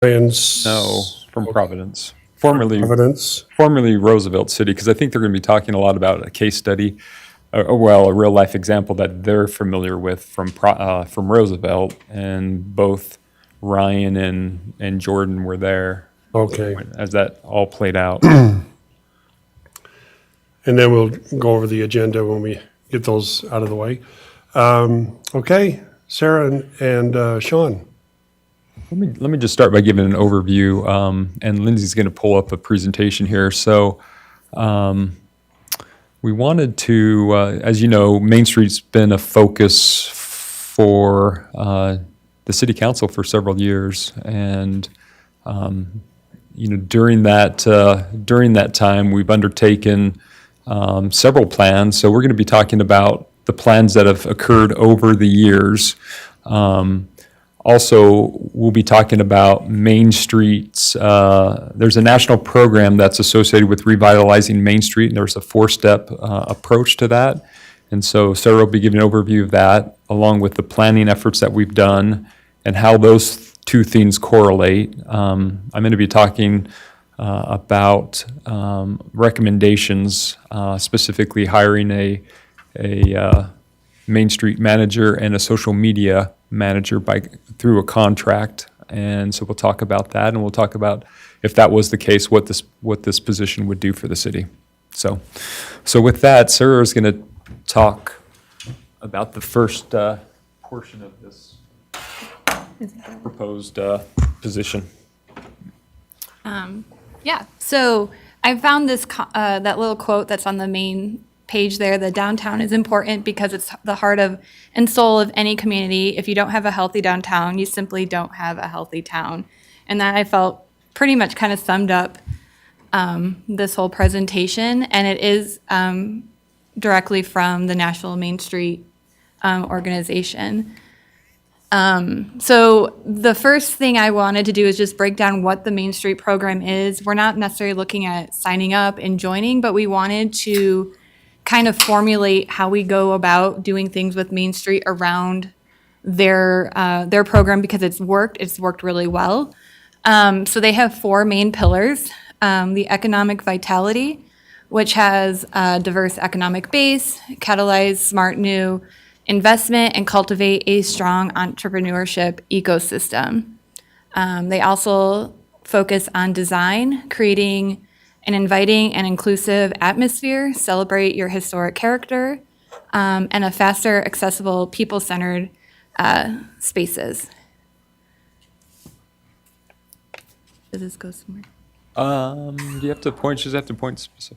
No, from Providence, formerly Providence. Roosevelt City, because I think they're going to be talking a lot about a case study, a real life example that they're familiar with from Roosevelt, and both Ryan and Jordan were there Okay. as that all played out. And then we'll go over the agenda when we get those out of the way. Okay, Sarah and Sean. Let me just start by giving an overview, and Lindsay's going to pull up a presentation here. So we wanted to, as you know, Main Street's been a focus for the City Council for several years, and during that time, we've undertaken several plans. So we're going to be talking about the plans that have occurred over the years. Also, we'll be talking about Main Street's, there's a national program that's associated with revitalizing Main Street, and there's a four-step approach to that. And so Sarah will be giving an overview of that, along with the planning efforts that we've done and how those two things correlate. I'm going to be talking about recommendations, specifically hiring a Main Street manager and a social media manager through a contract. And so we'll talk about that, and we'll talk about, if that was the case, what this position would do for the city. So with that, Sarah is going to talk about the first portion of this proposed position. Yeah, so I found this that little quote that's on the main page there. The downtown is important because it's the heart of and soul of any community. If you don't have a healthy downtown, you simply don't have a healthy town. And that, I felt, pretty much kind of summed up this whole presentation, and it is directly from the National Main Street organization. So the first thing I wanted to do is just break down what the Main Street program is. We're not necessarily looking at signing up and joining, but we wanted to kind of formulate how we go about doing things with Main Street around their program, because it's worked really well. So they have four main pillars: the economic vitality, which has a diverse economic base, catalyze smart new investment, and cultivate a strong entrepreneurship ecosystem. They also focus on design, creating an inviting and inclusive atmosphere, celebrate your historic character, and a faster, accessible, people-centered spaces. Does this go somewhere? Do you have to point? Just have to point specific.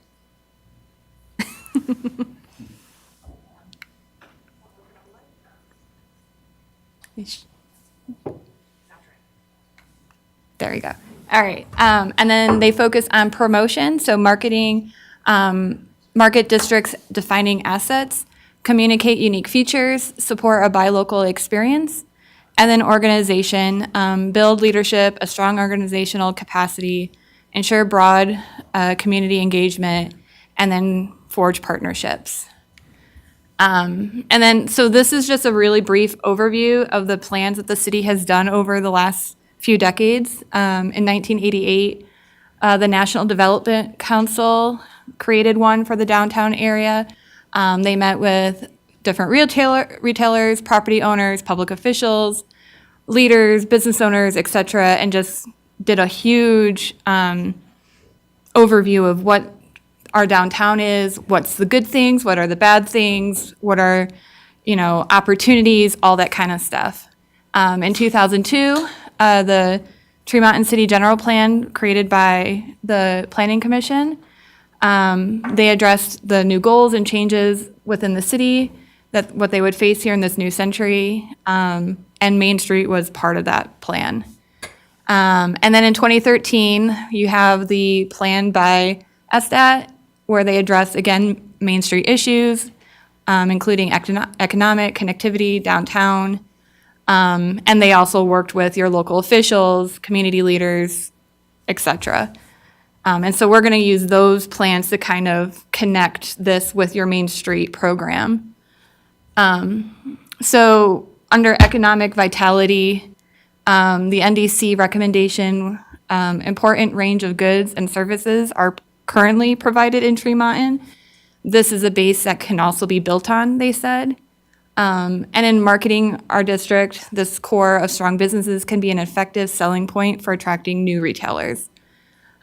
There you go. All right. And then they focus on promotion, so marketing, market districts defining assets, communicate unique features, support a buy local experience, and then organization, build leadership, a strong organizational capacity, ensure broad community engagement, and then forge partnerships. And then, so this is just a really brief overview of the plans that the city has done over the last few decades. In 1988, the National Development Council created one for the downtown area. They met with different retailers, property owners, public officials, leaders, business owners, et cetera, and just did a huge overview of what our downtown is, what's the good things, what are the bad things, what are, opportunities, all that kind of stuff. In 2002, the Tremont City General Plan, created by the Planning Commission, they addressed the new goals and changes within the city, that what they would face here in this new century, and Main Street was part of that plan. And then in 2013, you have the plan by ESTAT, where they address, again, Main Street issues, including economic connectivity downtown. And they also worked with your local officials, community leaders, et cetera. And so we're going to use those plans to kind of connect this with your Main Street program. So under economic vitality, The NDC recommendation, important range of goods and services are currently provided in Tremonton. This is a base that can also be built on, they said. And in marketing our district, this core of strong businesses can be an effective selling point for attracting new retailers.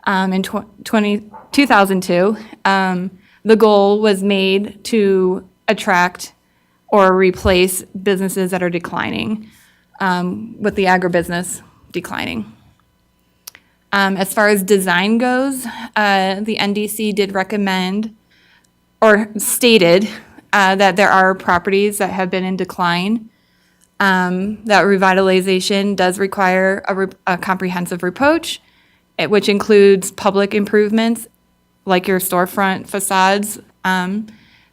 In 2002, the goal was made to attract or replace businesses that are declining, with the agribusiness declining. As far as design goes, the NDC did recommend or stated that there are properties that have been in decline, that revitalization does require a comprehensive approach, which includes public improvements like your storefront facades.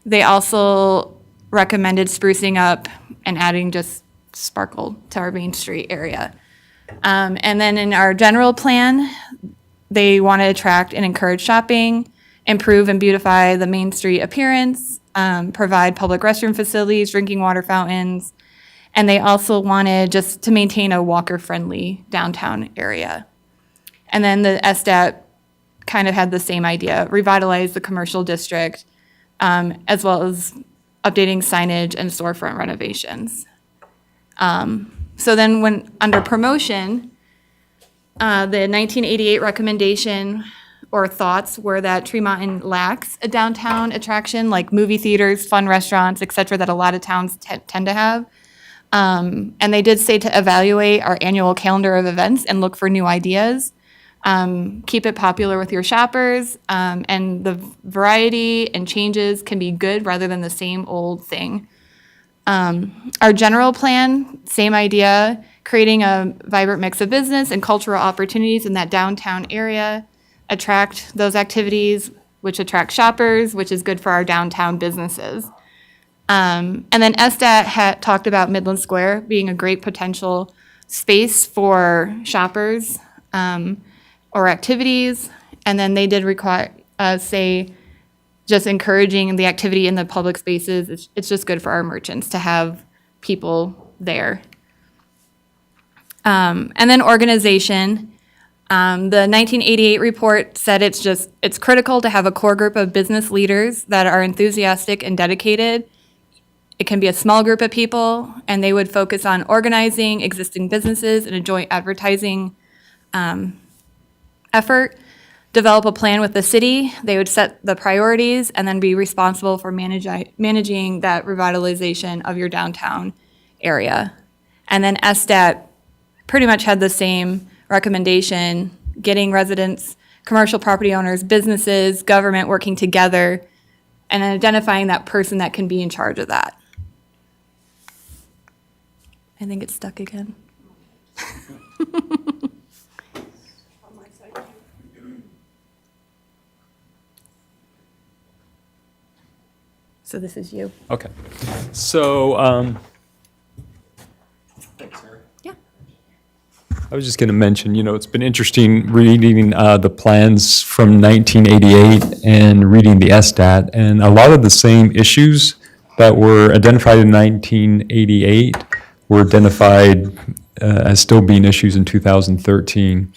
They also recommended sprucing up and adding just sparkle to our Main Street area. And then in our general plan, they want to attract and encourage shopping, improve and beautify the Main Street appearance, provide public restroom facilities, drinking water fountains, and they also wanted just to maintain a walker-friendly downtown area. And then the SDAT kind of had the same idea, revitalize the commercial district, as well as updating signage and storefront renovations. So then when, under promotion, the 1988 recommendation or thoughts were that Tremonton lacks a downtown attraction like movie theaters, fun restaurants, et cetera, that a lot of towns tend to have. And they did say to evaluate our annual calendar of events and look for new ideas. Keep it popular with your shoppers, and the variety and changes can be good rather than the same old thing. Our general plan, same idea, creating a vibrant mix of business and cultural opportunities in that downtown area, attract those activities, which attract shoppers, which is good for our downtown businesses. And then SDAT had talked about Midland Square being a great potential space for shoppers or activities. And then they did require, say, just encouraging the activity in the public spaces. It's just good for our merchants to have people there. And then organization. The 1988 report said it's critical to have a core group of business leaders that are enthusiastic and dedicated. It can be a small group of people, and they would focus on organizing existing businesses in a joint advertising effort, develop a plan with the city. They would set the priorities and then be responsible for managing that revitalization of your downtown area. And then SDAT pretty much had the same recommendation, getting residents, commercial property owners, businesses, government working together and identifying that person that can be in charge of that. I think it's stuck again. So this is you. Okay. So, Yeah. I was just going to mention, it's been interesting reading the plans from 1988 and reading the SDAT, and a lot of the same issues that were identified in 1988 were identified as still being issues in 2013.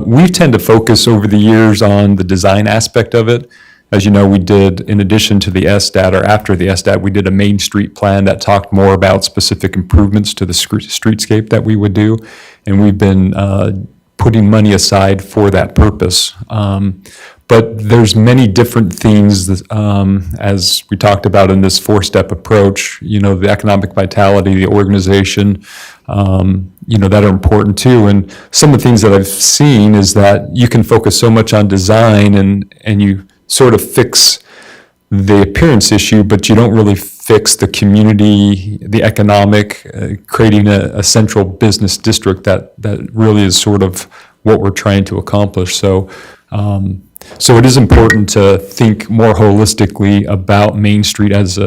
We tend to focus over the years on the design aspect of it. As you know, we did, in addition to the SDAT, or after the SDAT, we did a Main Street plan that talked more about specific improvements to the streetscape that we would do. And we've been putting money aside for that purpose. But there's many different things, as we talked about in this four-step approach, the economic vitality, the organization, that are important too. And some of the things that I've seen is that you can focus so much on design and you sort of fix the appearance issue, but you don't really fix the community, the economic, creating a central business district that really is sort of what we're trying to accomplish. So it is important to think more holistically about Main Street as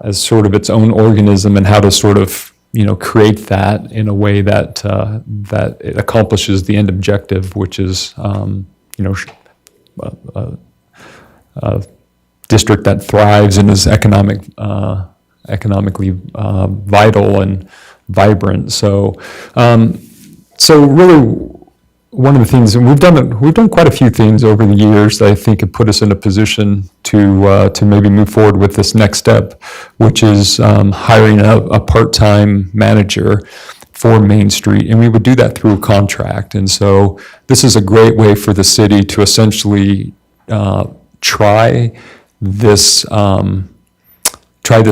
as sort of its own organism, and how to sort of create that in a way that that it accomplishes the end objective, which is a district that thrives and is economically vital and vibrant. So really, one of the things, and we've done quite a few things over the years that I think have put us in a position to maybe move forward with this next step, which is hiring a part-time manager for Main Street, and we would do that through a contract. And so this is a great way for the city to essentially try this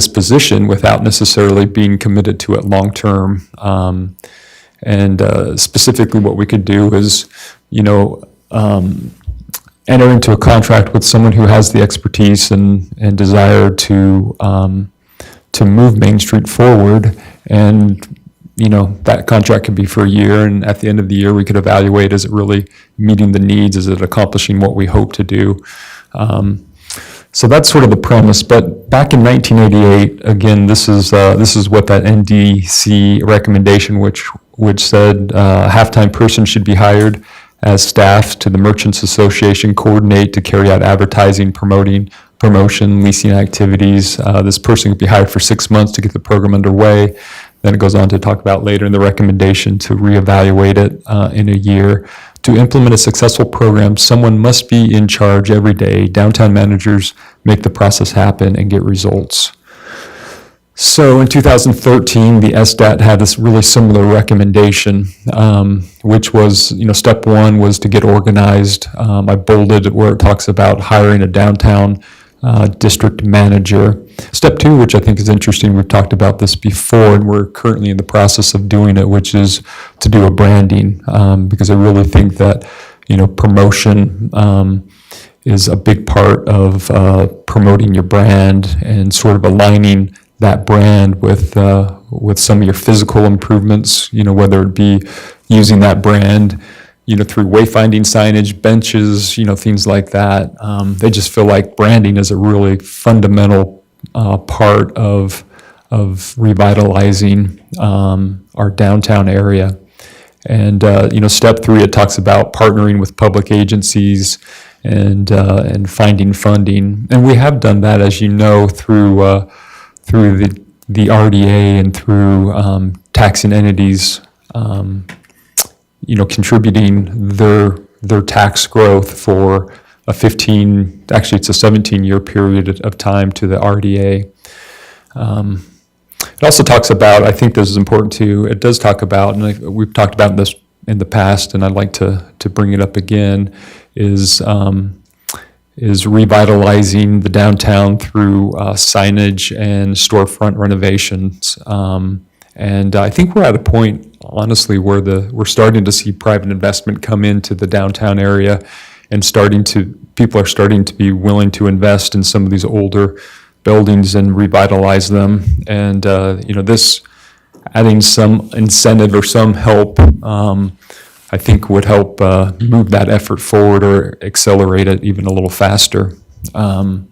position without necessarily being committed to it long term. And specifically, what we could do is, enter into a contract with someone who has the expertise and desire to move Main Street forward. And that contract could be for a year, and at the end of the year, we could evaluate: is it really meeting the needs? Is it accomplishing what we hope to do? So that's sort of the premise. But back in 1988, again, this is what that NDC recommendation, which said a half-time person should be hired as staff to the Merchants Association, coordinate to carry out advertising, promotion, leasing activities. This person could be hired for 6 months to get the program underway. Then it goes on to talk about later in the recommendation to reevaluate it in a year. To implement a successful program, someone must be in charge every day. Downtown managers make the process happen and get results. So in 2013, the SDAT had this really similar recommendation, which was, step one was to get organized. I bolded where it talks about hiring a downtown district manager. Step two, which I think is interesting, we've talked about this before, and we're currently in the process of doing it, which is to do a branding, because I really think that, promotion is a big part of promoting your brand and sort of aligning that brand with some of your physical improvements, whether it be using that brand through wayfinding signage, benches, things like that. They just feel like branding is a really fundamental part of revitalizing our downtown area. And step three, it talks about partnering with public agencies and finding funding. And we have done that, as you know, through the RDA and through taxing entities. Contributing their tax growth for a 17-year period of time to the RDA. It also talks about, I think this is important too, it does talk about, and we've talked about this in the past, and I'd like to bring it up again, is revitalizing the downtown through signage and storefront renovations. And I think we're at a point, honestly, where we're starting to see private investment come into the downtown area, and people are starting to be willing to invest in some of these older buildings and revitalize them. And this adding some incentive or some help, I think would help move that effort forward or accelerate it even a little faster. And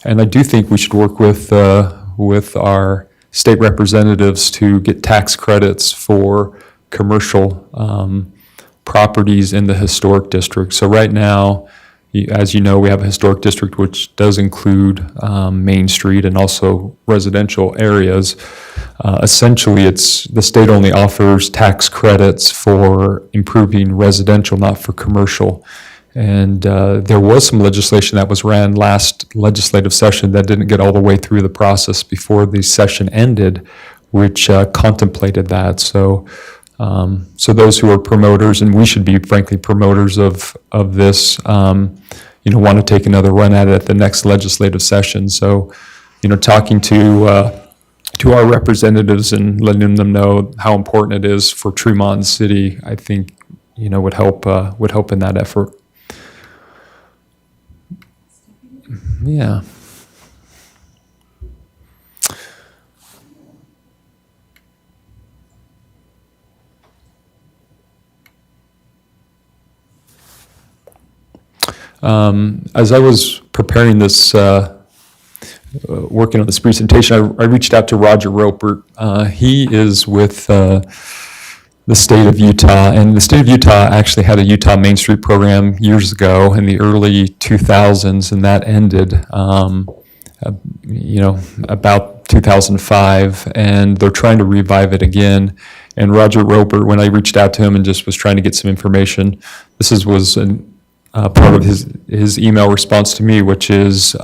I do think we should work with our state representatives to get tax credits for commercial properties in the historic district. So right now, as you know, we have a historic district which does include Main Street and also residential areas. Essentially, the state only offers tax credits for improving residential, not for commercial. And there was some legislation that was ran last legislative session that didn't get all the way through the process before the session ended, which contemplated that. So those who are promoters, and we should be frankly promoters of this, want to take another run at it at the next legislative session. So, talking to our representatives and letting them know how important it is for Tremont City, I think, would help in that effort. Yeah. As I was preparing this, working on this presentation, I reached out to Roger Ropert. He is with the state of Utah, and the state of Utah actually had a Utah Main Street program years ago in the early 2000s, and that ended, about 2005, and they're trying to revive it again. And Roger Roper, when I reached out to him and just was trying to get some information, was part of his email response to me, which is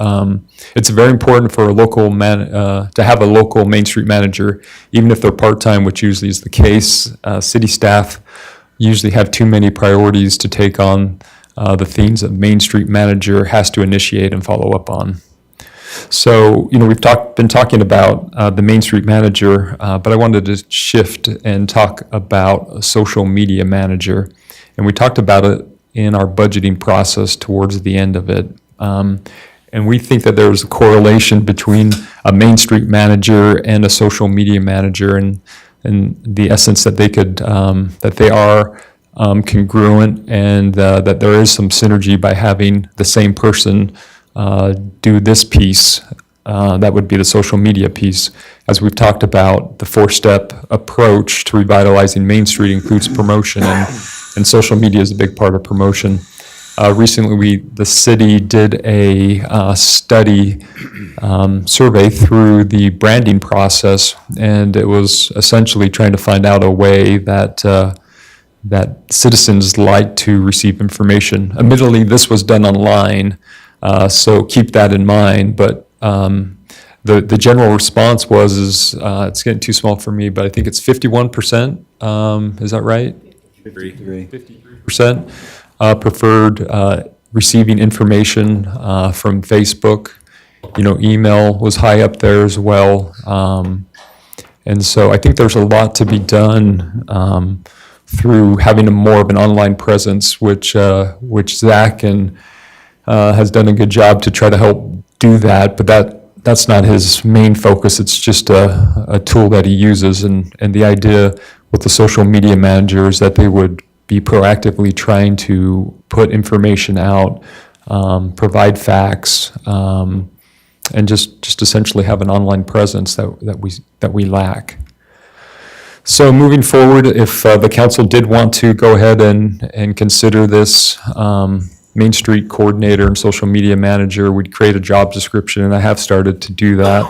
it's very important for a local to have a local Main Street manager, even if they're part-time, which usually is the case. City staff usually have too many priorities to take on the things that Main Street manager has to initiate and follow up on. So, we've been talking about the Main Street manager, but I wanted to shift and talk about a social media manager. And we talked about it in our budgeting process towards the end of it. And we think that there's a correlation between a Main Street manager and a social media manager, and the essence that they are congruent, and that there is some synergy by having the same person do this piece. That would be the social media piece. As we've talked about, the 4-step approach to revitalizing Main Street includes promotion, and social media is a big part of promotion. Recently, the city did a study survey through the branding process, and it was essentially trying to find out a way that citizens like to receive information. Admittedly, this was done online, so keep that in mind. But the general response is it's getting too small for me, but I think it's 51%. Is that right? 53% preferred receiving information from Facebook. Email was high up there as well. And so I think there's a lot to be done through having more of an online presence, which Zach has done a good job to try to help do that. But that's not his main focus. It's just a tool that he uses. And the idea with the social media manager is that they would be proactively trying to put information out, provide facts, and just essentially have an online presence that we lack. So moving forward, if the council did want to go ahead and consider this Main Street coordinator and social media manager, we'd create a job description, and I have started to do that.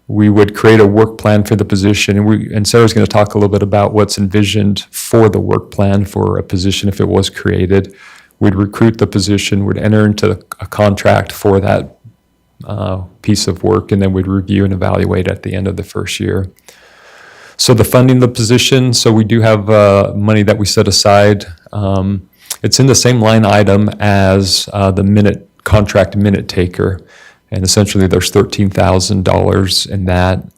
We would create a work plan for the position, and Sarah's going to talk a little bit about what's envisioned for the work plan for a position if it was created. We'd recruit the position, would enter into a contract for that piece of work, and then we'd review and evaluate at the end of the first year. So the funding of the position, so we do have money that we set aside. It's in the same line item as the contract minute taker. And essentially, there's $13,000 in that.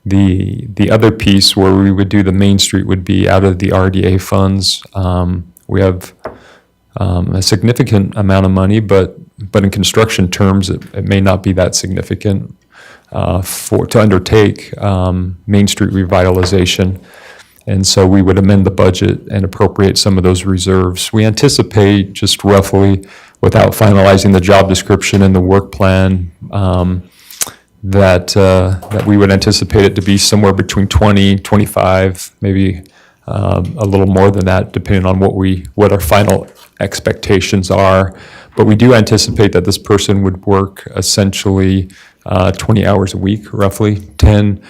The other piece where we would do the Main Street would be out of the RDA funds. We have a significant amount of money, but in construction terms, it may not be that significant to undertake Main Street revitalization. And so we would amend the budget and appropriate some of those reserves. We anticipate, just roughly, without finalizing the job description and the work plan, that we would anticipate it to be somewhere between 20, 25, maybe a little more than that, depending on what our final expectations are. But we do anticipate that this person would work essentially 20 hours a week, roughly, 10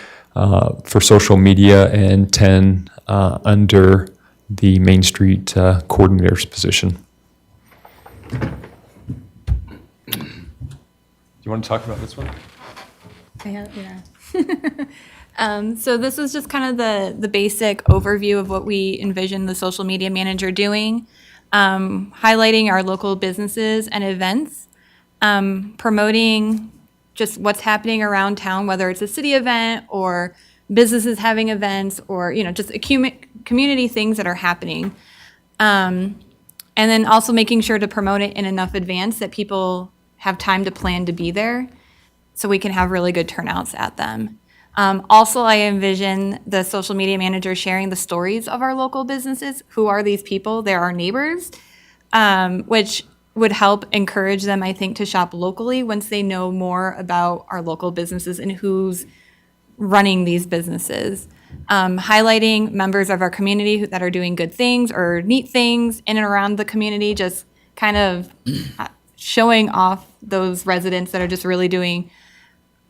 for social media and 10 under the Main Street coordinator's position. Do you want to talk about this one? Yeah. So this was just kind of the basic overview of what we envision the social media manager doing, highlighting our local businesses and events, promoting just what's happening around town, whether it's a city event or businesses having events or, just community things that are happening. And then also making sure to promote it in enough advance that people have time to plan to be there so we can have really good turnouts at them. Also, I envision the social media manager sharing the stories of our local businesses. Who are these people? They're our neighbors, which would help encourage them, I think, to shop locally once they know more about our local businesses and who's running these businesses. Highlighting members of our community that are doing good things or neat things in and around the community, just kind of showing off those residents that are just really doing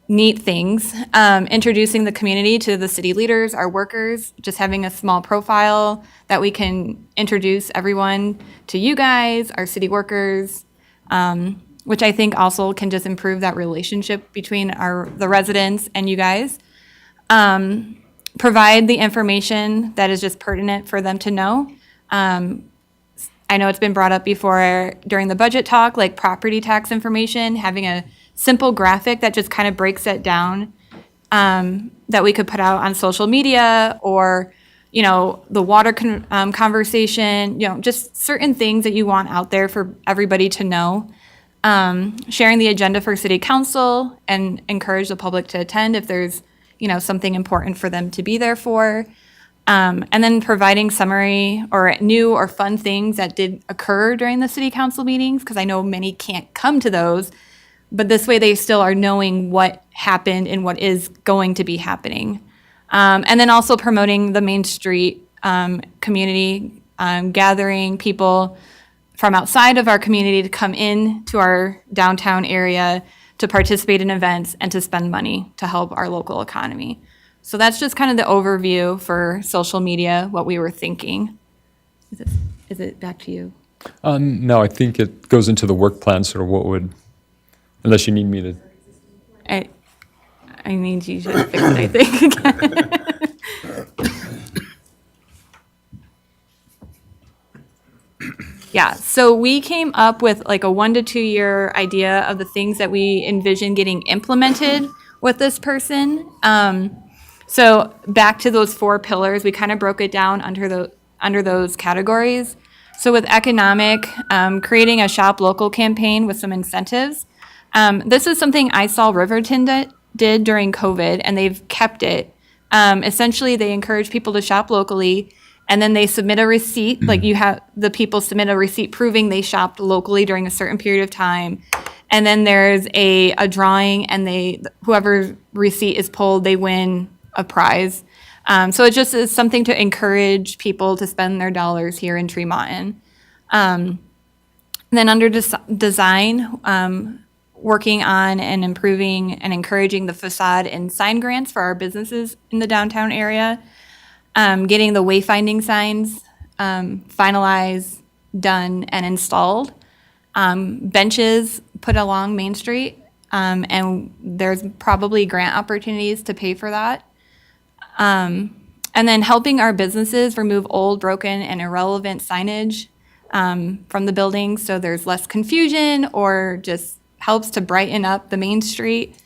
neat things. Introducing the community to the city leaders, our workers, just having a small profile that we can introduce everyone to you guys, our city workers, which I think also can just improve that relationship between the residents and you guys. Provide the information that is just pertinent for them to know. I know it's been brought up before during the budget talk, like property tax information, having a simple graphic that just kind of breaks it down, that we could put out on social media, or, the water conversation, just certain things that you want out there for everybody to know. Sharing the agenda for city council and encourage the public to attend if there's, something important for them to be there for. And then providing summary or new or fun things that did occur during the city council meetings, because I know many can't come to those, but this way they still are knowing what happened and what is going to be happening. And then also promoting the Main Street community, gathering people from outside of our community to come in to our downtown area to participate in events and to spend money to help our local economy. So that's just kind of the overview for social media, what we were thinking. Is it back to you? No, I think it goes into the work plan, sort of what would, unless you need me to. I need you to fix it, I think. Yeah, so we came up with like a 1 to 2 year idea of the things that we envision getting implemented with this person. So back to those 4 pillars, we kind of broke it down under those categories. So with economic, creating a shop local campaign with some incentives. This is something I saw Riverton did during COVID, and they've kept it. Essentially, they encourage people to shop locally, and then they submit a receipt. Like you have the people submit a receipt proving they shopped locally during a certain period of time. And then there's a drawing, and whoever receipt is pulled, they win a prize. So it just is something to encourage people to spend their dollars here in Tremonton. Then under design, working on and improving and encouraging the facade and sign grants for our businesses in the downtown area. Getting the wayfinding signs finalized, done, and installed. Benches put along Main Street, and there's probably grant opportunities to pay for that. And then helping our businesses remove old, broken, and irrelevant signage from the buildings so there's less confusion, or just helps to brighten up the Main Street.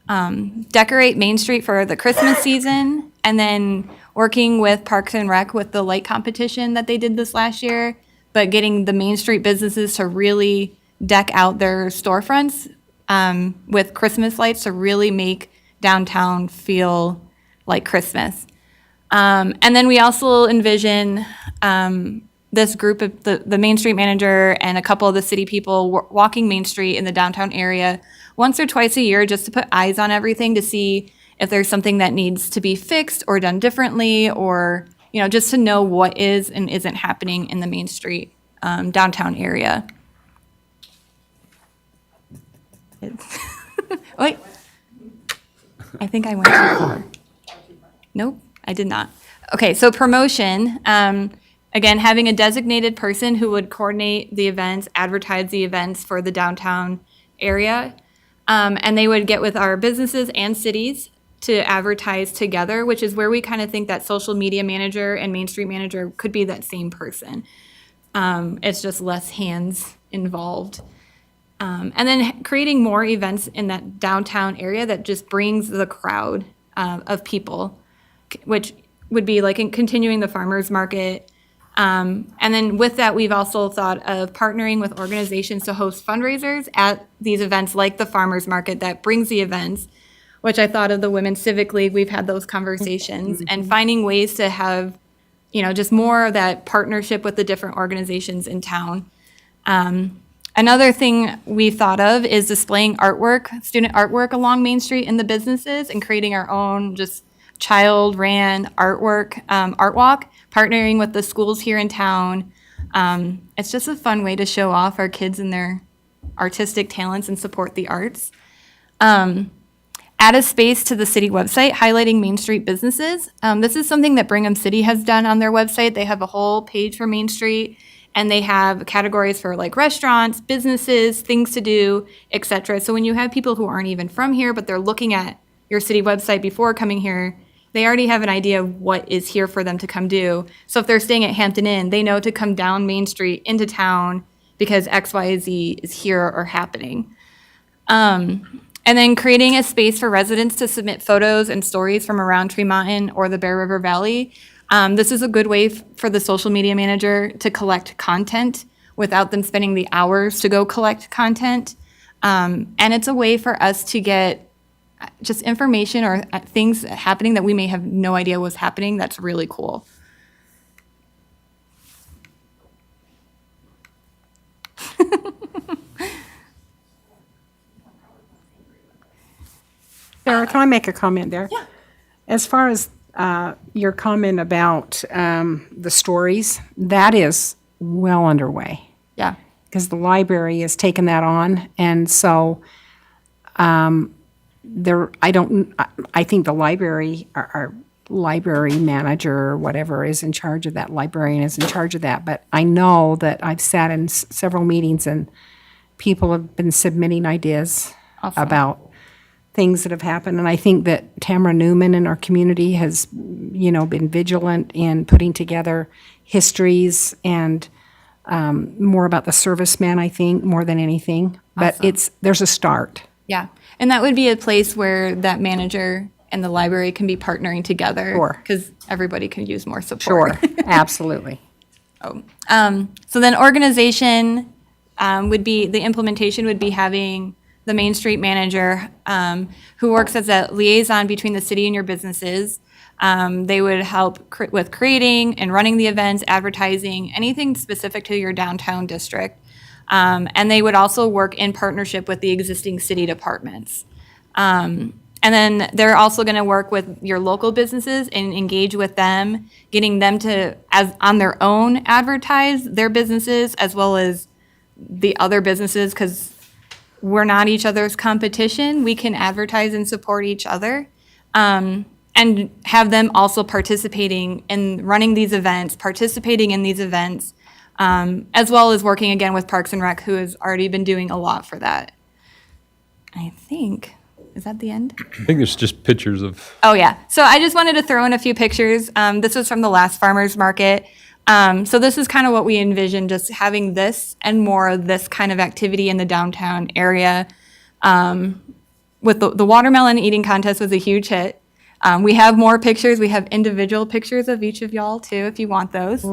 Decorate Main Street for the Christmas season, and then working with Parks and Rec with the light competition that they did this last year, but getting the Main Street businesses to really deck out their storefronts with Christmas lights to really make downtown feel like Christmas. And then we also envision this group of the Main Street manager and a couple of the city people walking Main Street in the downtown area once or twice a year, just to put eyes on everything, to see if there's something that needs to be fixed or done differently, or, just to know what is and isn't happening in the Main Street downtown area. Wait, I think I went too far. Nope, I did not. Okay, so promotion. Again, having a designated person who would coordinate the events, advertise the events for the downtown area. And they would get with our businesses and cities to advertise together, which is where we kind of think that social media manager and Main Street manager could be that same person. It's just less hands involved. And then creating more events in that downtown area that just brings the crowd of people, which would be like continuing the farmers market. And then with that, we've also thought of partnering with organizations to host fundraisers at these events, like the farmers market that brings the events, which I thought of the Women's Civic League. We've had those conversations, and finding ways to have, just more of that partnership with the different organizations in town. Another thing we thought of is displaying artwork, student artwork along Main Street in the businesses, and creating our own just child-ran artwork, art walk, partnering with the schools here in town. It's just a fun way to show off our kids and their artistic talents and support the arts. add a space to the city website highlighting Main Street businesses. This is something that Brigham City has done on their website. They have a whole page for Main Street, and they have categories for like restaurants, businesses, things to do, etc. So when you have people who aren't even from here, but they're looking at your city website before coming here, they already have an idea of what is here for them to come do. So if they're staying at Hampton Inn, they know to come down Main Street into town because X, Y, Z is here or happening. And then creating a space for residents to submit photos and stories from around Tremonton or the Bear River Valley. This is a good way for the social media manager to collect content without them spending the hours to go collect content. And it's a way for us to get just information or things happening that we may have no idea was happening. That's really cool. Sarah, can I make a comment there? Yeah. As far as your comment about the stories, that is well underway Yeah. because the library has taken that on, and so I think the library, our library manager or whatever is in charge of that, librarian is in charge of that. But I know that I've sat in several meetings and people have been submitting ideas Awesome. about things that have happened. And I think that Tamara Newman in our community has, been vigilant in putting together histories and more about the servicemen, I think, more than anything. But Awesome. there's a start. Yeah. And that would be a place where that manager and the library can be partnering together. Sure. Because everybody can use more support. Sure, absolutely. So then organization the implementation would be having the Main Street manager who works as a liaison between the city and your businesses. They would help with creating and running the events, advertising, anything specific to your downtown district. And they would also work in partnership with the existing city departments. And then they're also going to work with your local businesses and engage with them, getting them to, as on their own, advertise their businesses as well as the other businesses, because we're not each other's competition. We can advertise and support each other, and have them also participating in running these events, participating in these events, as well as working again with Parks and Rec, who has already been doing a lot for that. I think, is that the end? I think there's just pictures of, Oh, yeah. So I just wanted to throw in a few pictures. This was from the last farmer's market. So this is kind of what we envisioned, just having this and more of this kind of activity in the downtown area. With the watermelon eating contest was a huge hit. We have more pictures. We have individual pictures of each of y'all too, if you want those.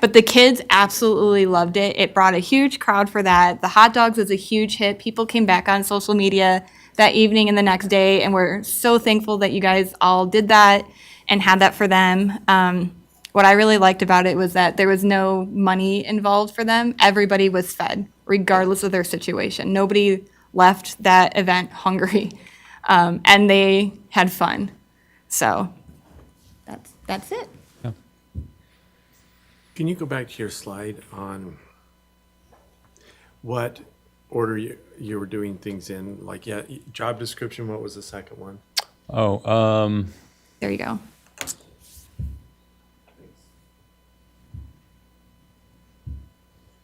But the kids absolutely loved it. It brought a huge crowd for that. The hot dogs was a huge hit. People came back on social media that evening and the next day, and we're so thankful that you guys all did that and had that for them. What I really liked about it was that there was no money involved for them. Everybody was fed, regardless of their situation. Nobody left that event hungry, and they had fun. So that's it. Can you go back to your slide on what order you were doing things in? Like, yeah, job description, what was the second one? There you go.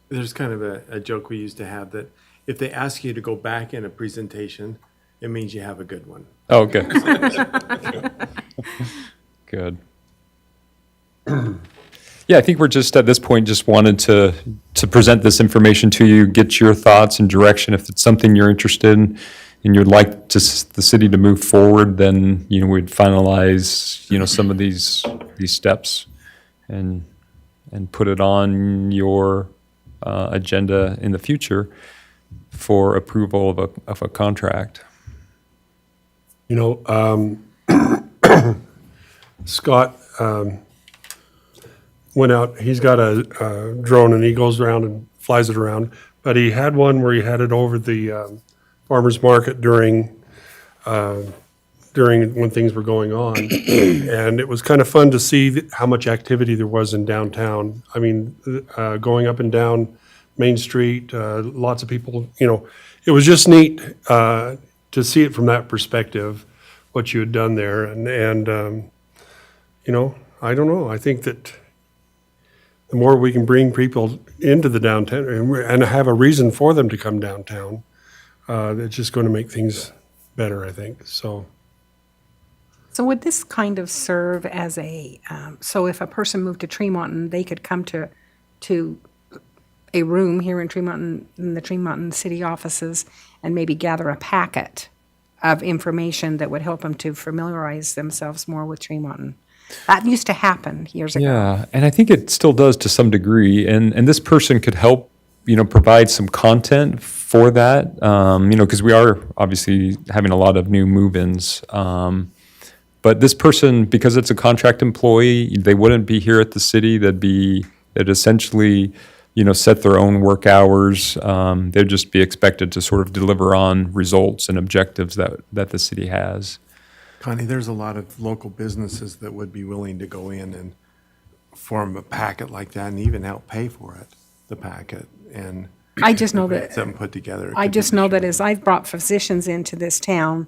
There's kind of a joke we used to have that if they ask you to go back in a presentation, it means you have a good one. oh, good. Good. Yeah, I think we're just, at this point, just wanted to present this information to you, get your thoughts and direction. If it's something you're interested in and you'd like the city to move forward, then, we'd finalize, some of these steps and put it on your agenda in the future for approval of a contract. Scott went out, he's got a drone and he goes around and flies it around, but he had one where he had it over the farmer's market during when things were going on. And it was kind of fun to see how much activity there was in downtown. I mean, going up and down Main Street, lots of people, it was just neat to see it from that perspective, what you had done there. You know, I don't know. I think that the more we can bring people into the downtown and have a reason for them to come downtown, it's just going to make things better, I think. So, would this kind of serve as so if a person moved to Tremont, they could come to a room here in Tremont, in the Tremont City offices, and maybe gather a packet of information that would help them to familiarize themselves more with Tremont? That used to happen years ago. Yeah, and I think it still does to some degree. And this person could help, provide some content for that, because we are obviously having a lot of new move-ins. But this person, because it's a contract employee, they wouldn't be here at the city. They'd essentially, set their own work hours. They'd just be expected to sort of deliver on results and objectives that the city has. Connie, there's a lot of local businesses that would be willing to go in and form a packet like that and even help pay for it, the packet, and I just know get that, something put together. It I could be just know that distributed. as I've brought physicians into this town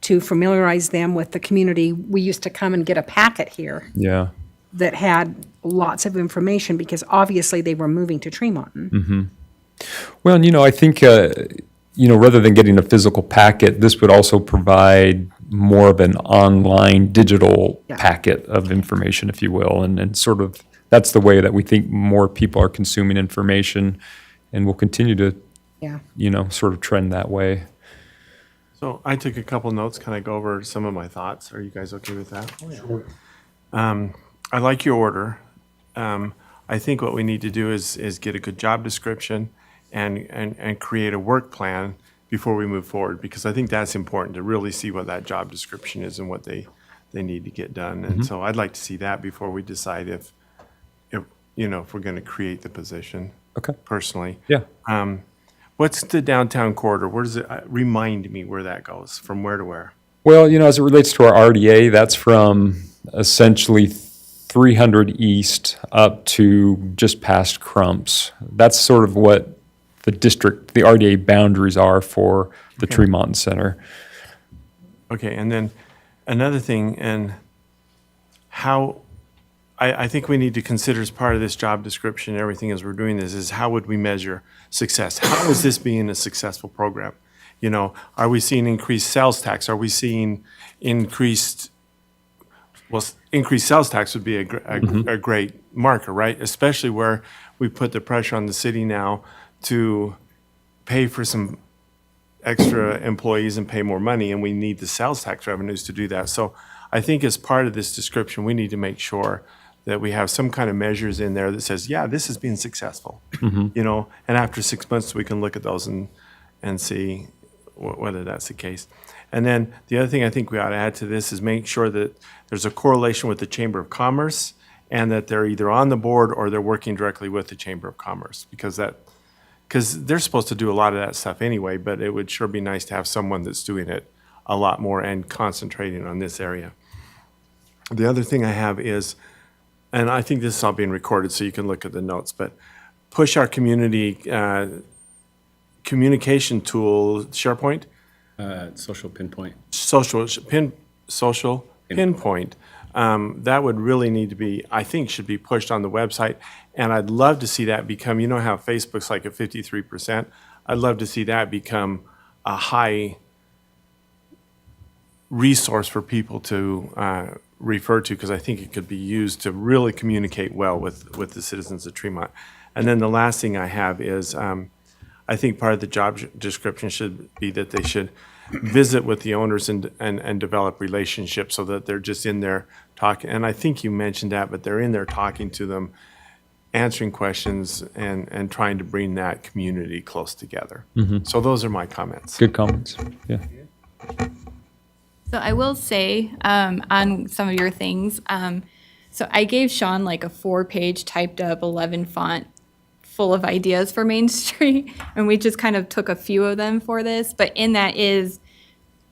to familiarize them with the community, we used to come and get a packet here Yeah. that had lots of information because obviously they were moving to Tremont. Well, and, I think, rather than getting a physical packet, this would also provide more of an online digital Yeah. packet of information, if you will. And sort of, that's the way that we think more people are consuming information, and we'll continue to, Yeah. sort of trend that way. So I took a couple notes. Can I go over some of my thoughts? Are you guys okay with that? sure. I like your order. I think what we need to do is get a good job description and create a work plan before we move forward, because I think that's important to really see what that job description is and what they need to get done. And so I'd like to see that before we decide if we're going to create the position. Okay. Personally. Yeah. What's the downtown corridor? Where does it, remind me where that goes, from where to where? Well, as it relates to our RDA, that's from essentially 300 East up to just past Crumps. That's sort of what the RDA boundaries are for the Tremont Center. Okay, and then another thing, and how, I think we need to consider as part of this job description and everything as we're doing this, is how would we measure success? How is this being a successful program? Are we seeing increased sales tax? Are we seeing increased sales tax would be a great marker, right? Especially where we put the pressure on the city now to pay for some extra employees and pay more money, and we need the sales tax revenues to do that. So I think as part of this description, we need to make sure that we have some kind of measures in there that says, yeah, this has been successful. And after 6 months, we can look at those and see whether that's the case. And then the other thing I think we ought to add to this is make sure that there's a correlation with the Chamber of Commerce, and that they're either on the board or they're working directly with the Chamber of Commerce, because they're supposed to do a lot of that stuff anyway, but it would sure be nice to have someone that's doing it a lot more and concentrating on this area. The other thing I have is, and I think this is all being recorded so you can look at the notes, but push our community communication tool, SharePoint, Social pinpoint. social pinpoint. That would really need to be, I think, should be pushed on the website. And I'd love to see that become, how Facebook's like at 53%. I'd love to see that become a high resource for people to refer to, because I think it could be used to really communicate well with the citizens of Tremont. And then the last thing I have is, I think part of the job description should be that they should visit with the owners and develop relationships, so that they're just in there talking. And I think you mentioned that, but they're in there talking to them, answering questions, and trying to bring that community close together. So those are my comments. Good comments. Yeah. So I will say, on some of your things, so I gave Sean like a 4-page typed up 11 font full of ideas for Main Street, and we just kind of took a few of them for this, but in that is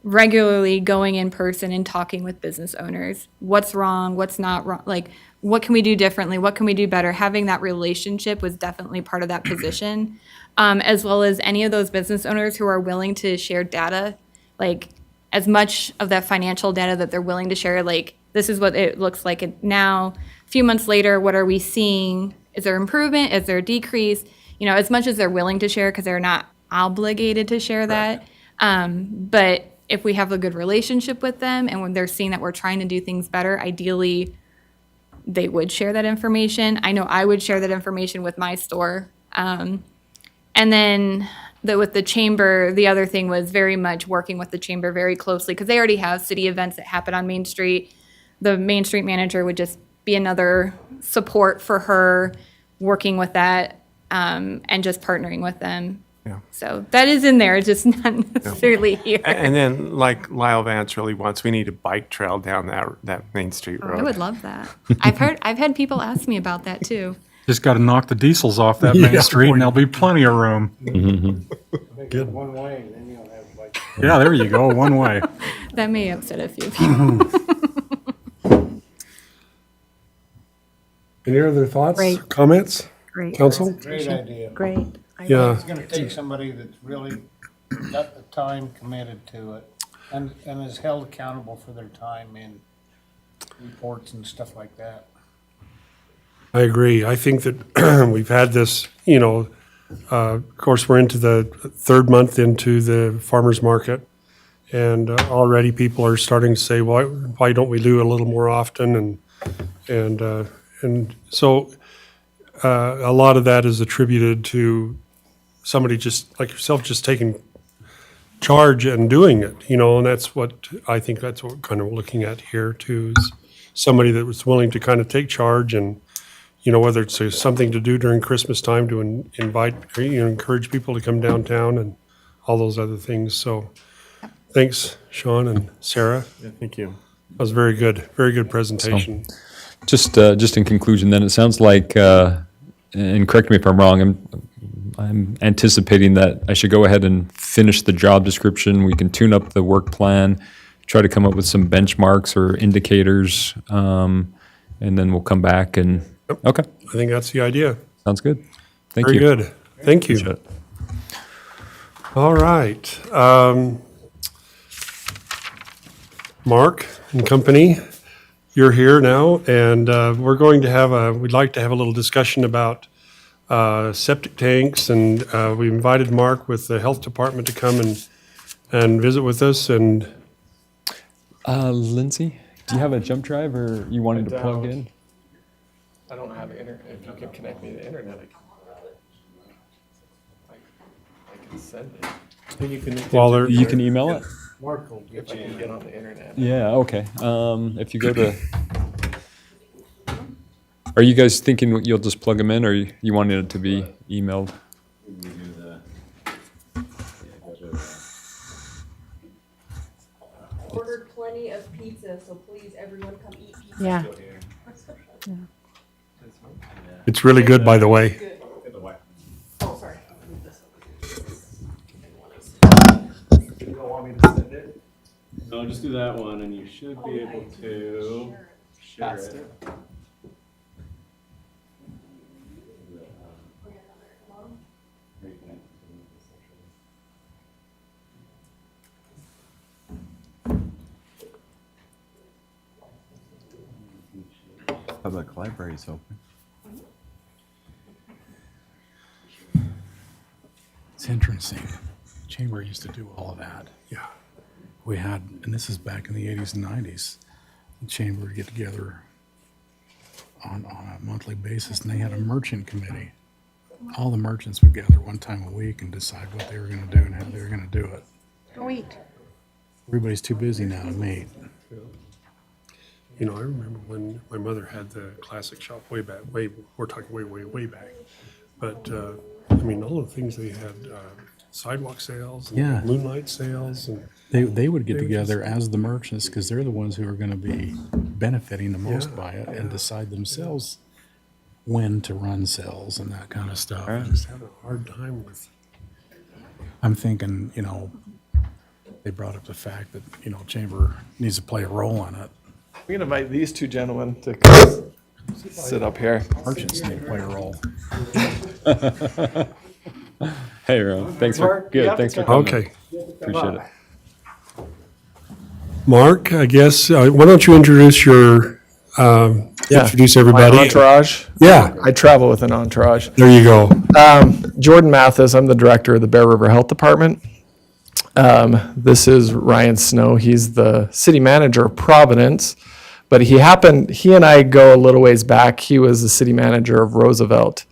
regularly going in person and talking with business owners. What's wrong? What's not wrong? Like, what can we do differently? What can we do better? Having that relationship was definitely part of that position, as well as any of those business owners who are willing to share data. like as much of that financial data that they're willing to share, like this is what it looks like now. A few months later, what are we seeing? Is there improvement? Is there a decrease? You know, as much as they're willing to share, because they're not obligated to share that. But if we have a good relationship with them and when they're seeing that we're trying to do things better, ideally they would share that information. I know I would share that information with my store. And then with the chamber, the other thing was very much working with the chamber very closely because they already have city events that happen on Main Street. The Main Street manager would just be another support for her, working with that and just partnering with them. Yeah. So that is in there, it's just not necessarily here. And then, like Lyle Vance really wants, we need a bike trail down that Main Street road. I would love that. I've had people ask me about that too. Just got to knock the diesels off that Main Street and there'll be plenty of room. Good. One way, and then you'll have like. Yeah, there you go, one way. That may upset a few people. Any other thoughts, Great. comments, Great, council? Great idea. great. Yeah, It's gonna take somebody that's really got the time committed to it and is held accountable for their time in reports and stuff like that. I agree. I think that we've had this, of course, we're into the third month into the farmer's market. And already people are starting to say, why don't we do it a little more often? And so a lot of that is attributed to somebody just like yourself, just taking charge and doing it, and that's what I think that's what we're kind of looking at here too, is somebody that was willing to kind of take charge and, whether it's something to do during Christmas time to invite, encourage people to come downtown and all those other things. So thanks, Sean and Sarah. Yeah, thank you. That was very good presentation. Just in conclusion, then it sounds like, and correct me if I'm wrong, I'm anticipating that I should go ahead and finish the job description. We can tune up the work plan, try to come up with some benchmarks or indicators, and then we'll come back and, okay, I think that's the idea. sounds good. Thank Very you. good. Thank you. Appreciate it. All right. Mark and company, you're here now, and we're going to we'd like to have a little discussion about septic tanks, and we invited Mark with the health department to come and visit with us, and Lindsay, do you have a jump drive or you wanted to plug in? I don't have internet. If you can connect me to the internet, I can send it. while they're, You can email it? Mark will get If I can get on the internet. Yeah, okay. If you go to, are you guys thinking you'll just plug them in, or you wanted it to be emailed? Ordered plenty of pizza, so please, everyone come eat pizza. Yeah. it's really good, by the way. Oh, sorry. You don't want me to send it? No, just do that one and you should be able to share it. Public library's open. It's interesting. Chamber used to do all of that. Yeah. We had, and this is back in the 80s and 90s, the chamber would get together on a monthly basis, and they had a merchant committee. All the merchants would gather one time a week and decide what they were going to do and how they were going to do it. Go eat. Everybody's too busy now to meet. I remember when my mother had the classic shop way back, we're talking way back. But, all the things they had, sidewalk sales, and Yeah. moonlight sales, and They would get They would together as the merchants because they're the ones who are going to be benefiting the most Yeah, by it and decide themselves when to run sales and that kind of stuff. just had a hard time with. I'm thinking, they brought up the fact that, Chamber needs to play a role in it. We can invite these two gentlemen to come sit up here. Merchants need to play a role. Hey, Ron, thanks for, Mark, you good, have to thanks for come. coming. Okay. Appreciate it. Mark, I guess, why don't you introduce introduce everybody? My entourage. Yeah, I travel with an entourage. there you go. Jordan Mathis, I'm the director of the Bear River Health Department. This is Ryan Snow. He's the city manager of Providence, but he and I go a little ways back. He was the city manager of Roosevelt.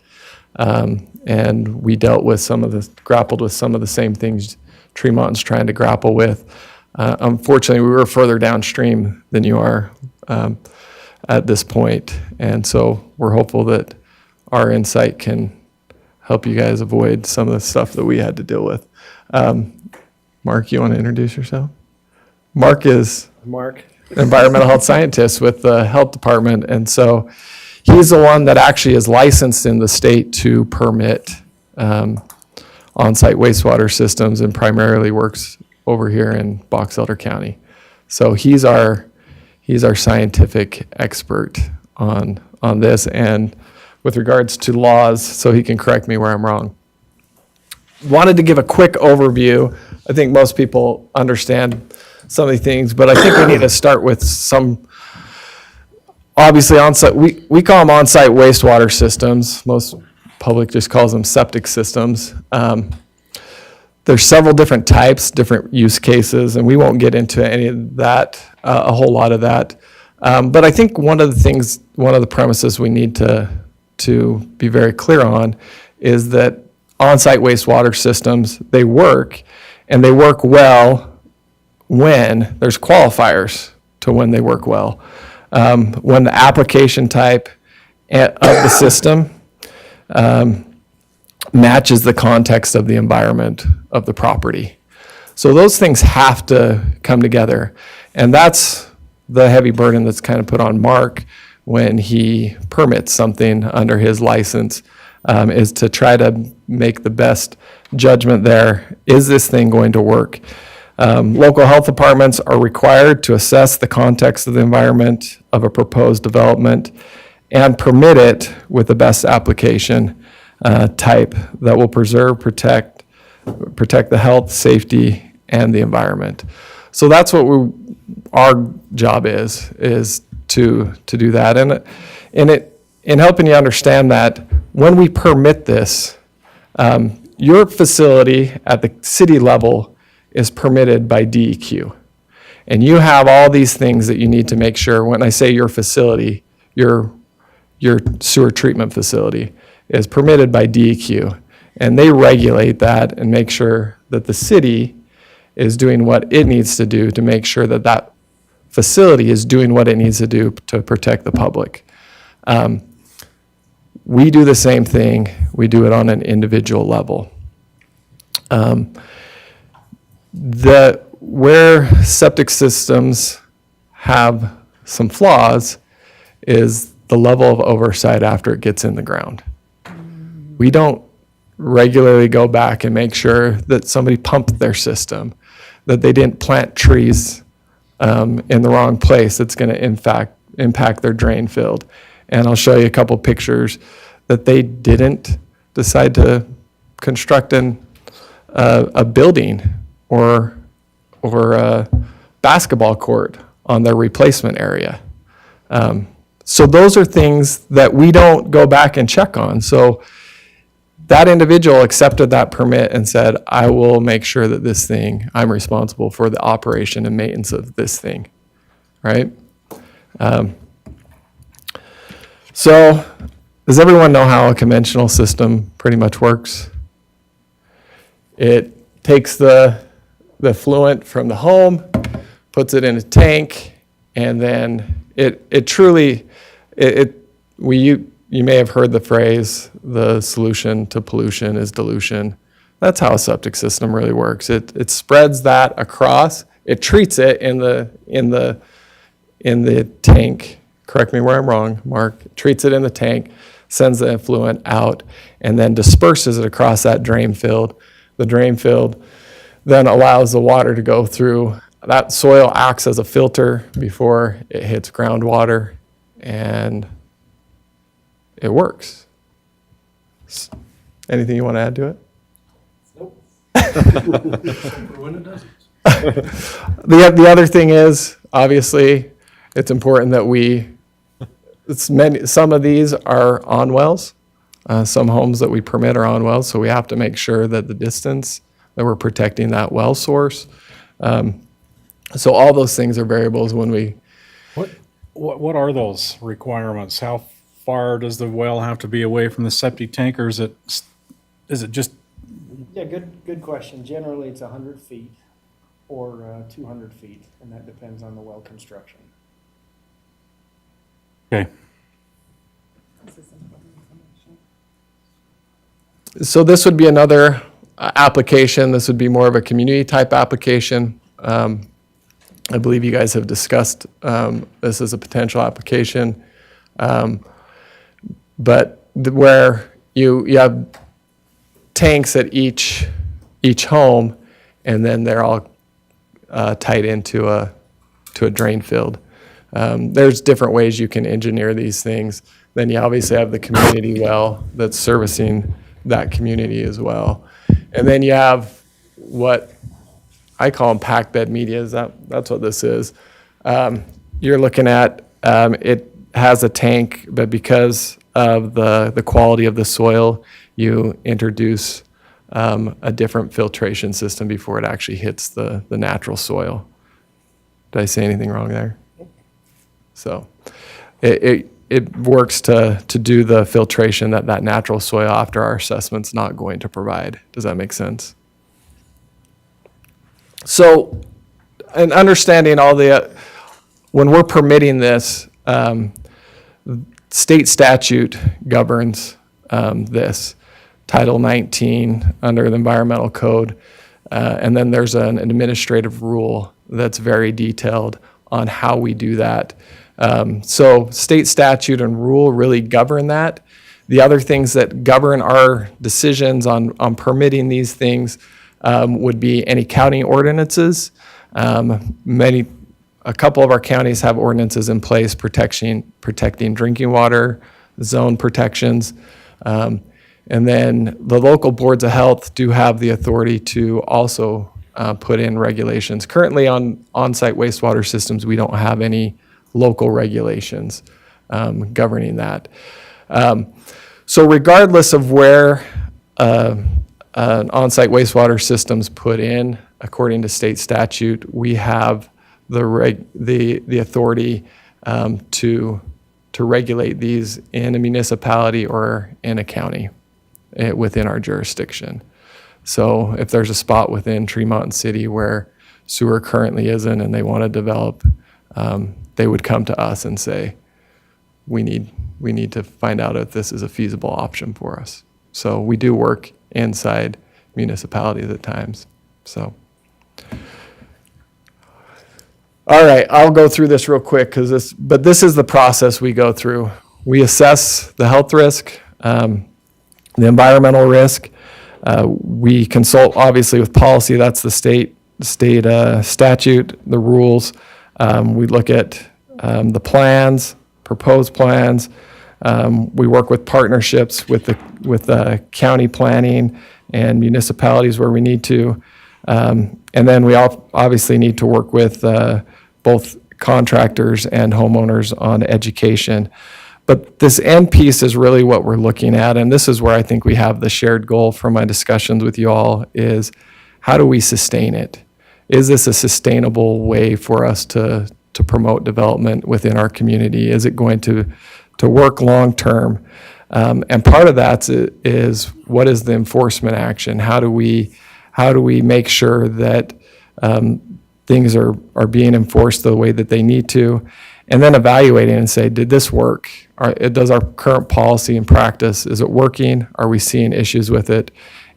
And we grappled with some of the same things Tremont's trying to grapple with. Unfortunately, we were further downstream than you are at this point. And so we're hopeful that our insight can help you guys avoid some of the stuff that we had to deal with. Mark, you want to introduce yourself? Mark is Mark. Mm-hmm. an environmental health scientist with the health department. And so he's the one that actually is licensed in the state to permit on-site wastewater systems and primarily works over here in Box Elder County. So he's our scientific expert on this and with regards to laws, so he can correct me where I'm wrong. Wanted to give a quick overview. I think most people understand some of the things, but I think we need to start with some, obviously on-site, we call them on-site wastewater systems. Most public just calls them septic systems. There's several different types, different use cases, and we won't get into any of that, a whole lot of that. But I think one of the premises we need to be very clear on is that on-site wastewater systems, they work, and they work well when there's qualifiers to when they work well. When the application type of the system matches the context of the environment of the property. So those things have to come together. And that's the heavy burden that's kind of put on Mark when he permits something under his license, is to try to make the best judgment there. Is this thing going to work? Local health departments are required to assess the context of the environment of a proposed development and permit it with the best application type that will preserve, protect the health, safety, and the environment. So that's what our job is to do that. And in helping you understand that, when we permit this, your facility at the city level is permitted by DEQ. And you have all these things that you need to make sure. When I say your facility, your sewer treatment facility is permitted by DEQ. And they regulate that and make sure that the city is doing what it needs to do to make sure that that facility is doing what it needs to do to protect the public. We do the same thing. We do it on an individual level. Where septic systems have some flaws is the level of oversight after it gets in the ground. We don't regularly go back and make sure that somebody pumped their system, that they didn't plant trees in the wrong place that's going to impact their drain field. And I'll show you a couple pictures that they didn't decide to construct a building or a basketball court on their replacement area. So those are things that we don't go back and check on. So that individual accepted that permit and said, I will make sure that I'm responsible for the operation and maintenance of this thing, right? So does everyone know how a conventional system pretty much works? It takes the effluent from the home, puts it in a tank, and then you may have heard the phrase, the solution to pollution is dilution. That's how a septic system really works. It spreads that across, it treats it in the tank. Correct me where I'm wrong, Mark. Treats it in the tank, sends the effluent out, and then disperses it across that drain field. The drain field then allows the water to go through. That soil acts as a filter before it hits groundwater, and it works. Anything you want to add to it? When it doesn't. The other thing is, obviously, it's important that some of these are on wells. Some homes that we permit are on wells, so we have to make sure that the distance, that we're protecting that well source. So all those things are variables when we, What are those requirements? How far does the well have to be away from the septic tank, or is it just, Yeah, good question. Generally, it's 100 feet or 200 feet, and that depends on the well construction. okay, so this would be another application. This would be more of a community type application. I believe you guys have discussed this as a potential application. But where you have tanks at each home, and then they're all tied into a drain field. There's different ways you can engineer these things. Then you obviously have the community well that's servicing that community as well. And then you have what I call them packed bed media. That's what this is. You're looking at, it has a tank, but because of the quality of the soil, you introduce a different filtration system before it actually hits the natural soil. Did I say anything wrong there? So it works to do the filtration that natural soil after our assessment's not going to provide. Does that make sense? So, and understanding all when we're permitting this, state statute governs this. Title 19 under the Environmental Code. And then there's an administrative rule that's very detailed on how we do that. So state statute and rule really govern that. The other things that govern our decisions on permitting these things would be any county ordinances. A couple of our counties have ordinances in place protecting drinking water, zone protections. And then the local boards of health do have the authority to also put in regulations. Currently on-site wastewater systems, we don't have any local regulations governing that. So regardless of where an on-site wastewater system's put in, according to state statute, we have the authority to regulate these in a municipality or in a county within our jurisdiction. So if there's a spot within Tremont City where sewer currently isn't and they want to develop, they would come to us and say, we need to find out if this is a feasible option for us. So we do work inside municipalities at times. So, all right, I'll go through this real quick but this is the process we go through. We assess the health risk, the environmental risk. We consult obviously with policy. That's the state statute, the rules. We look at the plans, proposed plans. We work with partnerships with the county planning and municipalities where we need to. And then we obviously need to work with both contractors and homeowners on education. But this end piece is really what we're looking at, and this is where I think we have the shared goal from my discussions with you all is how do we sustain it? Is this a sustainable way for us to promote development within our community? Is it going to work long-term? And part of that is what is the enforcement action? How do we make sure that things are being enforced the way that they need to? And then evaluating and say, did this work? Does our current policy and practice, is it working? Are we seeing issues with it?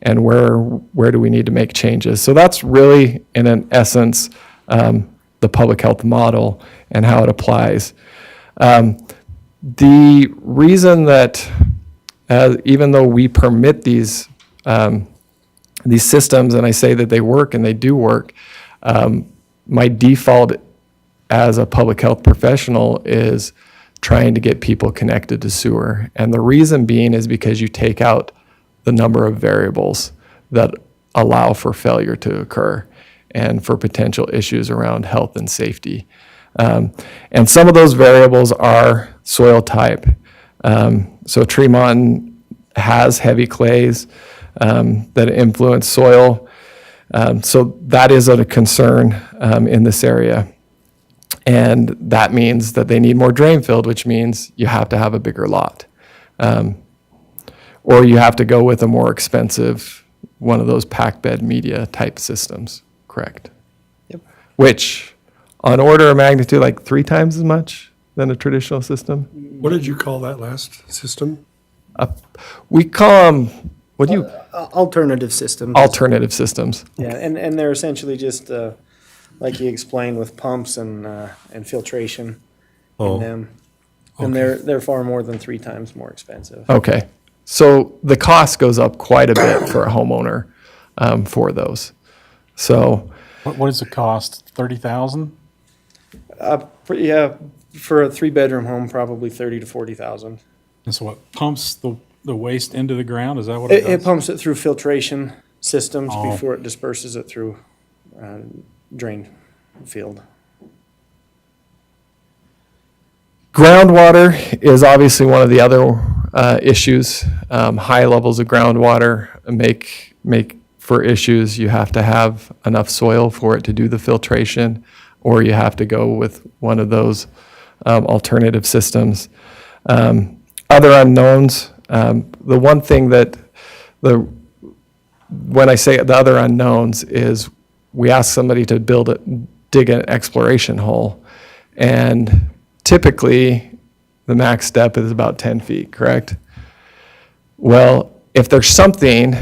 And where do we need to make changes? So that's really, in an essence, the public health model and how it applies. The reason that even though we permit these systems, and I say that they work and they do work, my default as a public health professional is trying to get people connected to sewer. And the reason being is because you take out the number of variables that allow for failure to occur. and for potential issues around health and safety. And some of those variables are soil type. So Tremont has heavy clays that influence soil. So that is a concern in this area. And that means that they need more drain field, which means you have to have a bigger lot. Or you have to go with a more expensive, one of those packed bed media type systems, correct? Yep. Which, on order of magnitude, like 3 times as much than a traditional system. What did you call that last system? We call them, what do you, Alternative systems. alternative systems. Yeah, and they're essentially just, like you explained, with pumps and filtration Oh, in them. And they're far more than 3 times more expensive. Okay. So the cost goes up quite a bit for a homeowner for those. So, What is the cost? 30,000? Yeah, for a 3-bedroom home, probably 30 to 40,000. And so what pumps the waste into the ground? Is that what it It does? pumps it through filtration systems Oh. before it disperses it through drain field. groundwater is obviously one of the other issues. High levels of groundwater make for issues. You have to have enough soil for it to do the filtration, or you have to go with one of those alternative systems. Other unknowns, the one thing that when I say the other unknowns is we ask somebody to dig an exploration hole, and typically the max depth is about 10 feet, correct? Well, if there's something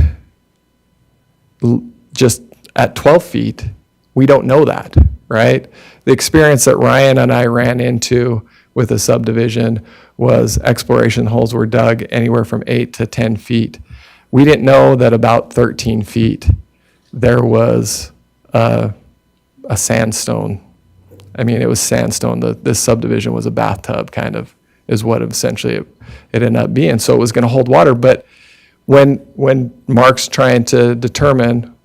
just at 12 feet, we don't know that, right? The experience that Ryan and I ran into with a subdivision was exploration holes were dug anywhere from 8 to 10 feet. We didn't know that about 13 feet there was a sandstone. I mean, it was sandstone. This subdivision was a bathtub, kind of, is what essentially it ended up being. So it was going to hold water. But when Mark's trying to determine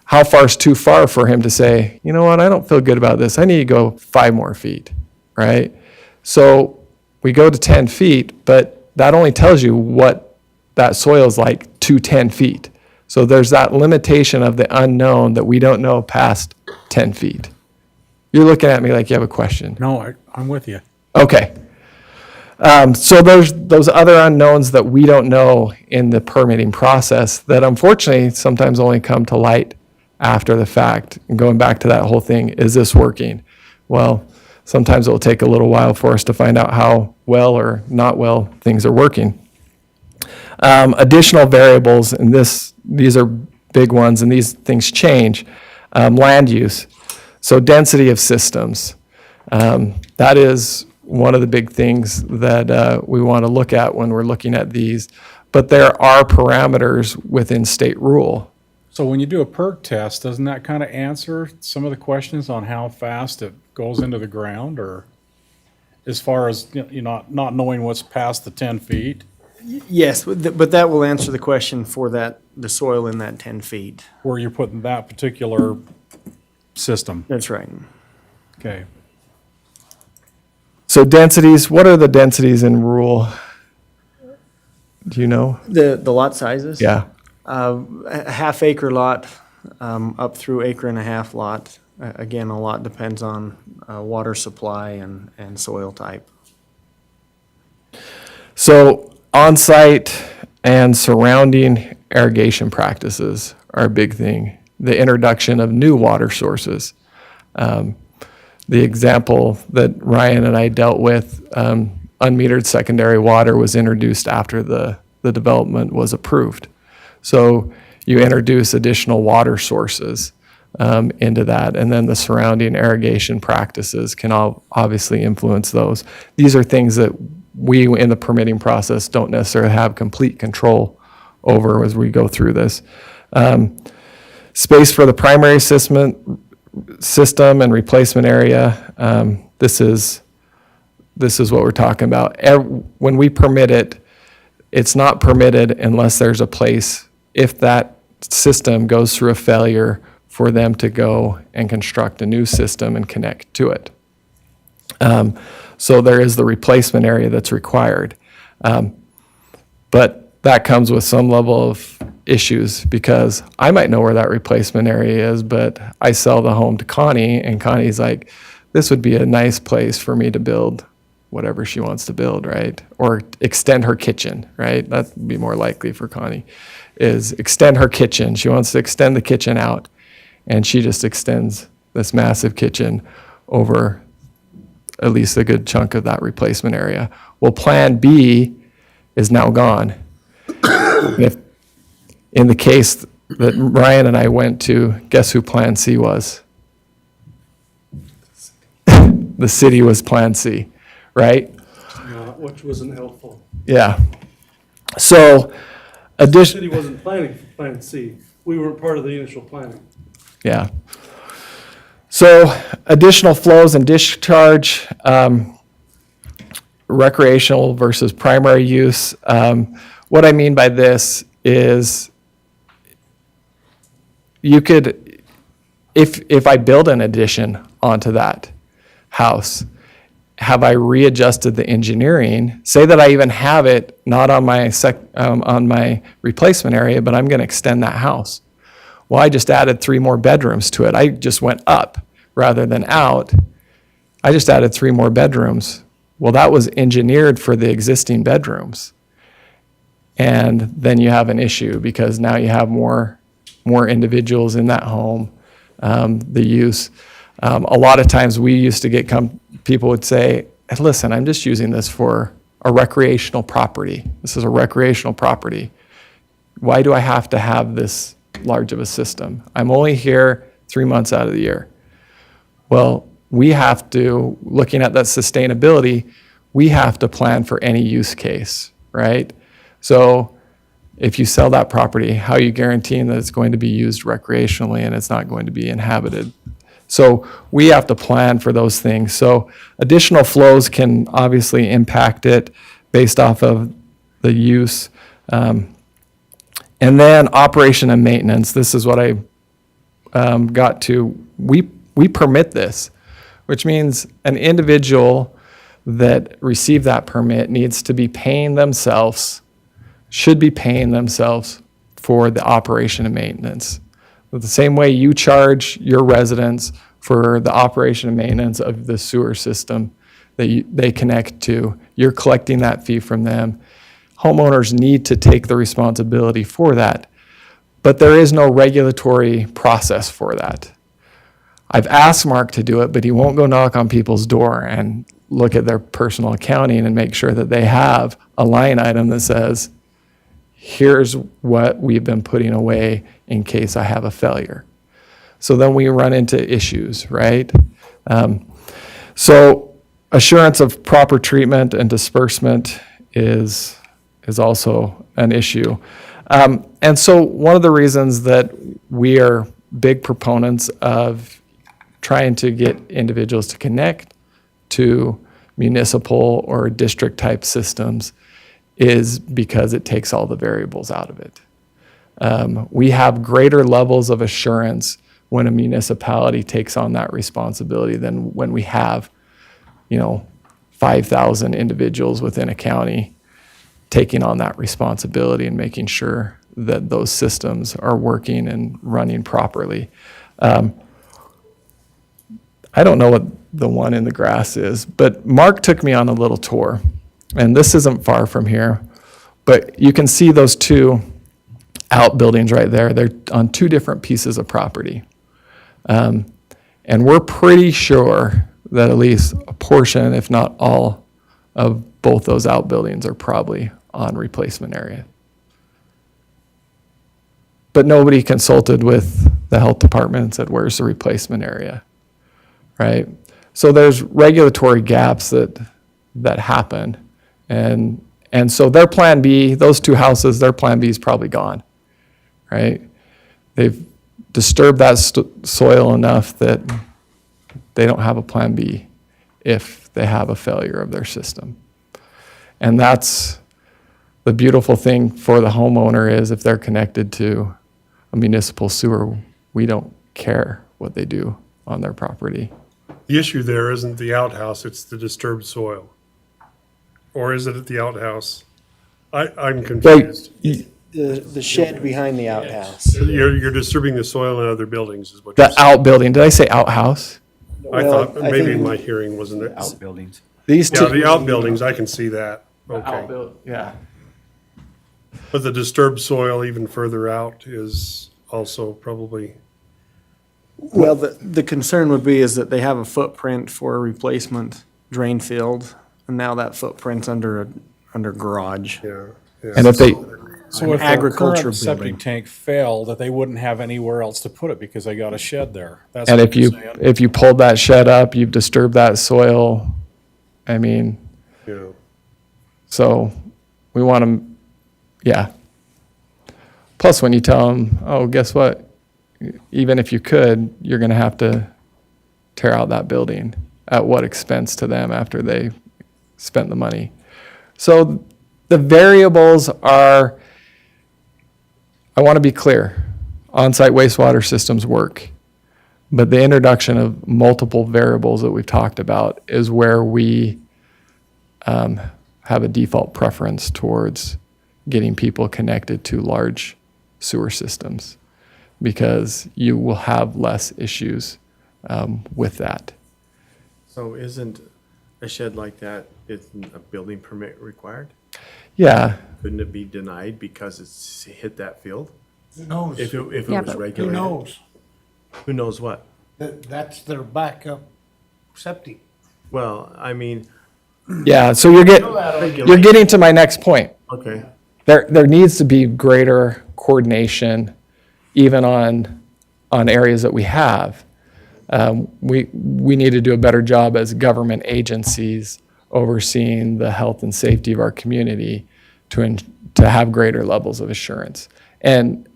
how far is too far for him to say, you know what, I don't feel good about this. I need to go 5 more feet, right? So we go to 10 feet, but that only tells you what that soil is like to 10 feet. So there's that limitation of the unknown that we don't know past 10 feet. You're looking at me like you have a question. No, I'm with you. Okay. So there's those other unknowns that we don't know in the permitting process that unfortunately sometimes only come to light after the fact. And going back to that whole thing, is this working? Well, sometimes it will take a little while for us to find out how well or not well things are working. Additional variables, and these are big ones, and these things change. Land use. So density of systems. That is one of the big things that we want to look at when we're looking at these. But there are parameters within state rule. So when you do a perk test, doesn't that kind of answer some of the questions on how fast it goes into the ground, or as far as not knowing what's past the 10 feet? Yes, but that will answer the question for the soil in that 10 feet. Where you're putting that particular system. That's right. Okay. So densities, what are the densities in rural? Do you know? The lot sizes? Yeah. A half-acre lot up through acre and a half lot. Again, a lot depends on water supply and soil type. So on-site and surrounding irrigation practices are a big thing. The introduction of new water sources. The example that Ryan and I dealt with, unmetered secondary water was introduced after the development was approved. So you introduce additional water sources into that, and then the surrounding irrigation practices can obviously influence those. These are things that we in the permitting process don't necessarily have complete control over as we go through this. Space for the primary system and replacement area. This is what we're talking about. When we permit it, it's not permitted unless there's a place, if that system goes through a failure, for them to go and construct a new system and connect to it. So there is the replacement area that's required. But that comes with some level of issues because I might know where that replacement area is, but I sell the home to Connie and Connie's like, this would be a nice place for me to build whatever she wants to build, right? Or extend her kitchen, right? That'd be more likely for Connie, is extend her kitchen. She wants to extend the kitchen out and she just extends this massive kitchen over at least a good chunk of that replacement area. Well, Plan B is now gone. If, in the case that Ryan and I went to, guess who Plan C was? The city was Plan C, right? Which wasn't helpful. Yeah. So, The city wasn't planning for Plan C. We weren't part of the initial planning. yeah. So additional flows and discharge, recreational versus primary use. What I mean by this is you could, if I build an addition onto that house, have I readjusted the engineering? Say that I even have it not on my on my replacement area, but I'm going to extend that house. Well, I just added 3 more bedrooms to it. I just went up rather than out. I just added 3 more bedrooms. Well, that was engineered for the existing bedrooms. And then you have an issue because now you have more individuals in that home. The use. A lot of times we used to get people would say, listen, I'm just using this for a recreational property. This is a recreational property. Why do I have to have this large of a system? I'm only here 3 months out of the year. Well, we have to, looking at that sustainability, we have to plan for any use case, right? So if you sell that property, how are you guaranteeing that it's going to be used recreationally and it's not going to be inhabited? So we have to plan for those things. So additional flows can obviously impact it based off of the use. And then operation and maintenance. This is what I got to. We permit this, which means an individual that received that permit needs to be paying themselves, should be paying themselves for the operation and maintenance. The same way you charge your residents for the operation and maintenance of the sewer system that they connect to, you're collecting that fee from them. Homeowners need to take the responsibility for that, but there is no regulatory process for that. I've asked Mark to do it, but he won't go knock on people's door and look at their personal accounting and make sure that they have a line item that says, here's what we've been putting away in case I have a failure. So then we run into issues, right? So assurance of proper treatment and disbursement is also an issue. And so one of the reasons that we are big proponents of trying to get individuals to connect to municipal or district type systems is because it takes all the variables out of it. We have greater levels of assurance when a municipality takes on that responsibility than when we have, 5,000 individuals within a county taking on that responsibility and making sure that those systems are working and running properly. I don't know what the one in the grass is, but Mark took me on a little tour, and this isn't far from here, but you can see those 2 outbuildings right there. They're on 2 different pieces of property. And we're pretty sure that at least a portion, if not all, of both those outbuildings are probably on replacement area. But nobody consulted with the health department and said, where's the replacement area, right? So there's regulatory gaps that happen. And so their plan B, those 2 houses, their plan B is probably gone, right? They've disturbed that soil enough that they don't have a plan B if they have a failure of their system. And that's the beautiful thing for the homeowner is if they're connected to a municipal sewer, we don't care what they do on their property. The issue there isn't the outhouse, it's the disturbed soil. Or is it at the outhouse? I'm confused. The shed behind the outhouse. You're disturbing the soil in other buildings is what you're The saying. outbuilding, did I say outhouse? I Well, thought, I maybe think- my hearing wasn't it. Outbuildings. These Yeah, two. the outbuildings, I can see that. Okay. Yeah. But the disturbed soil even further out is also probably, Well, the concern would be is that they have a footprint for a replacement drain field, and now that footprint's under garage. yeah. yeah. And if they, So if their agriculture current septic building. tank failed, that they wouldn't have anywhere else to put it because they got a shed there. That's and what if you're you, saying. if you pulled that shed up, you've disturbed that soil. I mean, Yeah. so we want them, yeah. Plus, when you tell them, oh, guess what? Even if you could, you're going to have to tear out that building. At what expense to them after they spent the money? So the variables are, I want to be clear, on-site wastewater systems work. But the introduction of multiple variables that we've talked about is where we have a default preference towards getting people connected to large sewer systems, because you will have less issues with that. So isn't a shed like that, isn't a building permit required? Yeah, Couldn't it be denied because it's hit that field? Who knows? If it Yeah, was but Who regulated? knows? Who knows what? That's their backup septic. Well, I mean, yeah. So you're getting to my next point. okay, There needs to be greater coordination, even on areas that we have. We need to do a better job as government agencies overseeing the health and safety of our community to have greater levels of assurance. And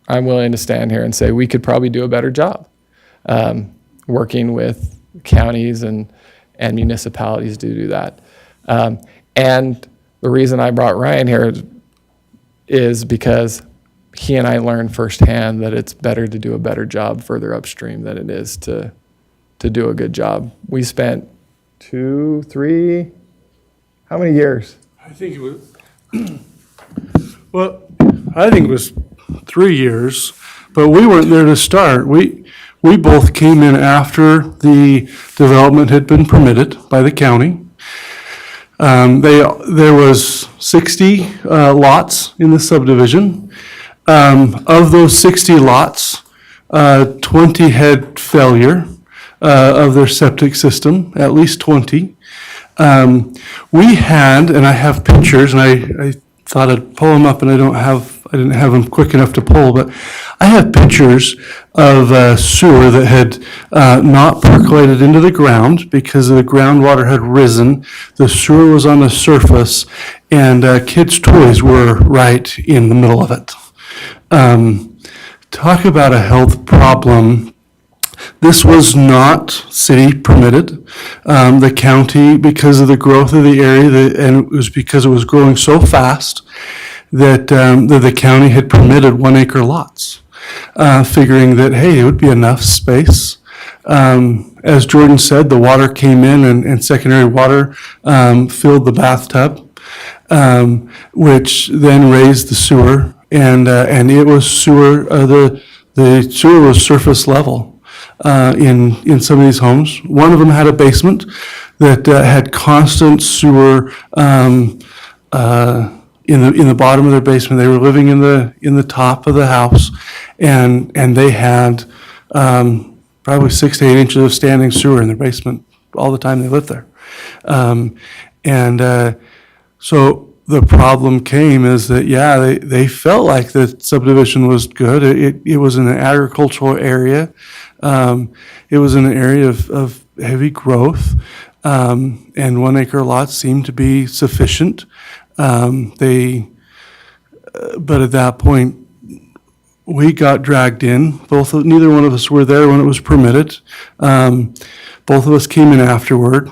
I'm willing to stand here and say we could probably do a better job working with counties and municipalities to do that. And the reason I brought Ryan here is because he and I learned firsthand that it's better to do a better job further upstream than it is to do a good job. We spent 2, 3, how many years? I think it was, well, I think it was 3 years, but we weren't there to start. We both came in after the development had been permitted by the county. There was 60 lots in the subdivision. Of those 60 lots, 20 had failure of their septic system, at least 20. We had, and I have pictures, and I thought I'd pull them up, and I didn't have them quick enough to pull, but I have pictures of sewer that had not percolated into the ground because the groundwater had risen. The sewer was on the surface, and kids' toys were right in the middle of it. Talk about a health problem. This was not city permitted. The county, because of the growth of the area, and it was because it was growing so fast, that the county had permitted 1 acre lots, figuring that, hey, it would be enough space. As Jordan said, the water came in and secondary water filled the bathtub, which then raised the sewer, and it was sewer, the sewer was surface level in some of these homes. One of them had a basement that had constant sewer in the bottom of their basement. They were living in the top of the house, and they had probably 6 to 8 inches of standing sewer in their basement all the time they lived there. So the problem came is that, yeah, they felt like the subdivision was good. It was in an agricultural area. It was in an area of heavy growth, and 1 acre lots seemed to be sufficient. But at that point, we got dragged in. Neither one of us were there when it was permitted. Both of us came in afterward.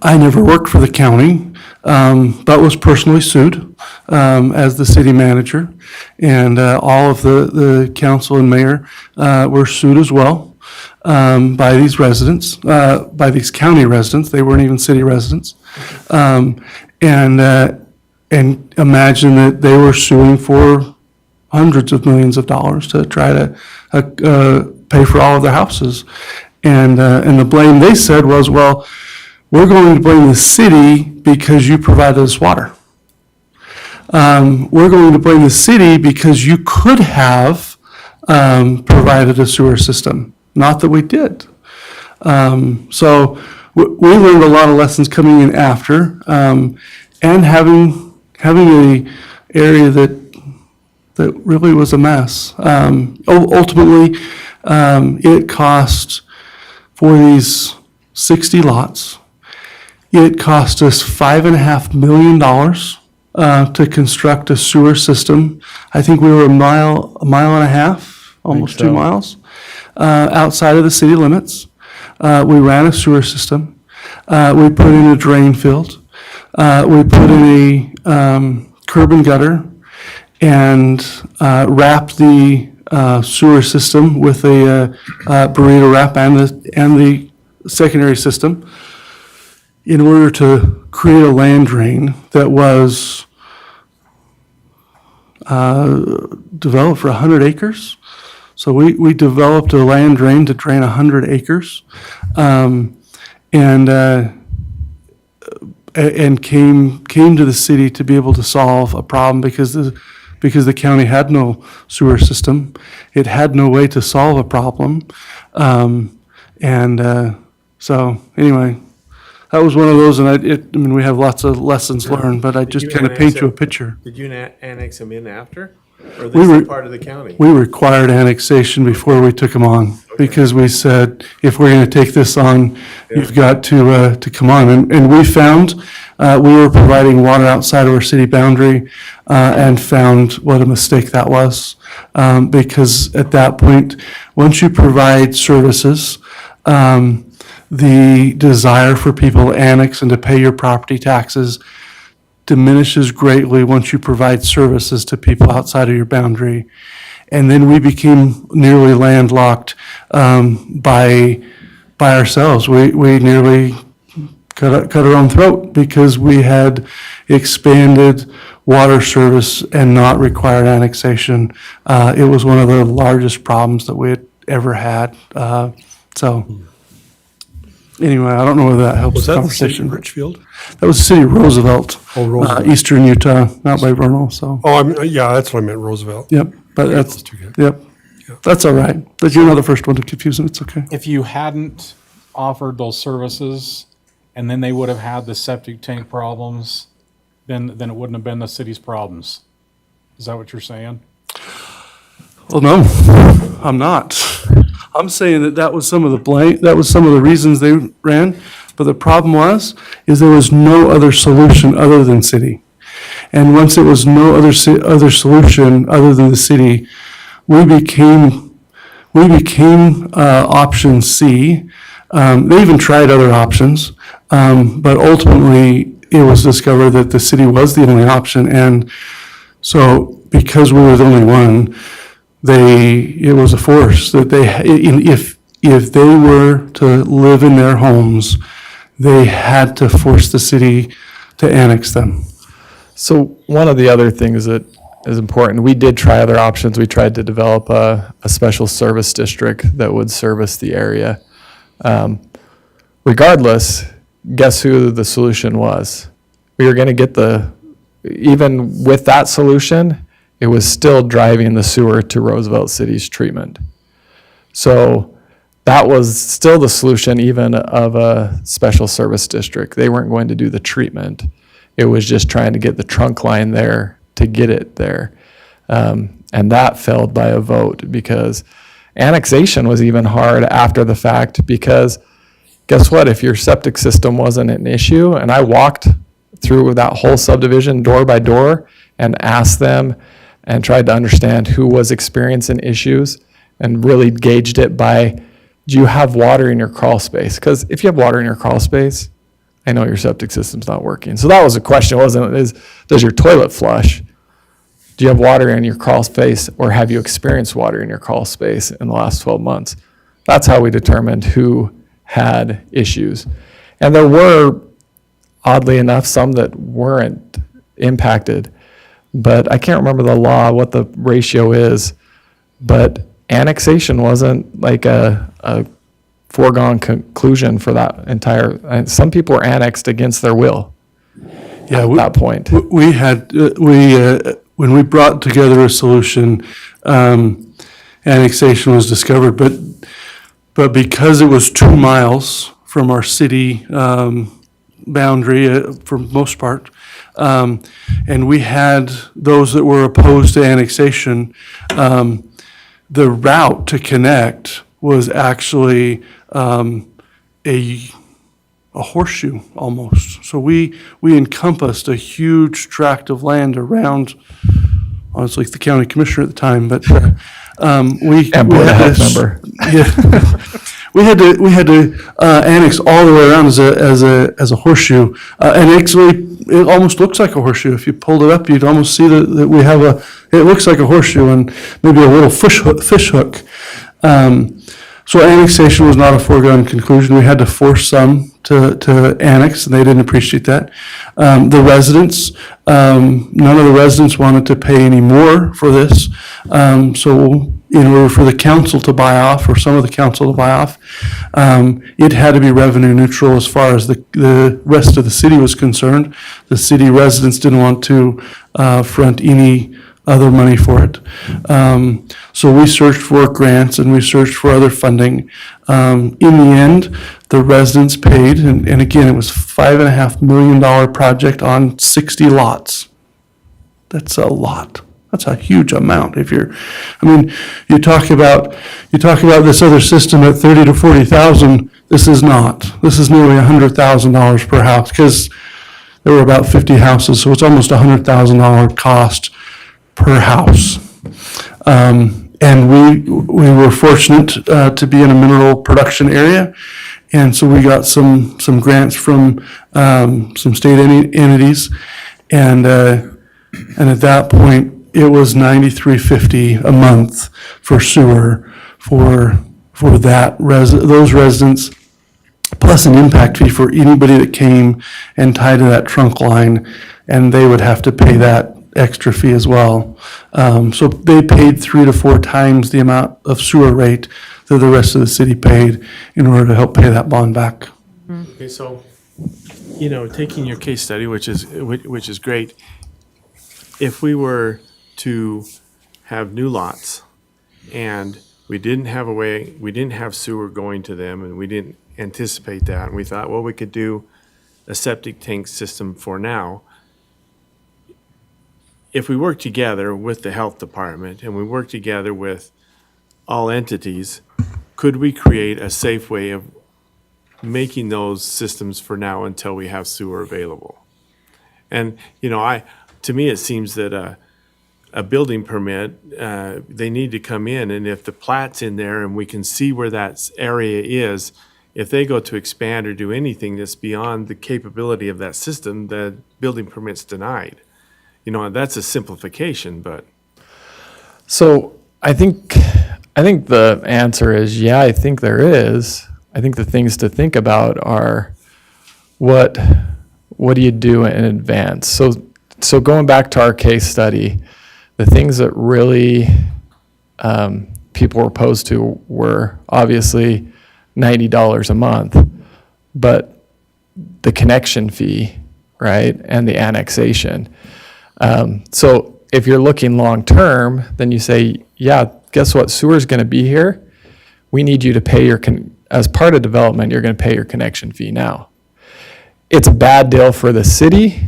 I never worked for the county. but was personally sued as the city manager. And all of the council and mayor were sued as well by these residents, by these county residents. They weren't even city residents. And imagine that they were suing for hundreds of millions of dollars to try to pay for all of their houses. And the blame they said was, well, we're going to blame the city because you provided us water. We're going to blame the city because you could have provided a sewer system. Not that we did. So we learned a lot of lessons coming in after, and having a area that really was a mess. Ultimately, it cost, for these 60 lots, it cost us $5.5 million to construct a sewer system. I think we were a mile and a half, almost 2 miles, outside of the city limits. We ran a sewer system. We put in a drain field. We put in a curb and gutter, and wrapped the sewer system with a burrito wrap and the secondary system in order to create a land drain that was developed for 100 acres. So we developed a land drain to drain 100 acres, and came to the city to be able to solve a problem because the county had no sewer system. It had no way to solve a problem. So anyway, that was one of those, and I mean, we have lots of lessons learned, but I just kind of paint you a picture. Did you annex them in after? Or We this were- is part of the county? We required annexation before we took them on, because we said, if we're going to take this on, you've got to come on. And we found, we were providing water outside of our city boundary, and found what a mistake that was. Because at that point, once you provide services, the desire for people to annex and to pay your property taxes diminishes greatly once you provide services to people outside of your boundary. And then we became nearly landlocked by ourselves. We nearly cut our own throat because we had expanded water service and not required annexation. It was one of the largest problems that we had ever had. So anyway, I don't know whether that helps Was the that the city conversation. of Richfield? That was the city of Roosevelt. Oh, Roosevelt. Eastern Utah, not by Vernal, so, Oh, yeah, that's what I meant, Roosevelt. yep, but that's, okay. yep. That's all right. But you're not the first one to confuse them, it's okay. If you hadn't offered those services, and then they would have had the septic tank problems, then it wouldn't have been the city's problems. Is that what you're saying? Well, no, I'm not. I'm saying that was some of the blame, that was some of the reasons they ran, but the problem is there was no other solution other than city. And once there was no other solution other than the city, we became option C. They even tried other options, but ultimately it was discovered that the city was the only option. And so because we were the only one, it was a force that if they were to live in their homes, they had to force the city to annex them. So one of the other things that is important, we did try other options. We tried to develop a special service district that would service the area. Regardless, guess who the solution was? We were going to get even with that solution, it was still driving the sewer to Roosevelt City's treatment. So that was still the solution even of a special service district. They weren't going to do the treatment. It was just trying to get the trunk line there to get it there. And that failed by a vote because annexation was even hard after the fact because guess what? If your septic system wasn't an issue, and I walked through that whole subdivision door by door and asked them and tried to understand who was experiencing issues and really gauged it by, do you have water in your crawl space? Because if you have water in your crawl space, I know your septic system's not working. So that was the question, wasn't it? Does your toilet flush? Do you have water in your crawl space, or have you experienced water in your crawl space in the last 12 months? That's how we determined who had issues. And there were, oddly enough, some that weren't impacted. But I can't remember the law, what the ratio is. But annexation wasn't like a foregone conclusion for that entire, and some people were annexed against their will Yeah, at that point. We had, when we brought together a solution, annexation was discovered, but because it was 2 miles from our city boundary, for most part, and we had those that were opposed to annexation, the route to connect was actually a horseshoe almost. So we encompassed a huge tract of land around, honestly, the county commissioner at the time, but we And we board of had health to member. Yeah. We had to annex all the way around as a horseshoe, and actually it almost looks like a horseshoe. If you pulled it up, you'd almost see that we have it looks like a horseshoe and maybe a little fish hook. So annexation was not a foregone conclusion. We had to force some to annex, and they didn't appreciate that. The residents, none of the residents wanted to pay any more for this. So in order for the council to buy off, or some of the council to buy off, it had to be revenue neutral as far as the rest of the city was concerned. The city residents didn't want to front any other money for it. So we searched for grants and we searched for other funding. In the end, the residents paid, and again, it was $5.5 million project on 60 lots. That's a lot. That's a huge amount. You talk about this other system at 30 to 40,000. This is not. This is nearly $100,000 per house, because there were about 50 houses, so it's almost $100,000 cost per house. And we were fortunate to be in a mineral production area, and so we got some grants from some state entities, and at that point it was $93.50 a month for sewer for those residents, plus an impact fee for anybody that came and tied to that trunk line, and they would have to pay that extra fee as well. So they paid 3 to 4 times the amount of sewer rate that the rest of the city paid in order to help pay that bond back. Okay, so, taking your case study, which is great, if we were to have new lots and we didn't have sewer going to them, and we didn't anticipate that, and we thought, well, we could do a septic tank system for now. If we work together with the health department and we work together with all entities, could we create a safe way of making those systems for now until we have sewer available? And, to me, it seems that a building permit, they need to come in, and if the plat's in there and we can see where that area is, if they go to expand or do anything that's beyond the capability of that system, the building permit's denied. That's a simplification, but. So I think the answer is, yeah, I think there is. I think the things to think about are what do you do in advance? So going back to our case study, the things that really people were opposed to were obviously $90 a month, but the connection fee, right, and the annexation. So if you're looking long-term, then you say, yeah, guess what? Sewer's going to be here. We need you to pay as part of development, you're going to pay your connection fee now. It's a bad deal for the city,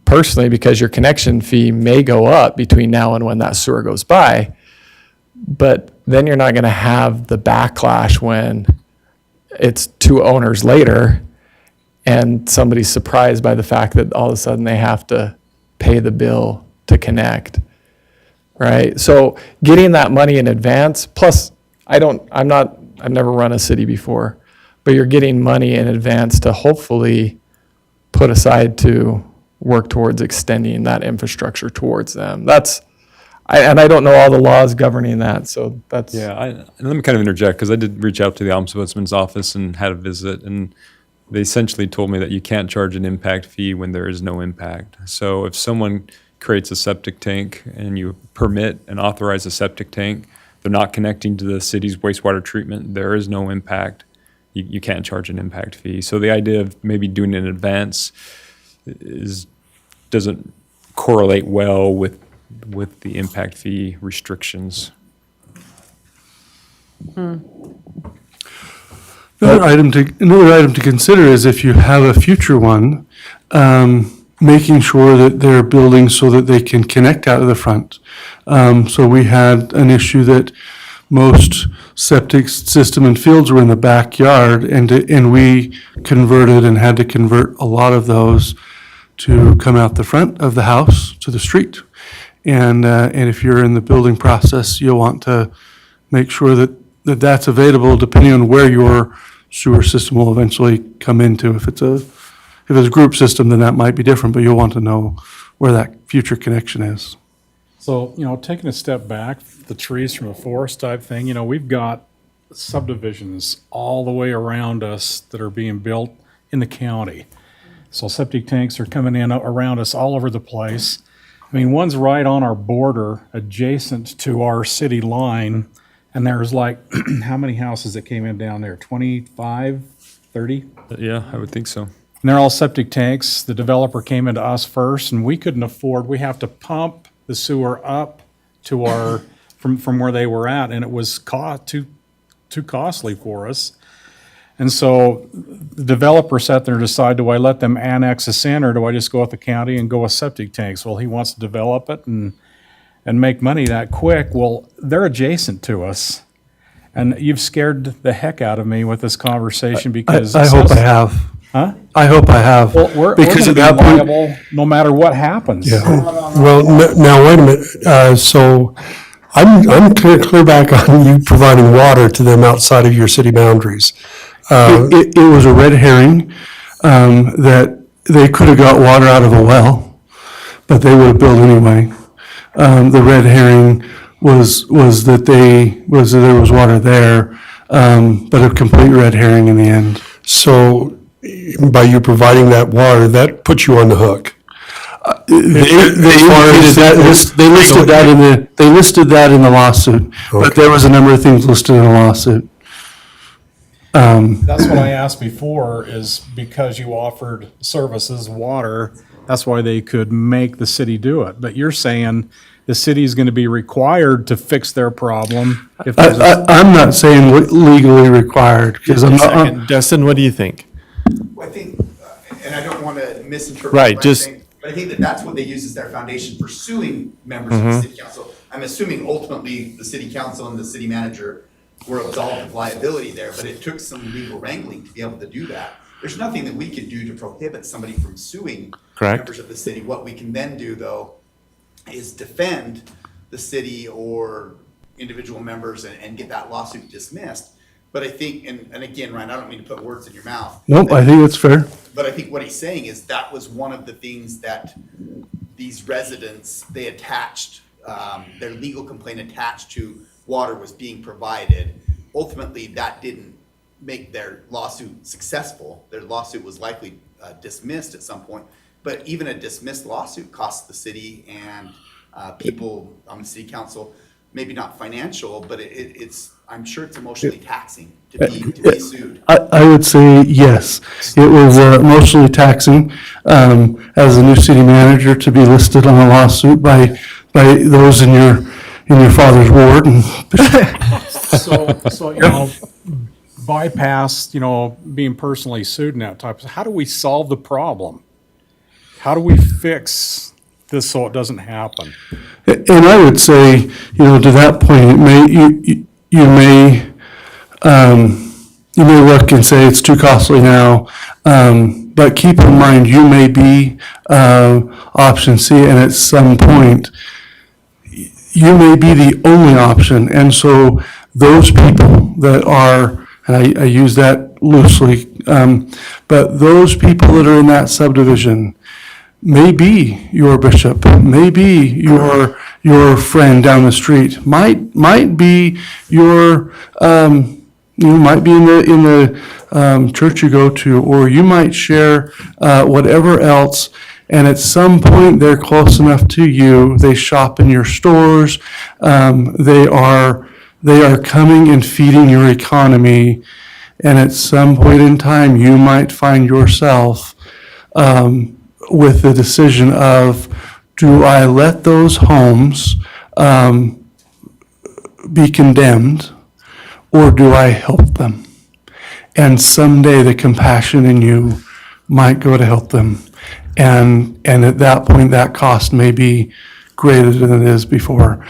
personally, because your connection fee may go up between now and when that sewer goes by, but then you're not going to have the backlash when it's 2 owners later and somebody's surprised by the fact that all of a sudden they have to pay the bill to connect, right? So getting that money in advance, plus I've never run a city before, but you're getting money in advance to hopefully put aside to work towards extending that infrastructure towards them. And I don't know all the laws governing that, so that's. Yeah, and let me kind of interject, because I did reach out to the Ombudsman's office and had a visit, and they essentially told me that you can't charge an impact fee when there is no impact. So if someone creates a septic tank and you permit and authorize a septic tank, they're not connecting to the city's wastewater treatment, there is no impact, you can't charge an impact fee. So the idea of maybe doing it in advance doesn't correlate well with the impact fee restrictions. Another item to consider is if you have a future one, making sure that they're building so that they can connect out of the front. So we had an issue that most septic system and fields were in the backyard, and we converted and had to convert a lot of those to come out the front of the house to the street. And if you're in the building process, you'll want to make sure that that's available depending on where your sewer system will eventually come into. If it's a group system, then that might be different, but you'll want to know where that future connection is. So, taking a step back, the trees from a forest type thing, we've got subdivisions all the way around us that are being built in the county. So septic tanks are coming in around us all over the place. I mean, one's right on our border, adjacent to our city line, and there's like, how many houses that came in down there? 25, 30? Yeah, I would think so. And they're all septic tanks. The developer came into us first, and we couldn't afford, we have to pump the sewer up to our, from where they were at, and it was too costly for us. And so the developer sat there and decided, do I let them annex us in, or do I just go with the county and go with septic tanks? Well, he wants to develop it and make money that quick. Well, they're adjacent to us. And you've scared the heck out of me with this conversation because. I hope I have. Huh? I hope I have. Well, we're Because going to at be that point, liable no matter what happens. Yeah. Well, now, wait a minute. So I'm clear back on you providing water to them outside of your city boundaries. it was a red herring, that they could have got water out of a well, but they would have built anyway. The red herring was that there was water there, but a complete red herring in the end. So by you providing that water, that puts you on the hook. They listed that in the lawsuit, but there was a number of things listed in the lawsuit. That's what I asked before, is because you offered services, water, that's why they could make the city do it. But you're saying the city is going to be required to fix their problem if there's I'm not saying legally required, because I'm not. Justin, what do you think? I think, and I don't want to misinterpret. Right, what I'm just- saying, but I think that's what they use as their foundation for suing members of the city council. I'm assuming ultimately the city council and the city manager were absolved of liability there, but it took some legal wrangling to be able to do that. There's nothing that we could do to prohibit somebody from suing Correct. members of the city. What we can then do, though, is defend the city or individual members and get that lawsuit dismissed. But I think, and again, Ryan, I don't mean to put words in your mouth. Nope, I think it's fair. But I think what he's saying is that was one of the things that these residents, they attached, their legal complaint attached to water was being provided. Ultimately, that didn't make their lawsuit successful. Their lawsuit was likely dismissed at some point. But even a dismissed lawsuit costs the city and people on the city council, maybe not financial, but it's, I'm sure it's emotionally taxing to be sued. I would say yes. It was emotionally taxing, as a new city manager, to be listed on a lawsuit by those in your father's ward. And So bypass, being personally sued and that type of, how do we solve the problem? How do we fix this so it doesn't happen? And I would say, to that point, you may look and say it's too costly now, but keep in mind, you may be option C, and at some point, you may be the only option. And so those people that are, and I use that loosely. But those people that are in that subdivision may be your bishop, may be your friend down the street, might be your, you might be in the church you go to, or you might share whatever else. And at some point, they're close enough to you. They shop in your stores. They are coming and feeding your economy. And at some point in time, you might find yourself with the decision of, do I let those homes be condemned, or do I help them? And someday the compassion in you might go to help them. And at that point, that cost may be greater than it is before.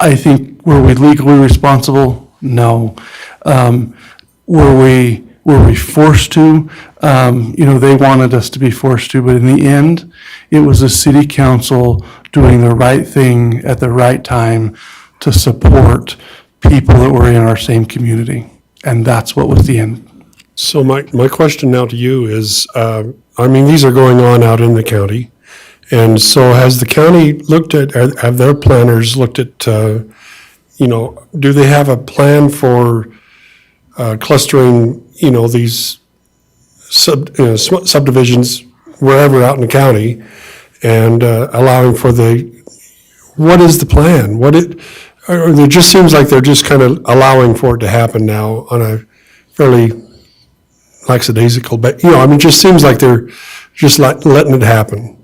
I think, were we legally responsible? No. Were we forced to? They wanted us to be forced to, but in the end, it was the city council doing the right thing at the right time to support people that were in our same community. And that's what was the end. So my question now to you is, these are going on out in the county. And so has the county looked at, have their planners looked at, do they have a plan for clustering, these subdivisions wherever out in the county and allowing for what is the plan? It just seems like they're just kind of allowing for it to happen now on a fairly lackadaisical, but it just seems like they're just letting it happen.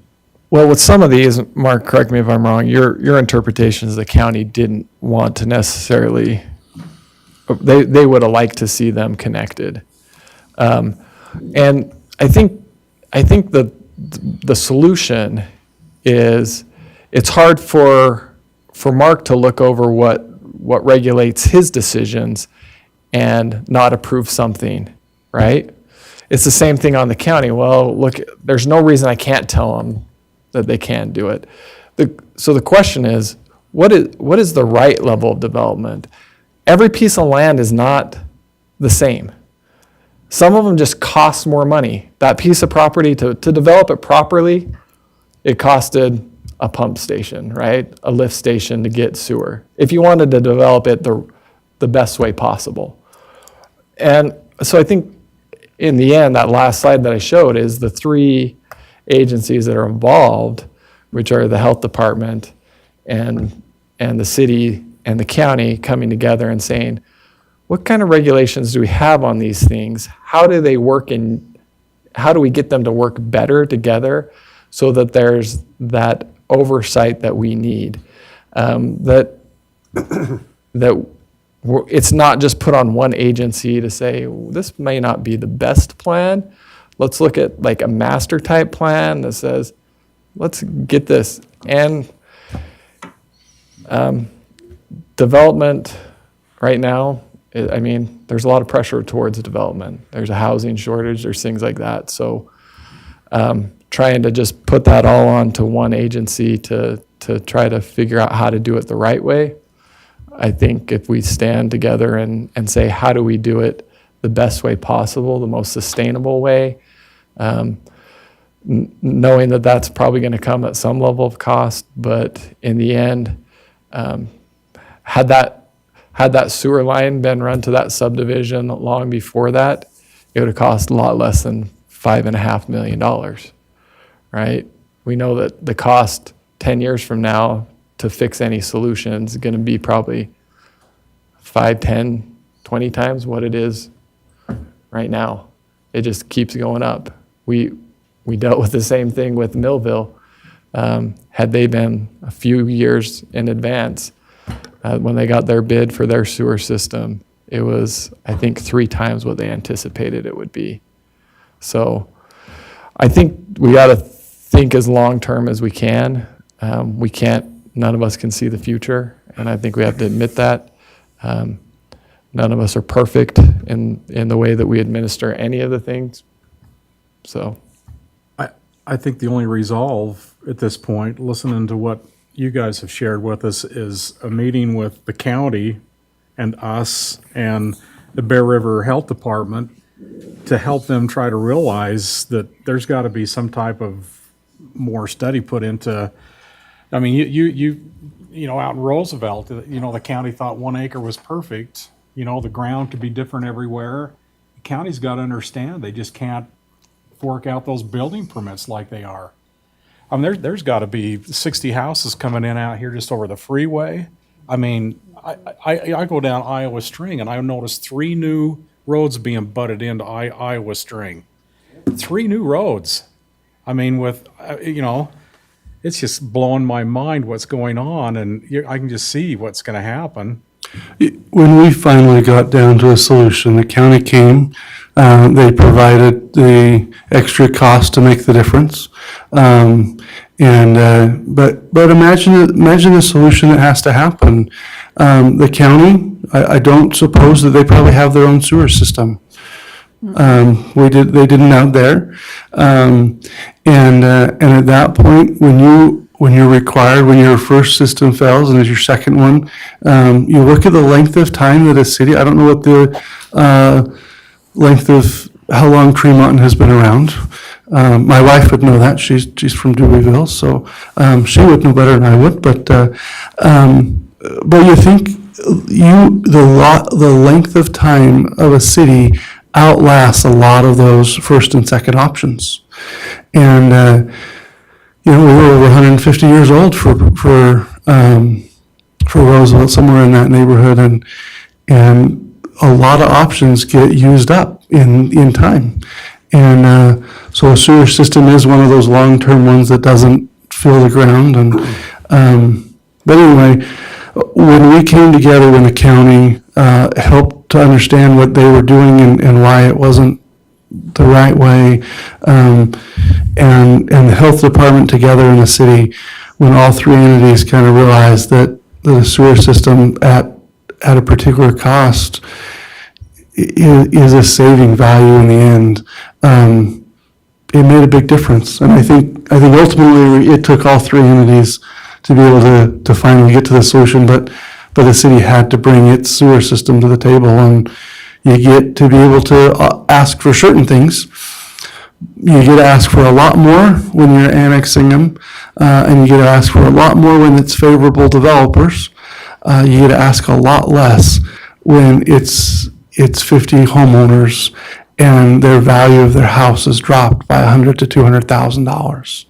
Well, with some of these, Mark, correct me if I'm wrong, your interpretation is the county didn't want to necessarily, they would have liked to see them connected. And I think the solution is, it's hard for Mark to look over what regulates his decisions and not approve something, right? It's the same thing on the county. Well, look, there's no reason I can't tell them that they can do it. So the question is, what is the right level of development? Every piece of land is not the same. Some of them just cost more money. That piece of property, to develop it properly, it costed a pump station, right? A lift station to get sewer. If you wanted to develop it the best way possible. And so I think in the end, that last slide that I showed is the three agencies that are involved, which are the health department and the city and the county, coming together and saying, what kind of regulations do we have on these things? How do they work, and how do we get them to work better together so that there's that oversight that we need? That it's not just put on one agency to say, this may not be the best plan. Let's look at like a master type plan that says, let's get this. And development right now, there's a lot of pressure towards development. There's a housing shortage, there's things like that. So trying to just put that all onto one agency to try to figure out how to do it the right way. I think if we stand together and say, how do we do it the best way possible, the most sustainable way, knowing that that's probably going to come at some level of cost, but in the end, had that sewer line been run to that subdivision long before that, it would have cost a lot less than $5.5 million, right? We know that the cost 10 years from now to fix any solution is going to be probably 5, 10, 20 times what it is right now. It just keeps going up. We dealt with the same thing with Millville. Had they been a few years in advance, when they got their bid for their sewer system, it was, I think, 3 times what they anticipated it would be. So I think we got to think as long-term as we can. None of us can see the future, and I think we have to admit that. None of us are perfect in the way that we administer any of the things. So I think the only resolve at this point, listening to what you guys have shared with us, is a meeting with the county and us and the Bear River Health Department to help them try to realize that there's got to be some type of more study put into, I mean, you know, out in Roosevelt, you know, the county thought 1 acre was perfect. You know, the ground could be different everywhere. The county's got to understand, they just can't fork out those building permits like they are. I mean, there's got to be 60 houses coming in out here just over the freeway. I mean, I go down Iowa String and I noticed 3 new roads being butted into Iowa String. 3 new roads. I mean, with, you know, it's just blowing my mind what's going on, and I can just see what's going to happen. When we finally got down to a solution, the county came, they provided the extra cost to make the difference. But imagine a solution that has to happen. The county, I don't suppose that they probably have their own sewer system. They didn't out there. And at that point, when you're required, when your first system fails and it's your second one, you look at the length of time that a city, I don't know what the length of how long Tremont has been around. My wife would know that. She's from Deweyville, so she would know better than I would. But you think the length of time of a city outlasts a lot of those first and second options. And you know, we were over 150 years old for Roosevelt, somewhere in that neighborhood, and a lot of options get used up in time. And so a sewer system is one of those long-term ones that doesn't fill the ground. And but anyway, when we came together, when the county helped to understand what they were doing and why it wasn't the right way, and the health department together in the city, when all 3 entities kind of realized that the sewer system at a particular cost is a saving value in the end, it made a big difference. And I think ultimately it took all 3 entities to be able to finally get to the solution, but the city had to bring its sewer system to the table, and you get to be able to ask for certain things. You get to ask for a lot more when you're annexing them, and you get to ask for a lot more when it's favorable developers. You get to ask a lot less when it's 50 homeowners and their value of their house is dropped by $100,000 to $200,000,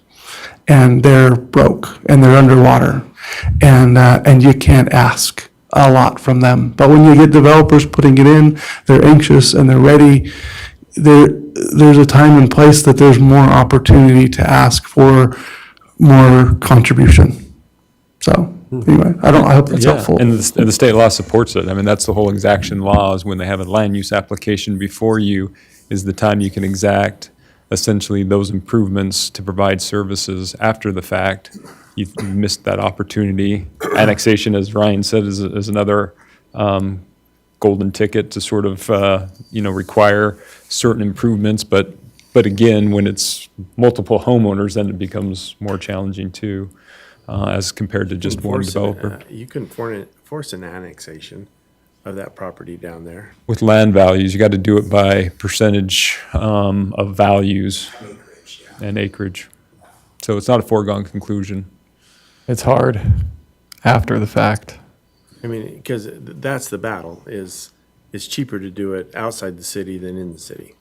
and they're broke and they're underwater, and you can't ask a lot from them. But when you get developers putting it in, they're anxious and they're ready. There's a time and place that there's more opportunity to ask for more contribution. So anyway, I hope that's helpful. And the state law supports it. I mean, that's the whole exaction law, is when they have a land use application before you is the time you can exact essentially those improvements to provide services after the fact. You've missed that opportunity. Annexation, as Ryan said, is another golden ticket to sort of, require certain improvements. But again, when it's multiple homeowners, then it becomes more challenging too, as compared to just one developer. You can force an annexation of that property down there. With land values, you got to do it by percentage of values and acreage. So it's not a foregone conclusion. It's hard after the fact. I mean, because that's the battle, is it's cheaper to do it outside the city than in the city.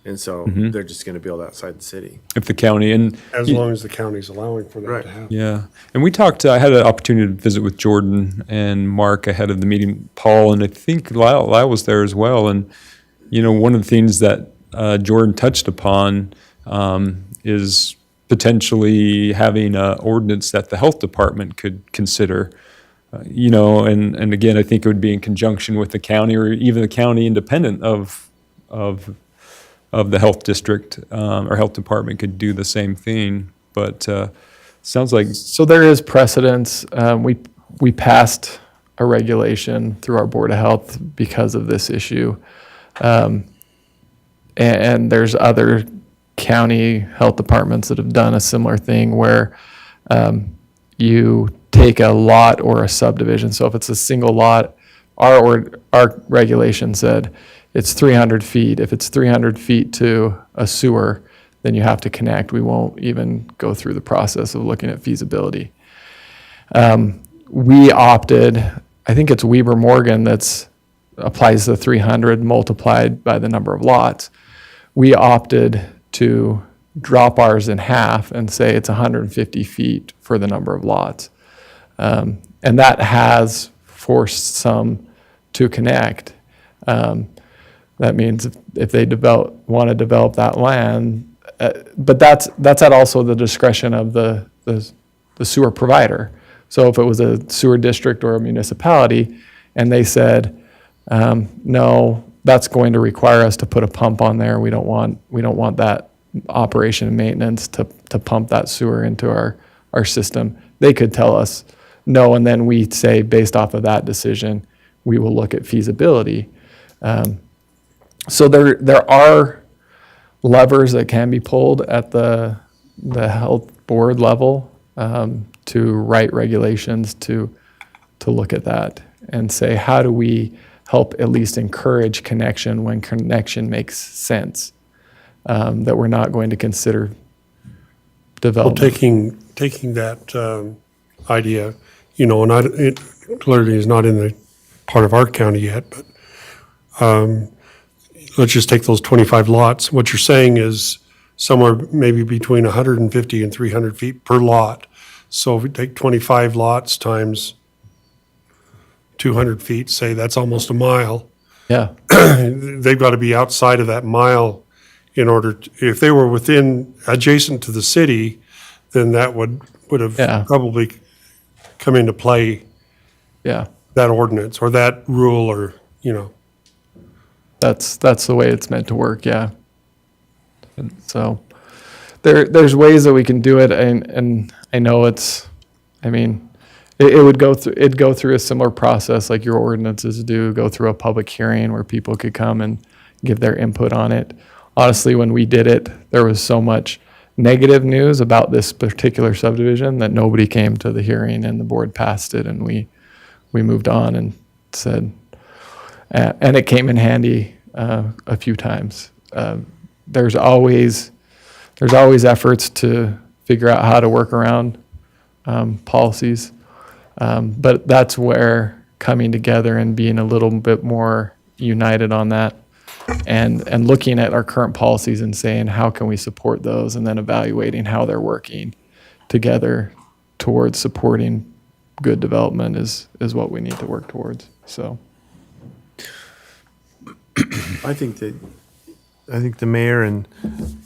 And so they're just going to build outside the city. If the county, and As long as the county's allowing for that Right. to happen. yeah, and we talked. I had an opportunity to visit with Jordan and Mark ahead of the meeting, Paul, and I think Lyle was there as well. And one of the things that Jordan touched upon is potentially having an ordinance that the health department could consider. And again, I think it would be in conjunction with the county, or even the county independent of the health district, or health department could do the same thing. But sounds like So there is precedence. We passed a regulation through our Board of Health because of this issue. And there's other county health departments that have done a similar thing where you take a lot or a subdivision. So if it's a single lot, our regulation said it's 300 feet. If it's 300 feet to a sewer, then you have to connect. We won't even go through the process of looking at feasibility. We opted, I think it's Weber Morgan that's applies the 300 multiplied by the number of lots. We opted to drop ours in half and say it's 150 feet for the number of lots. And that has forced some to connect. That means if they want to develop that land, but that's at also the discretion of the sewer provider. So if it was a sewer district or a municipality, and they said, no, that's going to require us to put a pump on there. We don't want that operation and maintenance to pump that sewer into our system. They could tell us no, and then we say based off of that decision, we will look at feasibility. So there are levers that can be pulled at the health board level to write regulations to look at that and say, how do we help at least encourage connection when connection makes sense, that we're not going to consider Well, development. taking that idea, you know, and it clearly is not in the part of our county yet, but let's just take those 25 lots. What you're saying is somewhere maybe between 150 and 300 feet per lot. So if we take 25 lots times 200 feet, say that's almost a mile. Yeah, They've got to be outside of that mile in order, if they were adjacent to the city, then that would have Yeah. probably come into play, yeah. that ordinance or that rule, or, you know. That's the way it's meant to work, yeah. And so there's ways that we can do it, and I know it would it'd go through a similar process like your ordinances do, go through a public hearing where people could come and give their input on it. Honestly, when we did it, there was so much negative news about this particular subdivision that nobody came to the hearing, and the board passed it, and we moved on and said, and it came in handy a few times. There's always efforts to figure out how to work around policies, but that's where coming together and being a little bit more united on that, and looking at our current policies and saying how can we support those, and then evaluating how they're working together towards supporting good development is what we need to work towards. So. I think the mayor and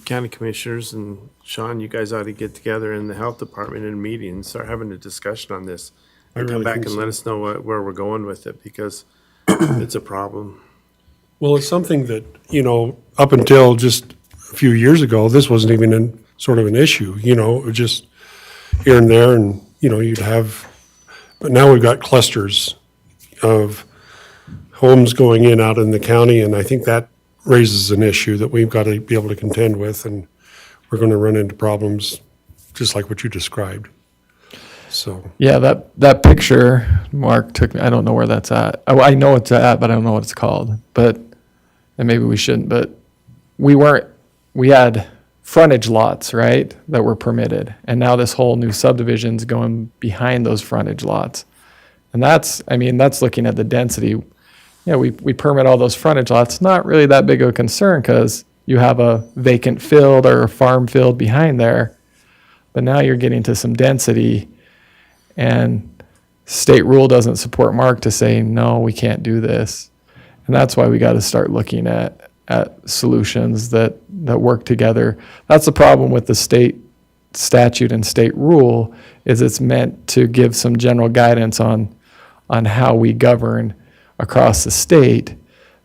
county commissioners and Sean, you guys ought to get together in the health department in a meeting and start having a discussion on this. I And come really back think and so. let us know where we're going with it, because it's a problem. Well, it's something that, you know, up until just a few years ago, this wasn't even sort of an issue, you know, it was just here and there, and, you know, but now we've got clusters of homes going in out in the county, and I think that raises an issue that we've got to be able to contend with, and we're going to run into problems just like what you described. So, Yeah, that picture Mark took me, I don't know where that's at. I know it's at, but I don't know what it's called. And maybe we shouldn't, but we had frontage lots, right, that were permitted. And now this whole new subdivision's going behind those frontage lots. And that's looking at the density. Yeah, we permit all those frontage lots, not really that big of a concern because you have a vacant field or a farm field behind there. But now you're getting to some density, and state rule doesn't support Mark to say, no, we can't do this. And that's why we got to start looking at solutions that work together. That's the problem with the state statute and state rule, is it's meant to give some general guidance on how we govern across the state.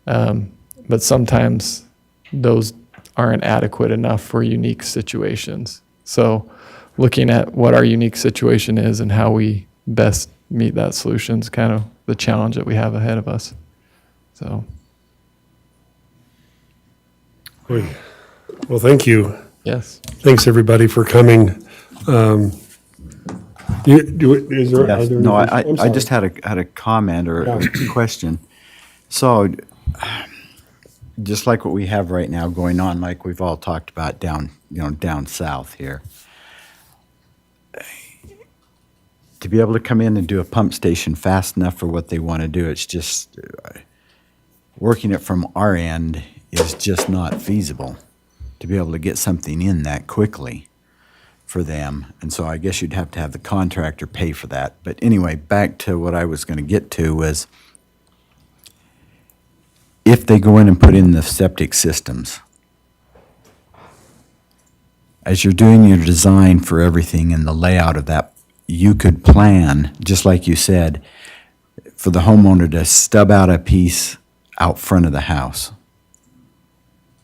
But sometimes those aren't adequate enough for unique situations. So looking at what our unique situation is and how we best meet that solution is kind of the challenge that we have ahead of us. So, well, thank you. yes. Thanks, everybody, for coming. Is there? Yes. are there No, any- I'm I just sorry. had a comment or a Yeah. question. So just like what we have right now going on, like we've all talked about down, down south here. To be able to come in and do a pump station fast enough for what they want to do, it's just, working it from our end is just not feasible to be able to get something in that quickly for them. And so I guess you'd have to have the contractor pay for that. But anyway, back to what I was going to get to was, if they go in and put in the septic systems, as you're doing your design for everything and the layout of that, you could plan, just like you said, for the homeowner to stub out a piece out front of the house.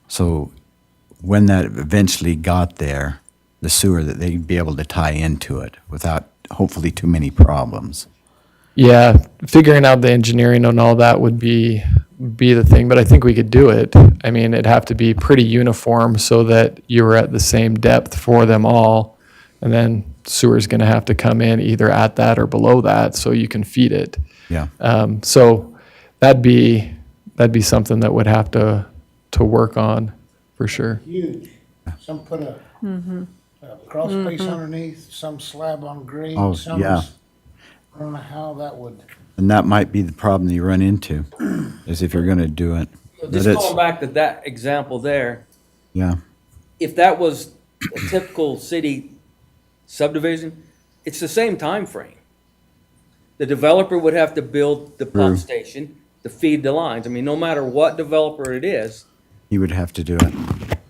So when that eventually got there, the sewer, that they'd be able to tie into it without hopefully too many problems. Yeah, figuring out the engineering and all that would be the thing, but I think we could do it. I mean, it'd have to be pretty uniform so that you were at the same depth for them all, and then sewer's gonna have to come in either at that or below that so you can feed it. Yeah. So that'd be something that would have to work on for sure. Huge. Some put a crawl space underneath, some slab on grade, Oh, some, yeah. I don't know how that would. And that might be the problem that you run into, is if you're going to do it. But Just it's- going back to that example there, Yeah, if that was a typical city subdivision, it's the same time frame. The developer would have to build the True. pump station to feed the lines. I mean, no matter what developer it is, you would have to do it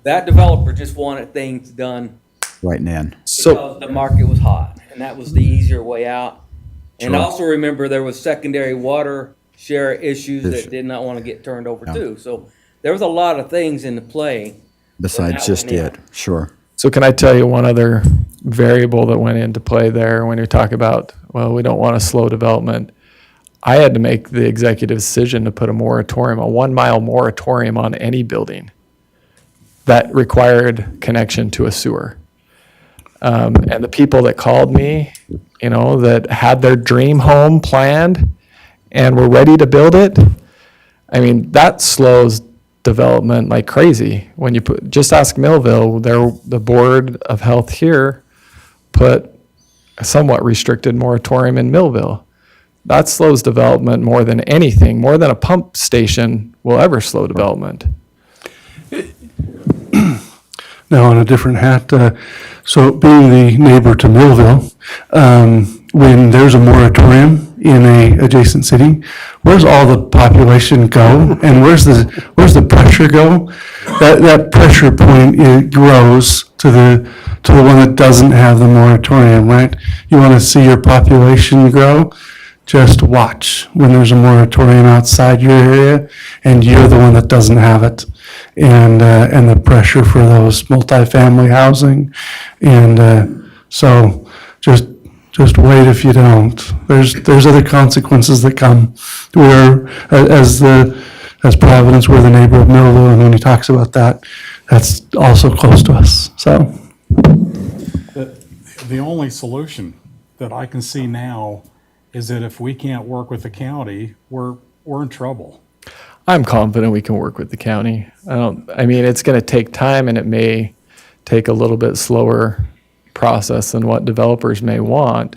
that developer just wanted things done right then. So, because the market was hot, and that was the easier way out. And Sure. also remember, there was secondary water share issues Issue. that did not want to get turned over Yeah. too. So there was a lot of things into play. Besides that just went in. it, sure. so can I tell you one other variable that went into play there when you're talking about, well, we don't want to slow development? I had to make the executive decision to put a moratorium, a 1 mile moratorium on any building that required connection to a sewer. And the people that called me, that had their dream home planned and were ready to build it, I mean, that slows development like crazy. When you just ask Millville, the Board of Health here put a somewhat restricted moratorium in Millville. That slows development more than anything, more than a pump station will ever slow development. Now, on a different hat, so being the neighbor to Millville, when there's a moratorium in a adjacent city, where's all the population go, and where's the pressure go? That pressure point, it grows to the one that doesn't have the moratorium, right? You want to see your population grow? Just watch when there's a moratorium outside your area, and you're the one that doesn't have it. And the pressure for those multifamily housing, and so just wait if you don't. There's other consequences that come. Where as Providence, we're the neighbor of Millville, and when he talks about that, that's also close to us. So The only solution that I can see now is that if we can't work with the county, we're in trouble. I'm confident we can work with the county. I mean, it's going to take time, and it may take a little bit slower process than what developers may want.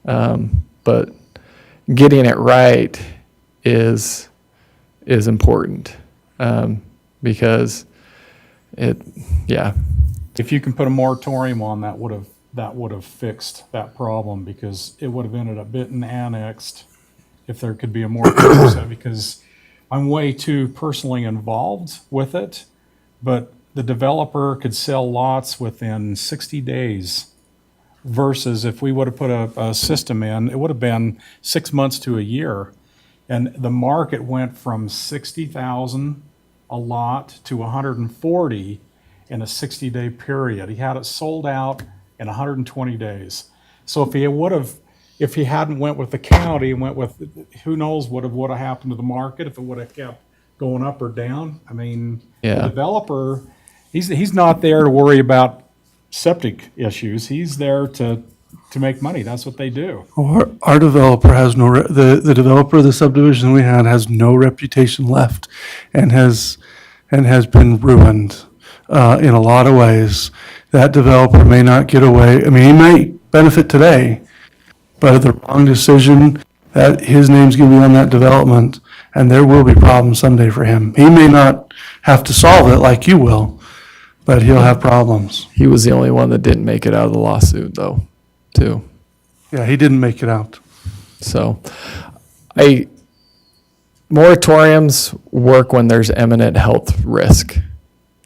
But getting it right is important, because If you can put a moratorium on, that would have fixed that problem, because it would have ended up getting annexed if there could be a moratorium set, because I'm way too personally involved with it, but the developer could sell lots within 60 days versus if we would have put a system in, it would have been 6 months to a year. And the market went from 60,000 a lot to 140 in a 60-day period. He had it sold out in 120 days. So if he hadn't went with the county and went with, who knows what would have happened to the market if it would have kept going up or down. I mean, the developer, he's not there to worry about septic issues. He's there to make money. That's what they do. our developer has the developer of the subdivision we had has no reputation left, and has and has been ruined in a lot of ways. That developer may not get away. I mean, he might benefit today, but the wrong decision, that his name's going to be on that development, and there will be problems someday for him. He may not have to solve it like you will, but he'll have problems. He was the only one that didn't make it out of the lawsuit, though, too. Yeah, he didn't make it out. So, moratoriums work when there's imminent health risk.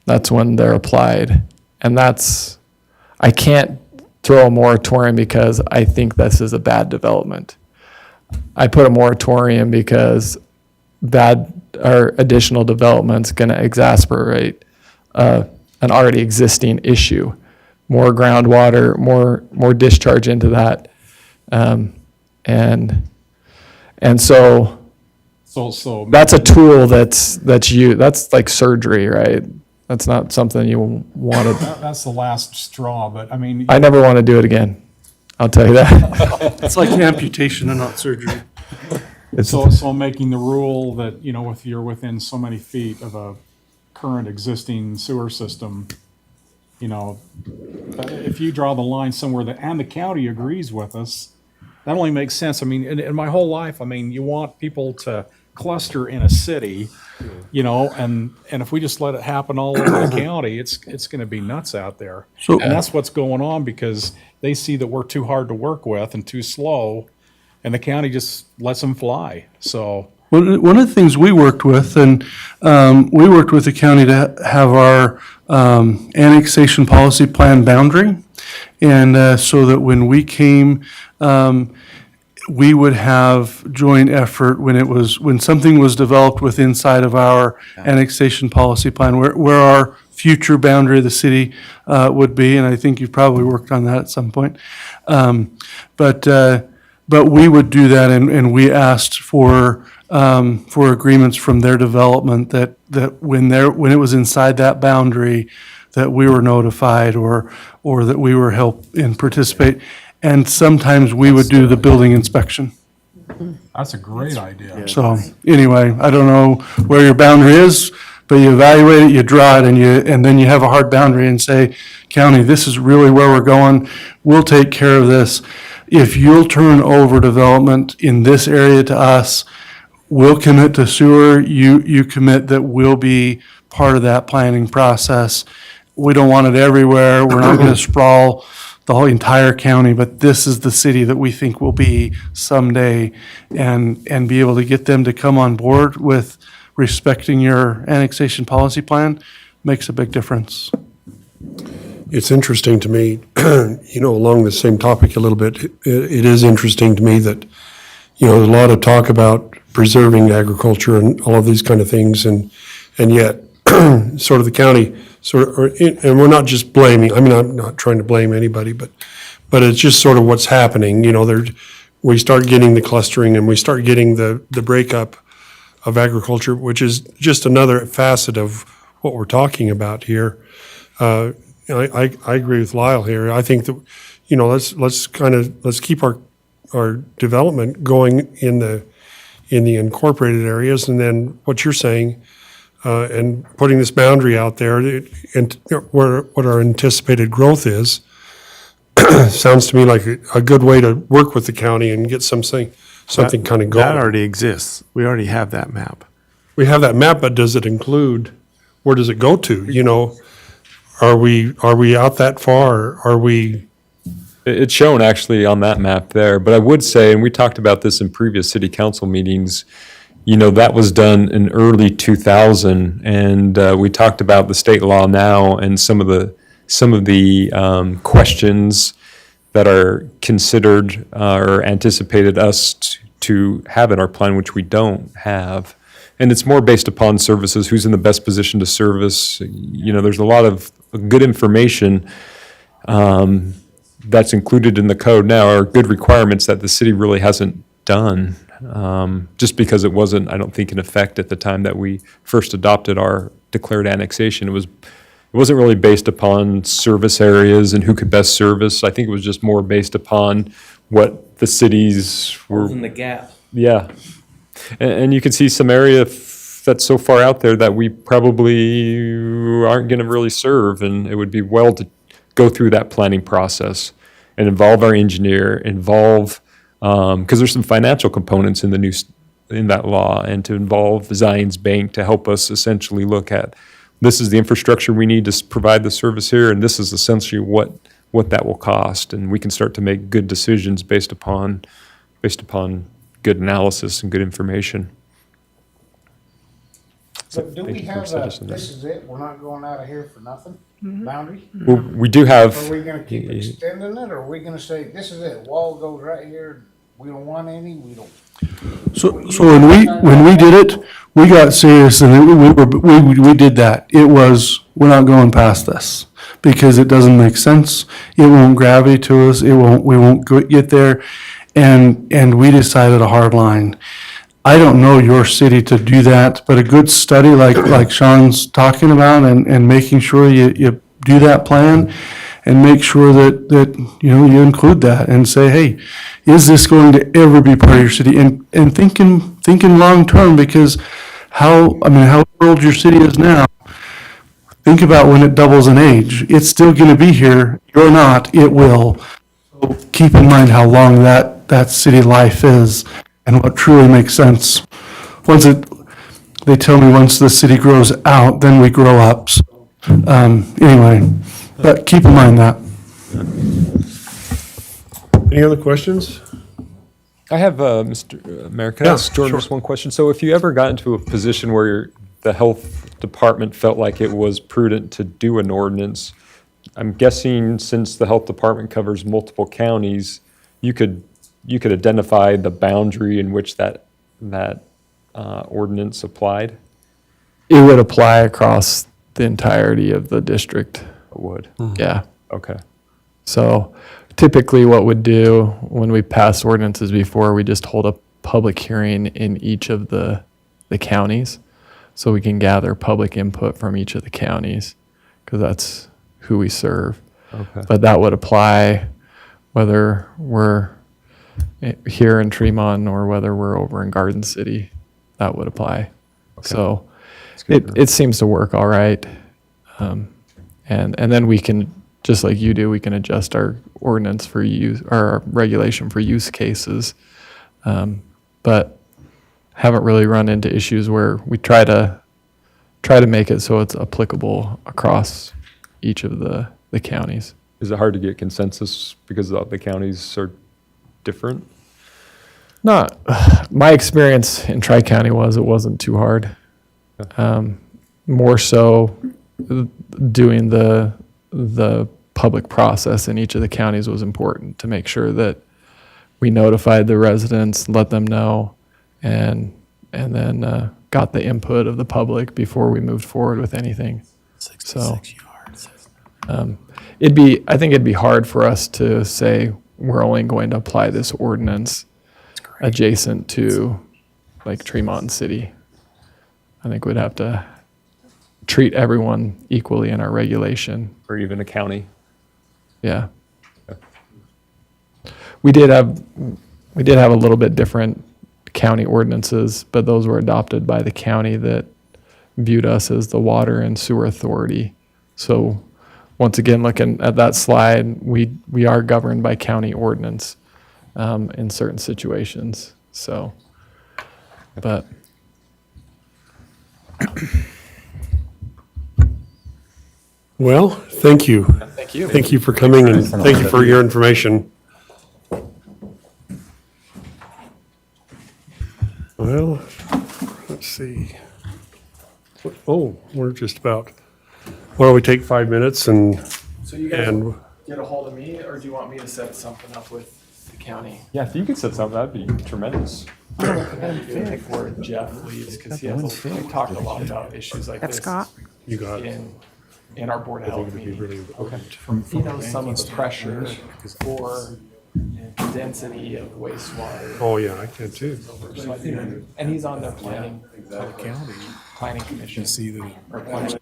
That's when they're applied. And I can't throw a moratorium because I think this is a bad development. I put a moratorium because additional development's going to exacerbate an already existing issue. More groundwater, more discharge into that. And so So that's a tool that's like surgery, right? That's not something you want to, that's the last straw, but I mean, I never want to do it again. I'll tell you that. It's like amputation and not surgery. so making the rule that, you know, if you're within so many feet of a current existing sewer system, you know, if you draw the line somewhere and the county agrees with us, that only makes sense. I mean, in my whole life, I mean, you want people to cluster in a city, you know, and if we just let it happen all over the county, it's going to be nuts out there. So- And that's what's going on because they see that we're too hard to work with and too slow, and the county just lets them fly. So, One of the things we worked with, and we worked with the county to have our annexation policy plan boundary. And so that when we came, we would have joint effort when something was developed with inside of our annexation policy plan, where our future boundary of the city would be. And I think you've probably worked on that at some point. But we would do that, and we asked for agreements from their development that when it was inside that boundary, that we were notified or that we were help and participate. And sometimes we would do the building inspection. that's a great idea. So anyway, I don't know where your boundary is, but you evaluate it, you draw it, and then you have a hard boundary and say, county, this is really where we're going. We'll take care of this. If you'll turn over development in this area to us, we'll commit to sewer. You commit that we'll be part of that planning process. We don't want it everywhere. We're not going to sprawl the whole entire county, but this is the city that we think will be someday, and be able to get them to come on board with respecting your annexation policy plan makes a big difference. It's interesting to me, you know, along the same topic a little bit, it is interesting to me that, you know, there's a lot of talk about preserving agriculture and all of these kind of things, and yet sort of the county and we're not just blaming, I mean, I'm not trying to blame anybody, but it's just sort of what's happening, you know, we start getting the clustering and we start getting the breakup of agriculture, which is just another facet of what we're talking about here. I agree with Lyle here. I think that, you know, let's keep our development going in the incorporated areas, and then what you're saying, and putting this boundary out there, and what our anticipated growth is, sounds to me like a good way to work with the county and get something kind of going. That already exists. We already have that map. We have that map, but does it include, where does it go to? You know, are we out that far? Are we? It's shown actually on that map there, but I would say, and we talked about this in previous city council meetings, you know, that was done in early 2000, and we talked about the state law now and some of the questions that are considered or anticipated us to have in our plan, which we don't have. And it's more based upon services, who's in the best position to service. You know, there's a lot of good information that's included in the code now, are good requirements that the city really hasn't done, just because it wasn't, I don't think, in effect at the time that we first adopted our declared annexation. It wasn't really based upon service areas and who could best service. I think it was just more based upon what the cities were. Closing the gap. Yeah. And you can see some areas that's so far out there that we probably aren't going to really serve, and it would be well to go through that planning process and involve our engineer, involve, because there's some financial components in in that law, and to involve Zions Bank to help us essentially look at, this is the infrastructure we need to provide the service here, and this is essentially what that will cost, and we can start to make good decisions based upon good analysis and good information. But do we Thank you for have a, suggesting that. this is it, we're not going out of here for nothing, boundary? Well, we do have. Are we gonna keep extending it, or are we gonna say, this is it, wall goes right here, we don't want any, we don't? So when we did it, we got serious and we did that. It was, we're not going past this because it doesn't make sense. It won't gravitate to us. We won't get there. And we decided a hard line. I don't know your city to do that, but a good study like Sean's talking about and making sure you do that plan and make sure that you include that and say, hey, is this going to ever be part of your city? And thinking long term, because how old your city is now, think about when it doubles in age. It's still going to be here. You're not, it will. So keep in mind how long that city life is and what truly makes sense. They tell me once the city grows out, then we grow up. So, anyway, but keep in mind that. Any other questions? I have, Mr. Mayor, can I Yeah, ask Jordan sure. just one question? So if you ever got into a position where the health department felt like it was prudent to do an ordinance, I'm guessing since the health department covers multiple counties, you could identify the boundary in which that ordinance applied? It would apply across the entirety of the district. It would. Yeah. Okay. So typically what we'd do when we pass ordinances before, we just hold a public hearing in each of the counties so we can gather public input from each of the counties because that's who we serve. Okay. But that would apply whether we're here in Tremont or whether we're over in Garden City. That would apply. So it seems to work all right. And then we can, just like you do, we can adjust our ordinance for use, or our regulation for use cases. But haven't really run into issues where we try to make it so it's applicable across each of the counties. Is it hard to get consensus because the counties are different? Not, my experience in Tri-County was it wasn't too hard. More so doing the public process in each of the counties was important to make sure that we notified the residents, let them know, and then got the input of the public before we moved forward with anything. So I think it'd be hard for us to say we're only going to apply this ordinance adjacent to like Tremont City. I think we'd have to treat everyone equally in our regulation. Or even a county? Yeah. We did have a little bit different county ordinances, but those were adopted by the county that viewed us as the water and sewer authority. So once again, looking at that slide, we are governed by county ordinance in certain situations. So, but Well, thank you. Thank you. Thank you for coming and thank you for your information. Well, let's see. Oh, we're just about, why don't we take 5 minutes and, So you and get a hold of me, or do you want me to set something up with the county? Yeah, if you could set something, that'd be tremendous. I think where Jeff leads, because we talked a lot about issues like That's this. Scott. you got it. In our Board of I think Health it'd be meeting. really important. He knows some of the pressure for density of wastewater. Oh, yeah, I can too. So I think, and he's on their planning, planning commission. See that or planning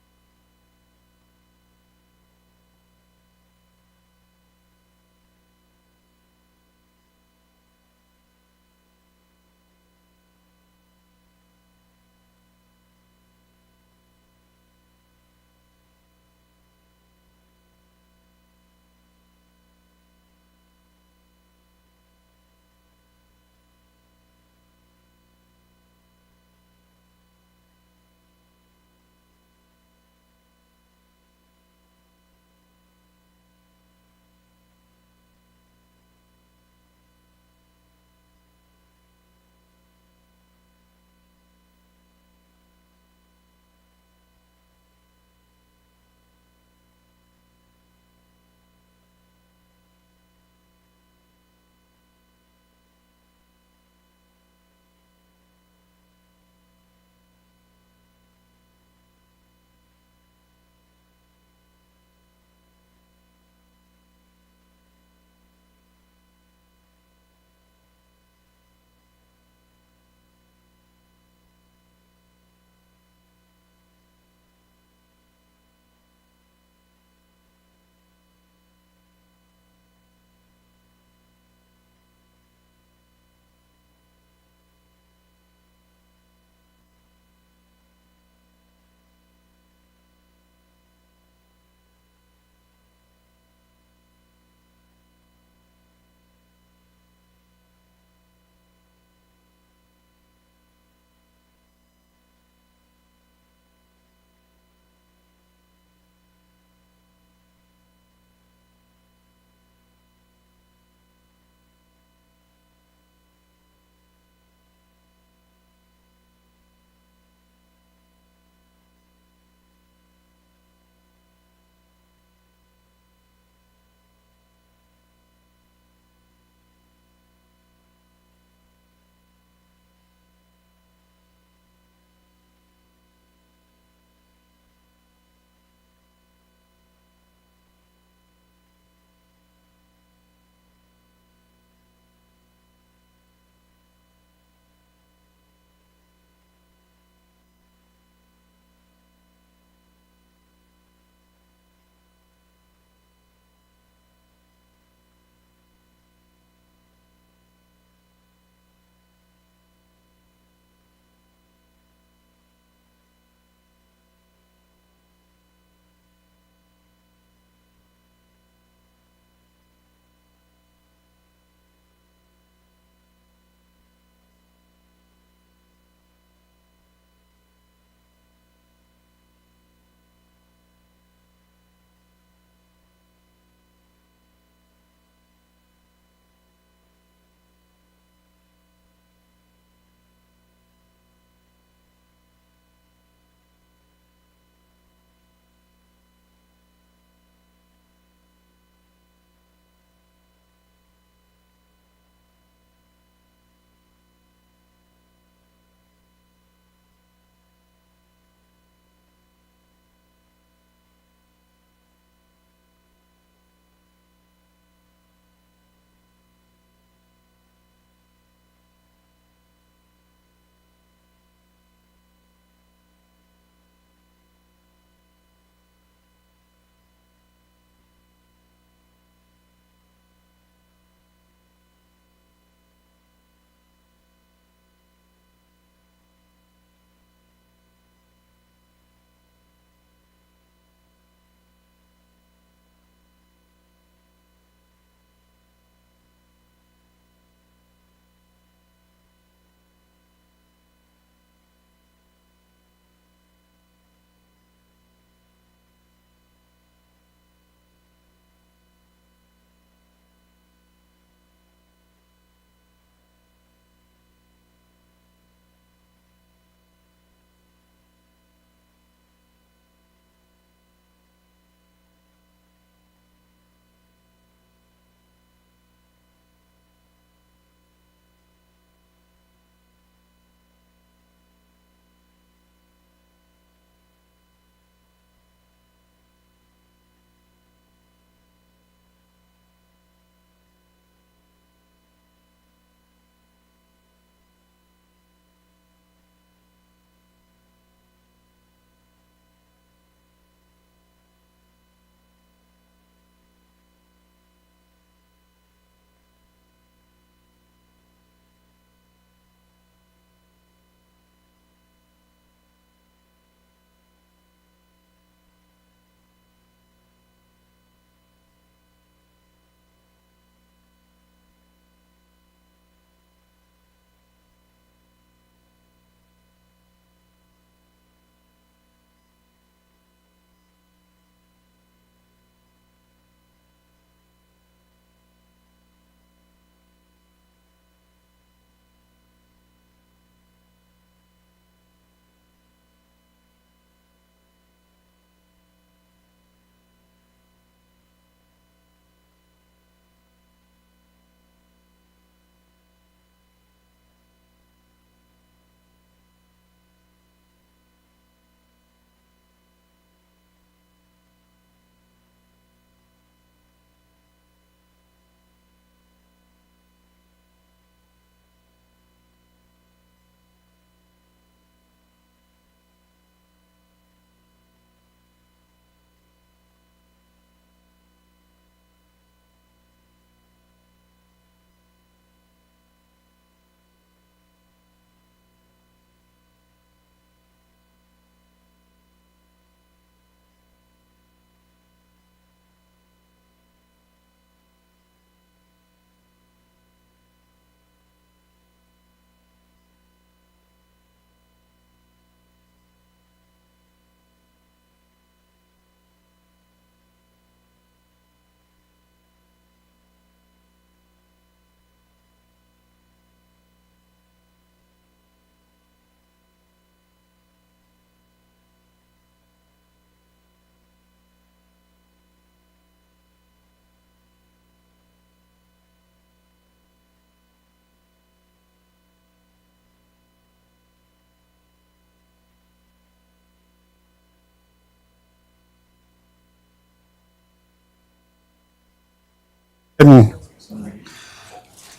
And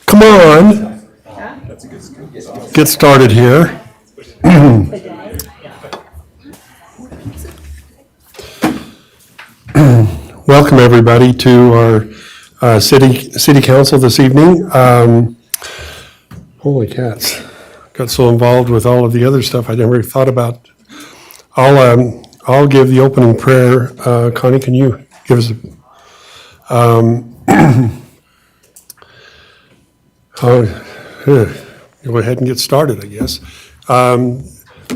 come on. Get started here. Welcome, everybody, to our city council this evening. Holy cats. Got so involved with all of the other stuff I never thought about. I'll give the opening prayer. Connie, can you give us go ahead and get started, I guess.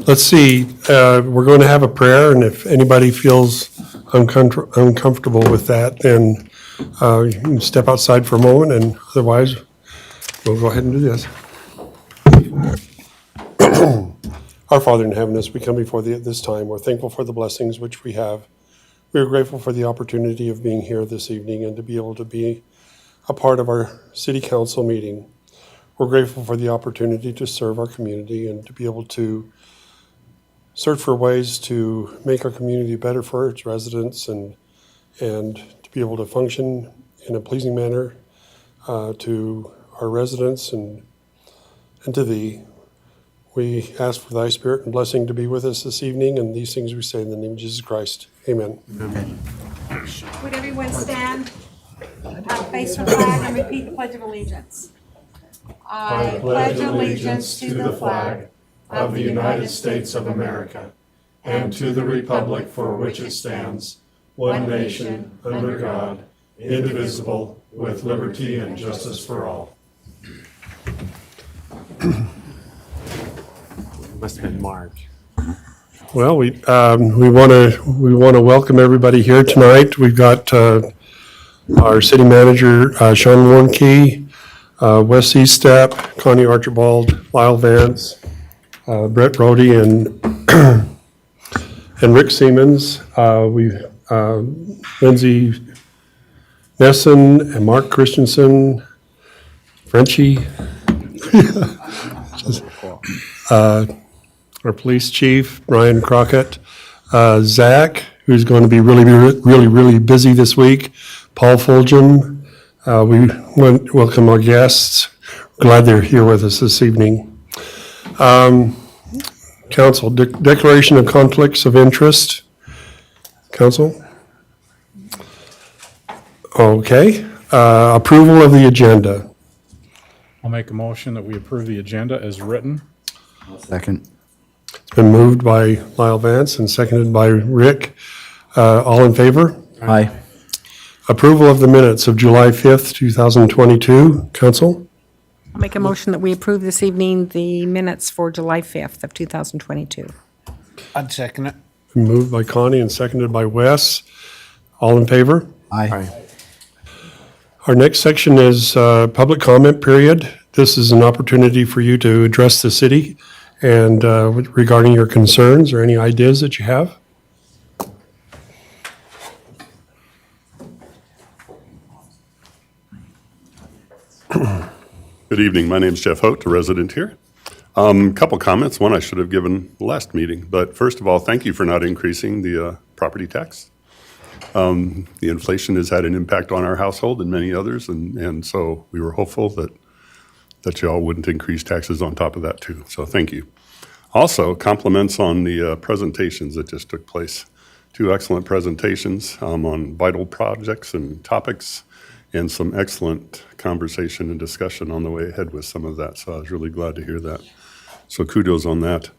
Let's see, we're going to have a prayer, and if anybody feels uncomfortable with that, then you can step outside for a moment, and otherwise, we'll go ahead and do this. Our Father in heaven, as we come before thee at this time, we're thankful for the blessings which we have. We are grateful for the opportunity of being here this evening and to be able to be a part of our city council meeting. We're grateful for the opportunity to serve our community and to be able to search for ways to make our community better for its residents and to be able to function in a pleasing manner to our residents and to thee. We ask for thy spirit and blessing to be with us this evening, and these things we say in the name of Jesus Christ. Amen. Would everyone stand, face the flag, and repeat the Pledge of Allegiance? I pledge allegiance to the flag of the United States of America and to the republic for which it stands, one nation, under God, indivisible, with liberty and justice for all. Must have been Mark. Well, we want to welcome everybody here tonight. We've got our city manager, Sean Warnke, Wes Eastep, Connie Archibald, Lyle Vance, Brett Brody, and Rick Siemens. We've Lindsay Nesson and Mark Christensen, Frenchie. Our police chief, Ryan Crockett, Zach, who's going to be really busy this week, Paul Fulgham. We welcome our guests. Glad they're here with us this evening. Council, declaration of conflicts of interest. Council? Okay. Approval of the agenda. I'll make a motion that we approve the agenda as written. Second. It's been moved by Lyle Vance and seconded by Rick. All in favor? Aye. Approval of the minutes of July 5th, 2022. Council? I'll make a motion that we approve this evening the minutes for July 5th of 2022. I'd second it. Moved by Connie and seconded by Wes. All in favor? Aye. Our next section is public comment period. This is an opportunity for you to address the city and regarding your concerns or any ideas that you have. Good evening. My name is Jeff Hote, a resident here. Couple comments. One I should have given last meeting, but first of all, thank you for not increasing the property tax. The inflation has had an impact on our household and many others, and so we were hopeful that y'all wouldn't increase taxes on top of that too. So thank you. Also, compliments on the presentations that just took place. Two excellent presentations on vital projects and topics, and some excellent conversation and discussion on the way ahead with some of that. So I was really glad to hear that. So kudos on that.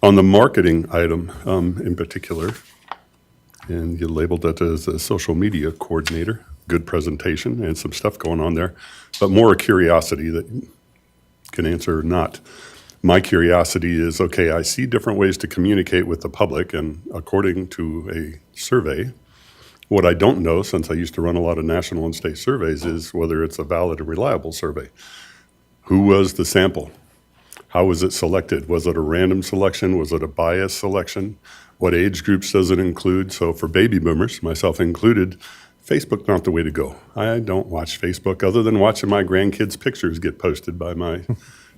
On the marketing item in particular, and you labeled that as a social media coordinator, good presentation and some stuff going on there, but more a curiosity that can answer or not. My curiosity is, okay, I see different ways to communicate with the public, and according to a survey, what I don't know, since I used to run a lot of national and state surveys, is whether it's a valid and reliable survey. Who was the sample? How was it selected? Was it a random selection? Was it a biased selection? What age groups does it include? So for baby boomers, myself included, Facebook's not the way to go. I don't watch Facebook other than watching my grandkids' pictures get posted by my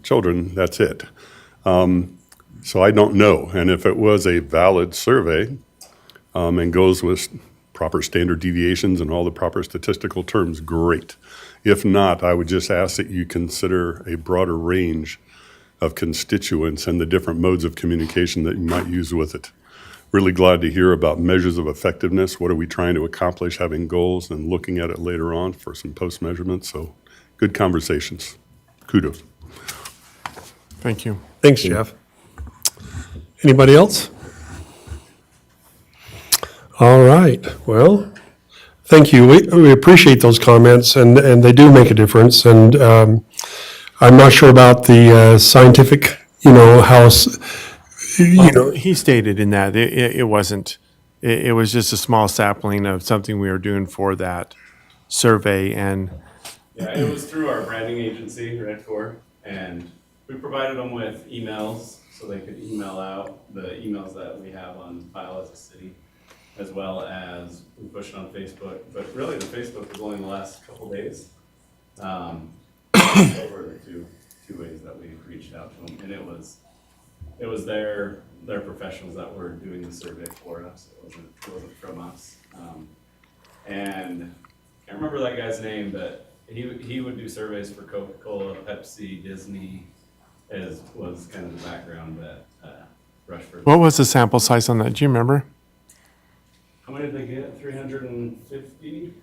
children. That's it. So I don't know. And if it was a valid survey and goes with proper standard deviations and all the proper statistical terms, great. If not, I would just ask that you consider a broader range of constituents and the different modes of communication that you might use with it. Really glad to hear about measures of effectiveness. What are we trying to accomplish, having goals and looking at it later on for some post-measurement. So good conversations. Kudos. Thank you. Thanks, Jeff. Anybody else? All right, well, thank you. We appreciate those comments, and they do make a difference. And I'm not sure about the scientific, house, He stated in that it wasn't, it was just a small sapling of something we were doing for that survey, and Yeah, it was through our branding agency, Red4, and we provided them with emails so they could email out the emails that we have on file as a city, as well as we pushed on Facebook. But really, the Facebook was only the last couple days. Over the two ways that we reached out to them, and it was their professionals that were doing the survey for us. It wasn't from us. And I can't remember that guy's name, but he would do surveys for Coca-Cola, Pepsi, Disney, was kind of the background that Rushford. what was the sample size on that? Do you remember? How many did they get? 350?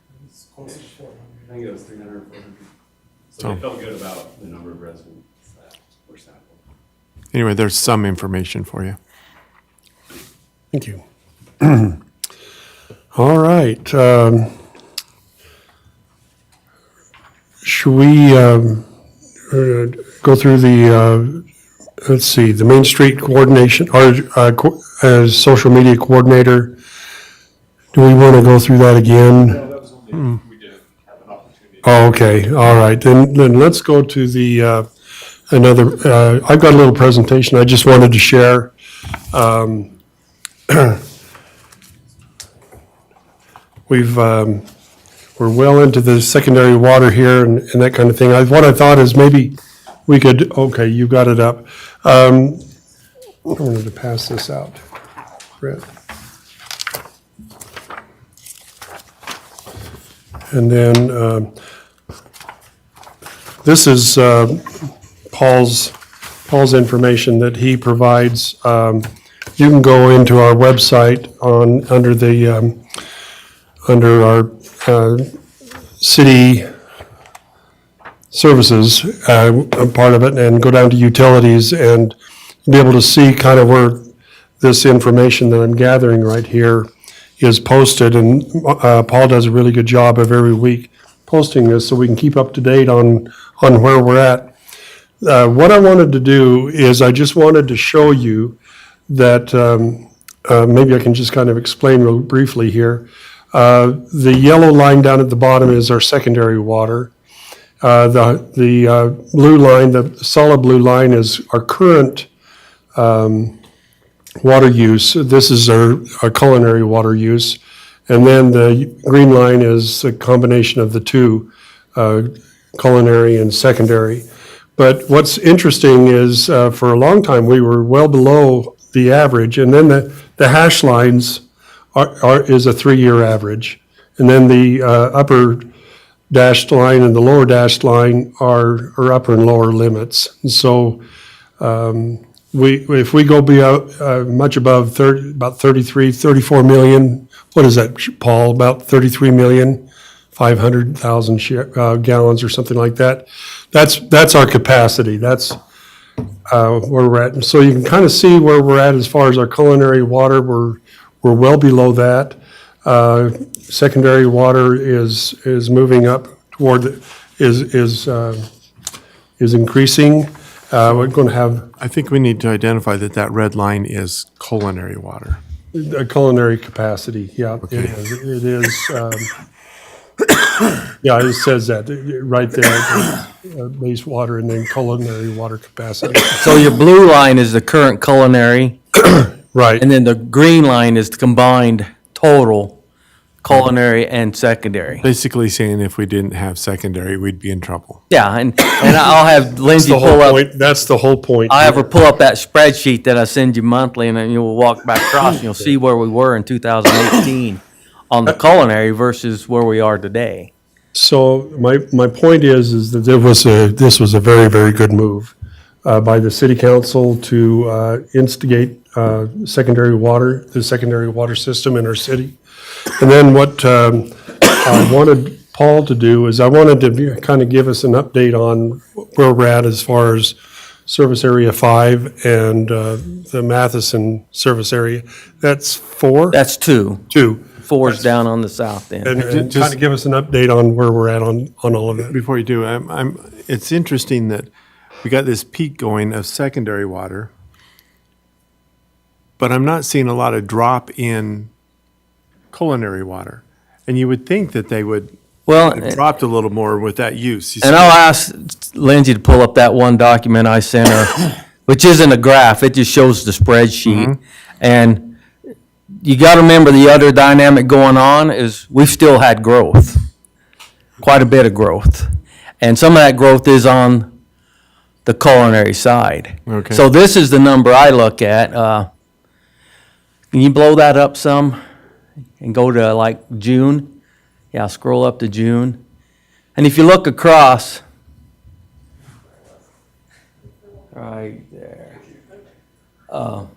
I think it was 300, 400. So they felt good about the number of residents that were sampled. Anyway, there's some information for you. Thank you. All right. Should we go through the, let's see, the Main Street coordination, or as social media coordinator? Do we want to go through that again? No, that was only, we did have an opportunity. Oh, okay, all right, then let's go to the, I've got a little presentation I just wanted to share. We're well into the secondary water here and that kind of thing. What I thought is maybe we could, okay, you got it up. I wanted to pass this out, Brett. And then this is Paul's information that he provides. You can go into our website under our city services, part of it, and go down to utilities and be able to see kind of where this information that I'm gathering right here is posted. And Paul does a really good job of every week posting this so we can keep up to date on where we're at. What I wanted to do is I just wanted to show you that, maybe I can just kind of explain real briefly here. The yellow line down at the bottom is our secondary water. The blue line, the solid blue line, is our current water use. This is our culinary water use. And then the green line is a combination of the two, culinary and secondary. But what's interesting is for a long time, we were well below the average. And then the hash lines is a 3-year average. And then the upper dashed line and the lower dashed line are upper and lower limits. And so if we go much above about 34 million, what is that, Paul? About 33 million, 500,000 gallons or something like that. That's our capacity. That's where we're at. And so you can kind of see where we're at as far as our culinary water. We're well below that. Secondary water is moving up toward, is increasing. We're going to have I think we need to identify that red line is culinary water. a culinary capacity, yeah. It is. Yeah, it says that right there, base water and then culinary water capacity. So your blue line is the current culinary, Right. and then the green line is the combined total culinary and secondary. Basically saying if we didn't have secondary, we'd be in trouble. Yeah, and I'll have That's Lindsay the pull whole up, point. That's the whole point. I'll have her pull up that spreadsheet that I send you monthly, and then you'll walk back across and you'll see where we were in 2018 on the culinary versus where we are today. So my point is that this was a very, very good move by the city council to instigate the secondary water system in our city. And then what I wanted Paul to do is I wanted to kind of give us an update on where we're at as far as Service Area 5 and the Matheson Service Area. That's 4? That's 2. 2. 4's down on the south end. And kind of give us an update on where we're at on all of that. Before you do, it's interesting that we got this peak going of secondary water, but I'm not seeing a lot of drop in culinary water. And you would think that they would have dropped a little more with that use. And I'll ask Lindsay to pull up that one document I sent her, which isn't a graph, it just shows the spreadsheet. And you got to remember the other dynamic going on is we've still had growth, quite a bit of growth. And some of that growth is on the culinary side. Okay. So this is the number I look at. Can you blow that up some and go to like June? Yeah, scroll up to June. And if you look across, right there. All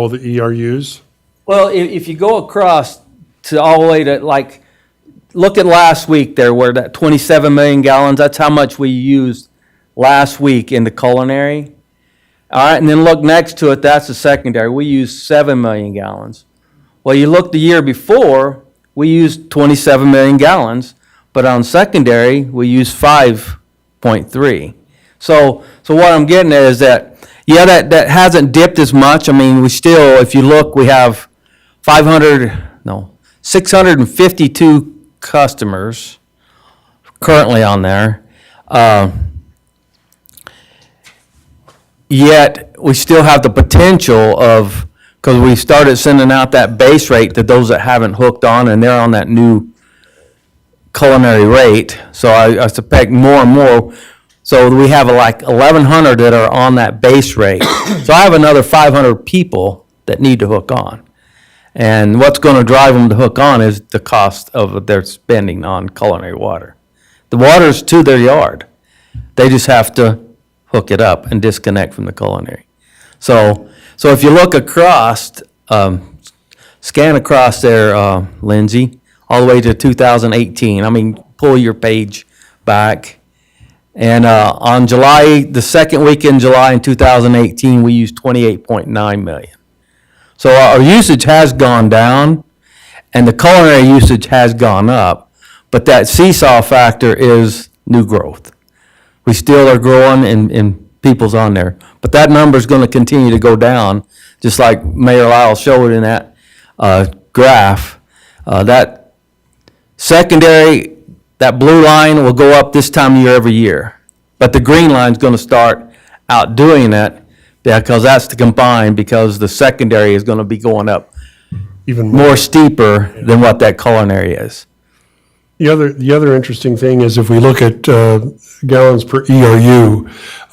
the ERUs? Well, if you go across to all the way to like, look at last week there where that 27 million gallons, that's how much we used last week in the culinary. All right, and then look next to it, that's the secondary. We used 7 million gallons. Well, you look the year before, we used 27 million gallons, but on secondary, we used 5.3. So what I'm getting at is that, yeah, that hasn't dipped as much. I mean, we still, if you look, we have 652 customers currently on there. Yet, we still have the potential of, because we started sending out that base rate to those that haven't hooked on, and they're on that new culinary rate. So I suspect more and more. So we have like 1,100 that are on that base rate. So I have another 500 people that need to hook on. And what's going to drive them to hook on is the cost of their spending on culinary water. The water's to their yard. They just have to hook it up and disconnect from the culinary. So if you look across, scan across there, Lindsay, all the way to 2018. I mean, pull your page back. And on July, the second week in July in 2018, we used 28.9 million. So our usage has gone down, and the culinary usage has gone up, but that seesaw factor is new growth. We still are growing and people's on there, but that number is going to continue to go down, just like Mayor Lyle showed in that graph. That secondary, that blue line will go up this time of year every year, but the green line is going to start outdoing that. Yeah, because that's to combine, because the secondary is going to be going up Even more steeper than what that culinary is. The other interesting thing is if we look at gallons per ERU,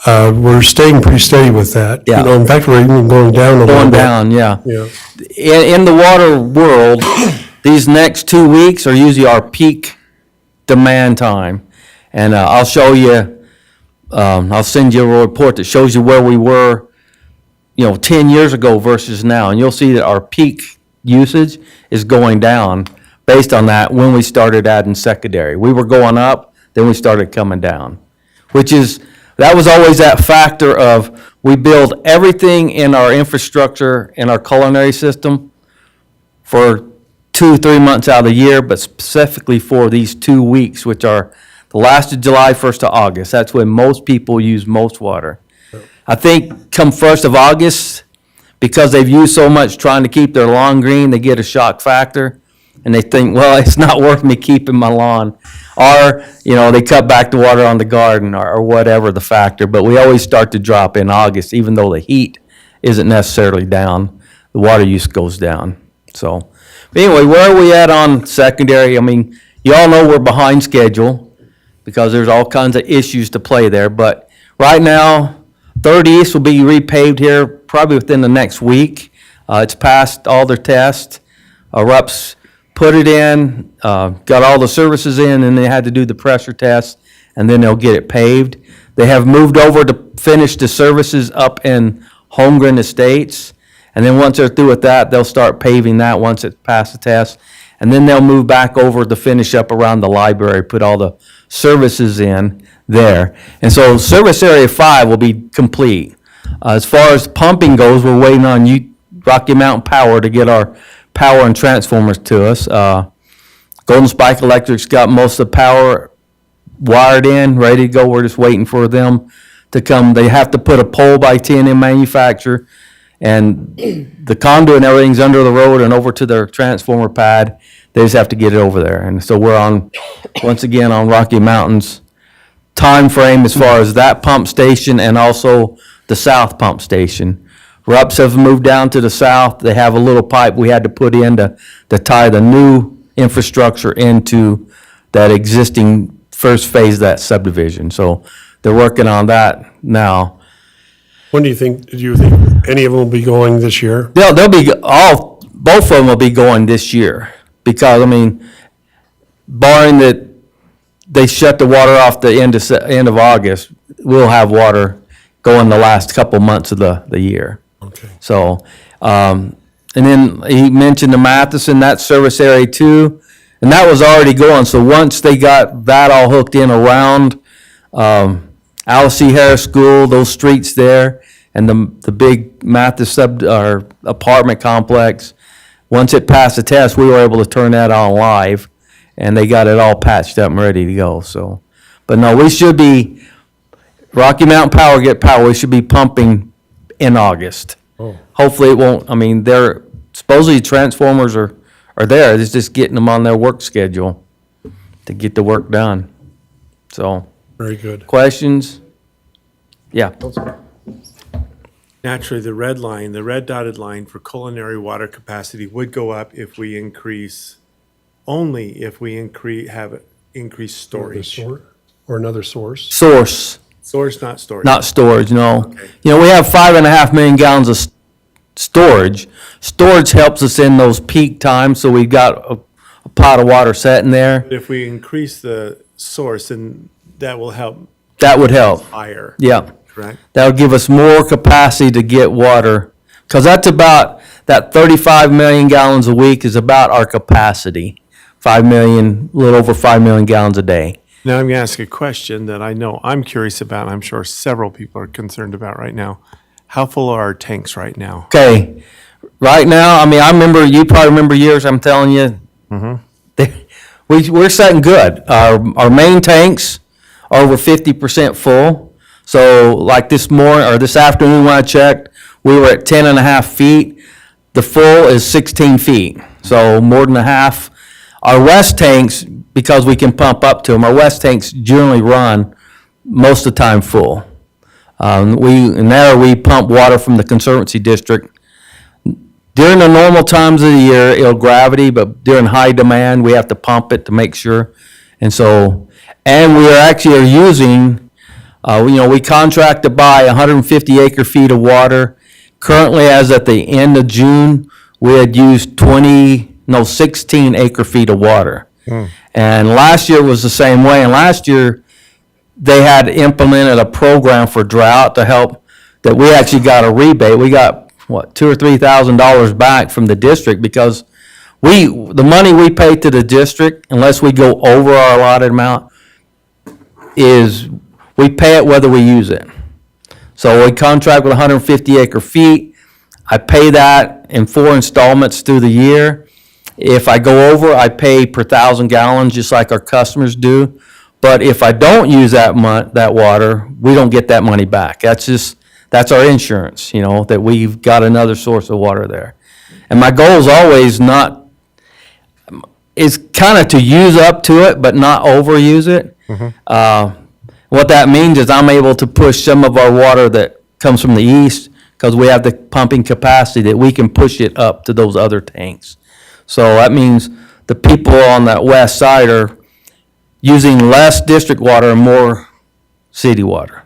we're staying pretty steady with that. Yeah. You know, in fact, we're even going down a little Going bit. down, yeah. Yeah. In the water world, these next 2 weeks are usually our peak demand time. And I'll show you, I'll send you a report that shows you where we were 10 years ago versus now, and you'll see that our peak usage is going down based on that when we started adding secondary. We were going up, then we started coming down, that was always that factor of we build everything in our infrastructure, in our culinary system for 2-3 months out of the year, but specifically for these 2 weeks, which are the last of July, 1st of August. That's when most people use most water. I think come 1st of August, because they've used so much trying to keep their lawn green, they get a shock factor, and they think, well, it's not worth me keeping my lawn. Or, they cut back the water on the garden or whatever the factor, but we always start to drop in August, even though the heat isn't necessarily down, the water use goes down. So, but anyway, where are we at on secondary? I mean, you all know we're behind schedule because there's all kinds of issues to play there, but right now, 3rd East will be repaved here probably within the next week. It's passed all their tests. RUPS put it in, got all the services in, and they had to do the pressure test, and then they'll get it paved. They have moved over to finish the services up in Holmgren Estates, and then once they're through with that, they'll start paving that once it's passed the test. And then they'll move back over to finish up around the library, put all the services in there. And so Service Area 5 will be complete. As far as pumping goes, we're waiting on Rocky Mountain Power to get our power and transformers to us. Golden Spike Electric's got most of the power wired in, ready to go. We're just waiting for them to come. They have to put a pole by T&M manufacturer, and the conduit and everything's under the road and over to their transformer pad. They just have to get it over there. And so we're on, once again, on Rocky Mountain's time frame as far as that pump station and also the south pump station. RUPS have moved down to the south. They have a little pipe we had to put in to tie the new infrastructure into that existing first phase of that subdivision. So they're working on that now. When do you think any of them will be going this year? They'll be, both of them will be going this year. Because, I mean, barring that they shut the water off the end of August, we'll have water going the last couple months of the year. Okay. So, and then he mentioned the Matheson, that's Service Area 2, and that was already going. So once they got that all hooked in around Alice C. Harris School, those streets there, and the big Matheson apartment complex, once it passed the test, we were able to turn that on live, and they got it all patched up and ready to go, so. But no, we should be, Rocky Mountain Power get power, we should be pumping in August. Oh. Hopefully it won't, I mean, supposedly transformers are there, it's just getting them on their work schedule to get the work done. So, Very good. questions? Yeah. Naturally, the red dotted line for culinary water capacity would go up if we increase, only if we have increased storage. Or another source? Source. Source, not storage. Not storage, no. You know, we have 5.5 million gallons of storage. Storage helps us in those peak times, so we've got a pot of water sitting there. But if we increase the source, then that will help That would help. higher. Yeah. Correct? That would give us more capacity to get water, because that's about, that 35 million gallons a week is about our capacity. 5 million, a little over 5 million gallons a day. Now I'm going to ask a question that I know I'm curious about, and I'm sure several people are concerned about right now. How full are our tanks right now? Okay, right now, I mean, you probably remember years, I'm telling you. We're sitting good. Our main tanks are over 50% full. So like this morning, or this afternoon when I checked, we were at 10.5 feet. The full is 16 feet, so more than a half. Our west tanks, because we can pump up to them, our west tanks generally run most of the time full. We pump water from the Conservancy District. During the normal times of the year, it'll gravity, but during high demand, we have to pump it to make sure. And we are using, we contract to buy 150 acre feet of water. Currently, as at the end of June, we had used 16 acre feet of water. And last year was the same way. And last year, they had implemented a program for drought to help, that we actually got a rebate. We got, $2,000 or $3,000 back from the district, because the money we pay to the district, unless we go over our allotted amount, is we pay it whether we use it. So we contract with 150 acre feet. I pay that in 4 installments through the year. If I go over, I pay per 1,000 gallons, just like our customers do. But if I don't use that water, we don't get that money back. That's our insurance, that we've got another source of water there. And my goal is always is kind of to use up to it, but not overuse it. What that means is I'm able to push some of our water that comes from the east, because we have the pumping capacity, that we can push it up to those other tanks. So that means the people on that west side are using less district water and more city water.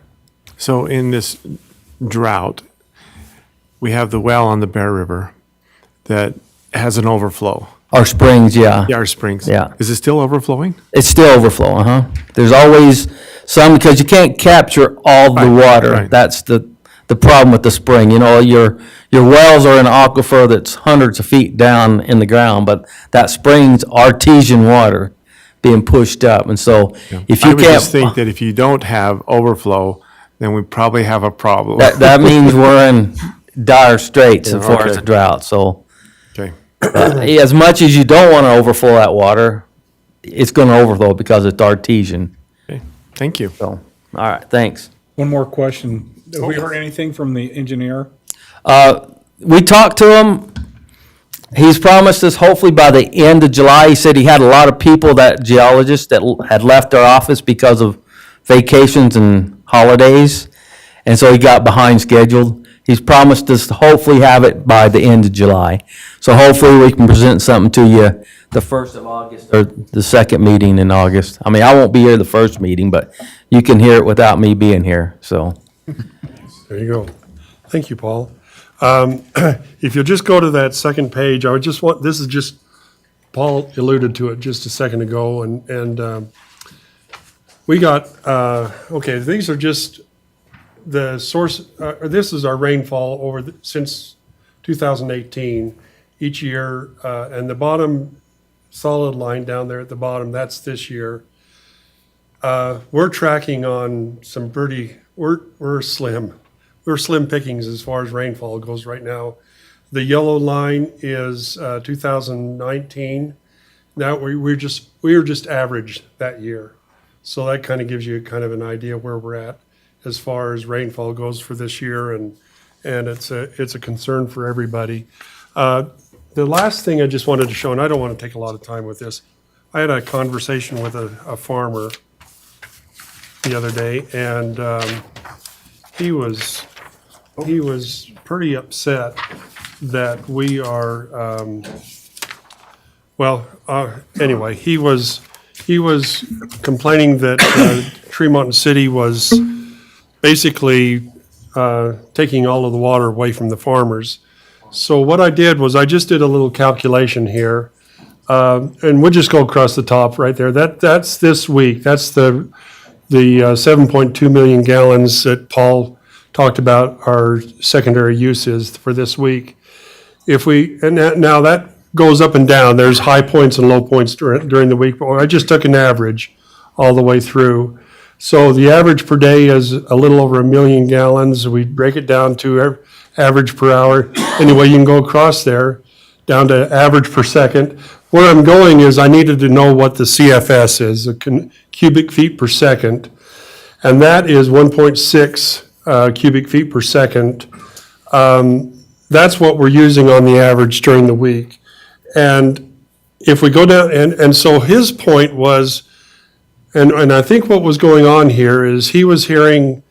So in this drought, we have the well on the Bear River that has an overflow. Our springs, yeah. Yeah, our springs. Yeah. Is it still overflowing? It's still overflowing, huh? There's always some, because you can't capture all the water. right. That's the problem with the spring. You know, your wells are in an aquifer that's hundreds of feet down in the ground, but that spring's artesian water being pushed up. And so if I you would just think can't, that if you don't have overflow, then we probably have a problem. that means we're in dire straits as Yeah, far as okay. the drought. So Okay. as much as you don't want to overflow that water, it's going to overflow because it's artesian. Okay. Thank you. So, all right, thanks. One more question. Have we heard anything from the engineer? We talked to him. He's promised us hopefully by the end of July. He said he had a lot of people, that geologists, that had left our office because of vacations and holidays. And so he got behind schedule. He's promised us to hopefully have it by the end of July. So hopefully we can present something to you the 1st of August or the second meeting in August. I mean, I won't be here the first meeting, but you can hear it without me being here, so. There you go. Thank you, Paul. If you'll just go to that second page, I would just want, this is just, Paul alluded to it just a second ago, and we got, okay, these are just the source, this is our rainfall since 2018, each year, and the bottom solid line down there at the bottom, that's this year. We're tracking on some pretty, we're slim. We're slim pickings as far as rainfall goes right now. The yellow line is 2019. Now we were just average that year. So that kind of gives you kind of an idea where we're at as far as rainfall goes for this year, and it's a concern for everybody. The last thing I just wanted to show, and I don't want to take a lot of time with this, I had a conversation with a farmer the other day, and he was pretty upset that we are, anyway, he was complaining that Tremont City was basically taking all of the water away from the farmers. So what I did was I just did a little calculation here, and we'll just go across the top right there. That's this week. That's the 7.2 million gallons that Paul talked about our secondary uses for this week. Now that goes up and down. There's high points and low points during the week, but I just took an average all the way through. So the average per day is a little over 1 million gallons. We break it down to average per hour. Anyway, you can go across there down to average per second. Where I'm going is I needed to know what the CFS is, the cubic feet per second, and that is 1.6 cubic feet per second. That's what we're using on the average during the week. And if we go down, and so his point was, and I think what was going on here is he was hearing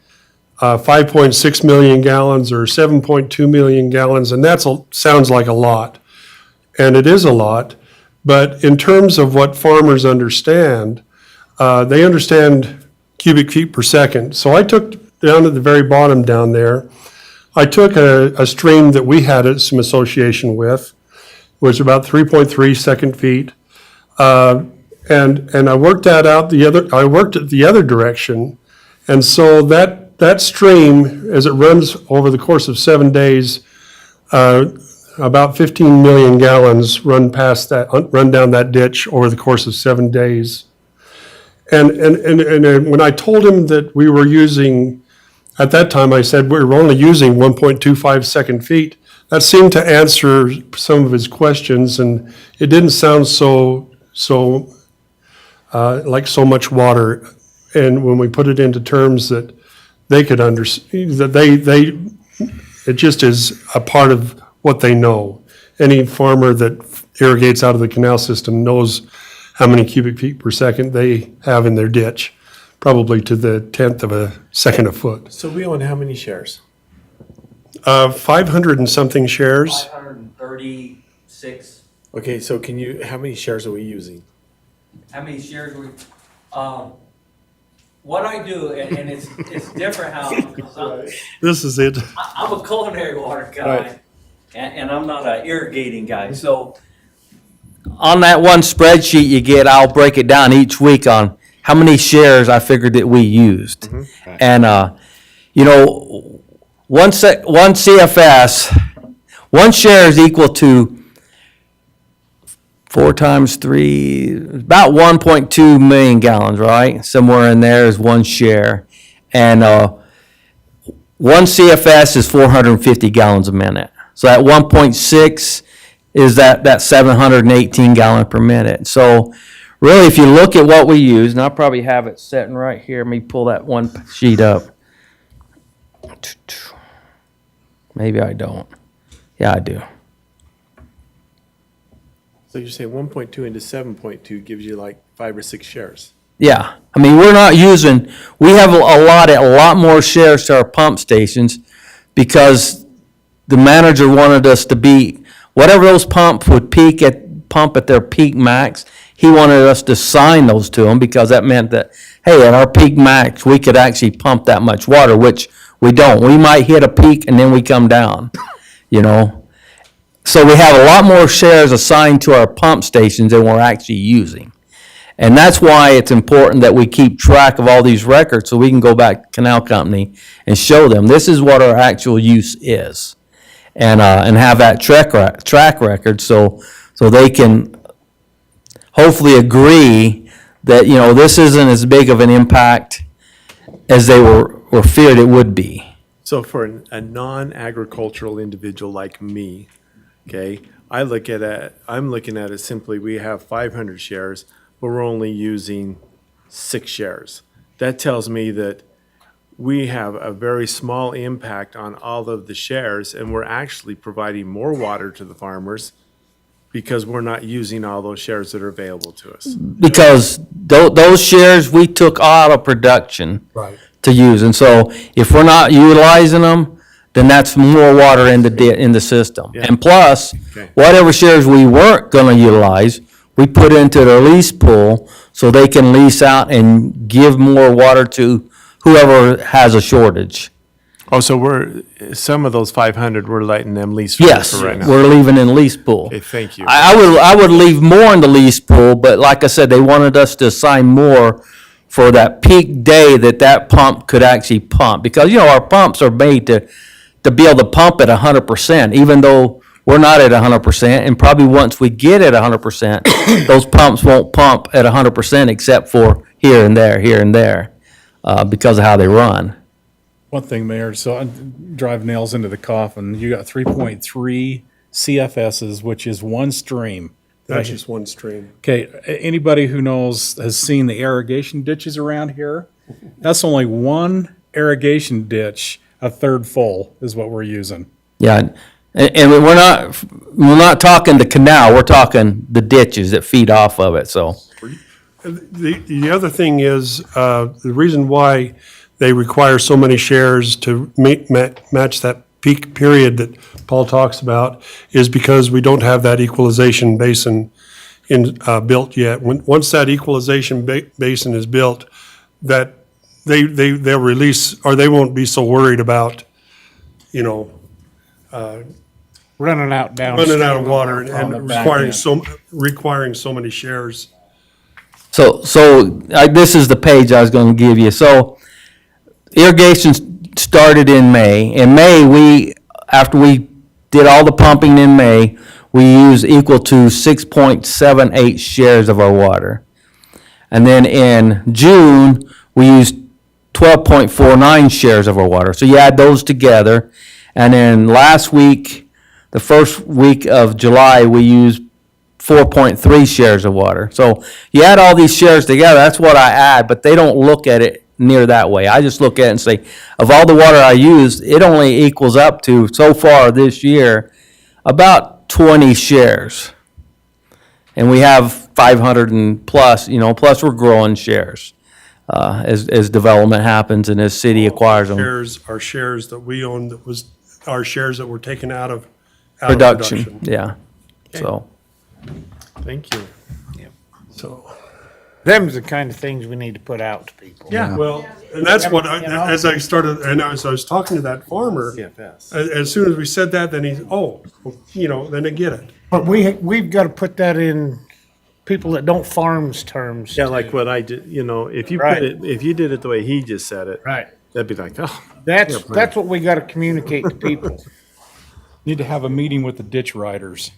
5.6 million gallons or 7.2 million gallons, and that sounds like a lot. And it is a lot. But in terms of what farmers understand, they understand cubic feet per second. So I took down at the very bottom down there, I took a stream that we had some association with, was about 3.3 second feet. And I worked that out I worked it the other direction. And so that stream, as it runs over the course of 7 days, about 15 million gallons run down that ditch over the course of 7 days. And when I told him that we were using, at that time I said we were only using 1.25 second feet, that seemed to answer some of his questions, and it didn't sound like so much water. And when we put it into terms that they could understand, that it just is a part of what they know. Any farmer that irrigates out of the canal system knows how many cubic feet per second they have in their ditch, probably to the 10th of a second a foot. So we own how many shares? 500 and something shares. 536. Okay, so how many shares are we using? How many shares we, what I do, and it's different how, 'cause This is it. I'm a culinary water guy, Right. and I'm not an irrigating guy. So on that one spreadsheet you get, I'll break it down each week on how many shares I figured that we used. And, you know, one CFS, one share is equal to 4 times 3, about 1.2 million gallons, right? Somewhere in there is one share. And one CFS is 450 gallons a minute. So that 1.6 is that 718 gallon per minute. So really, if you look at what we use, and I'll probably have it sitting right here. Let me pull that one sheet up. Maybe I don't. Yeah, I do. So you're saying 1.2 into 7.2 gives you like 5 or 6 shares? Yeah, I mean, we're not using, we have allotted a lot more shares to our pump stations because the manager wanted us to be, whatever those pumps would pump at their peak max, he wanted us to sign those to them because that meant that, hey, at our peak max, we could actually pump that much water, which we don't. We might hit a peak and then we come down, you know? So we have a lot more shares assigned to our pump stations than we're actually using. And that's why it's important that we keep track of all these records so we can go back to Canal Company and show them this is what our actual use is. And have that track record so they can hopefully agree that, you know, this isn't as big of an impact as they were feared it would be. So for a non-agricultural individual like me, okay, I'm looking at it simply, we have 500 shares, but we're only using 6 shares. That tells me that we have a very small impact on all of the shares, and we're actually providing more water to the farmers because we're not using all those shares that are available to us. Because those shares we took out of production to use. And so if we're not utilizing them, then that's more water in the system. Yeah. And plus, Okay. whatever shares we weren't gonna utilize, we put into their lease pool so they can lease out and give more water to whoever has a shortage. Oh, so some of those 500, we're letting them lease Yes, for right now? we're leaving in lease pool. Okay, thank you. I would leave more in the lease pool, but like I said, they wanted us to assign more for that peak day that pump could actually pump. Because, you know, our pumps are made to be able to pump at 100%, even though we're not at 100%. And probably once we get at 100%, those pumps won't pump at 100% except for here and there, because of how they run. One thing, Mayor, so I drive nails into the coffin. You got 3.3 CFSs, which is one stream. That's just one stream. Okay, anybody who has seen the irrigation ditches around here, that's only one irrigation ditch, a third full is what we're using. Yeah, and we're not talking the canal, we're talking the ditches that feed off of it, so. The other thing is, the reason why they require so many shares to match that peak period that Paul talks about is because we don't have that equalization basin built yet. Once that equalization basin is built, that they'll release, or they won't be so worried about, you know, Running out running out of water on the and back requiring so many shares. So this is the page I was gonna give you. So irrigation started in May. In May, after we did all the pumping in May, we used equal to 6.78 shares of our water. And then in June, we used 12.49 shares of our water. So you add those together. And then last week, the first week of July, we used 4.3 shares of water. So you add all these shares together, that's what I add, but they don't look at it near that way. I just look at it and say, of all the water I used, it only equals up to, so far this year, about 20 shares. And we have 500 and plus, plus we're growing shares as development happens and as city acquires them. Shares are shares that we own, are shares that were taken out of Production, yeah. So. Thank you. So, Them's the kind of things we need to put out to people. Yeah, well, and that's what, as I started, and as I was talking to that farmer, as soon as we said that, then he's, oh, then I get it. But we've got to put that in people that don't farm's terms. Yeah, like what I did, if you Right. if you did it the way he just said it, Right. that'd be like, oh. That's what we got to communicate to people. Need to have a meeting with the ditch riders.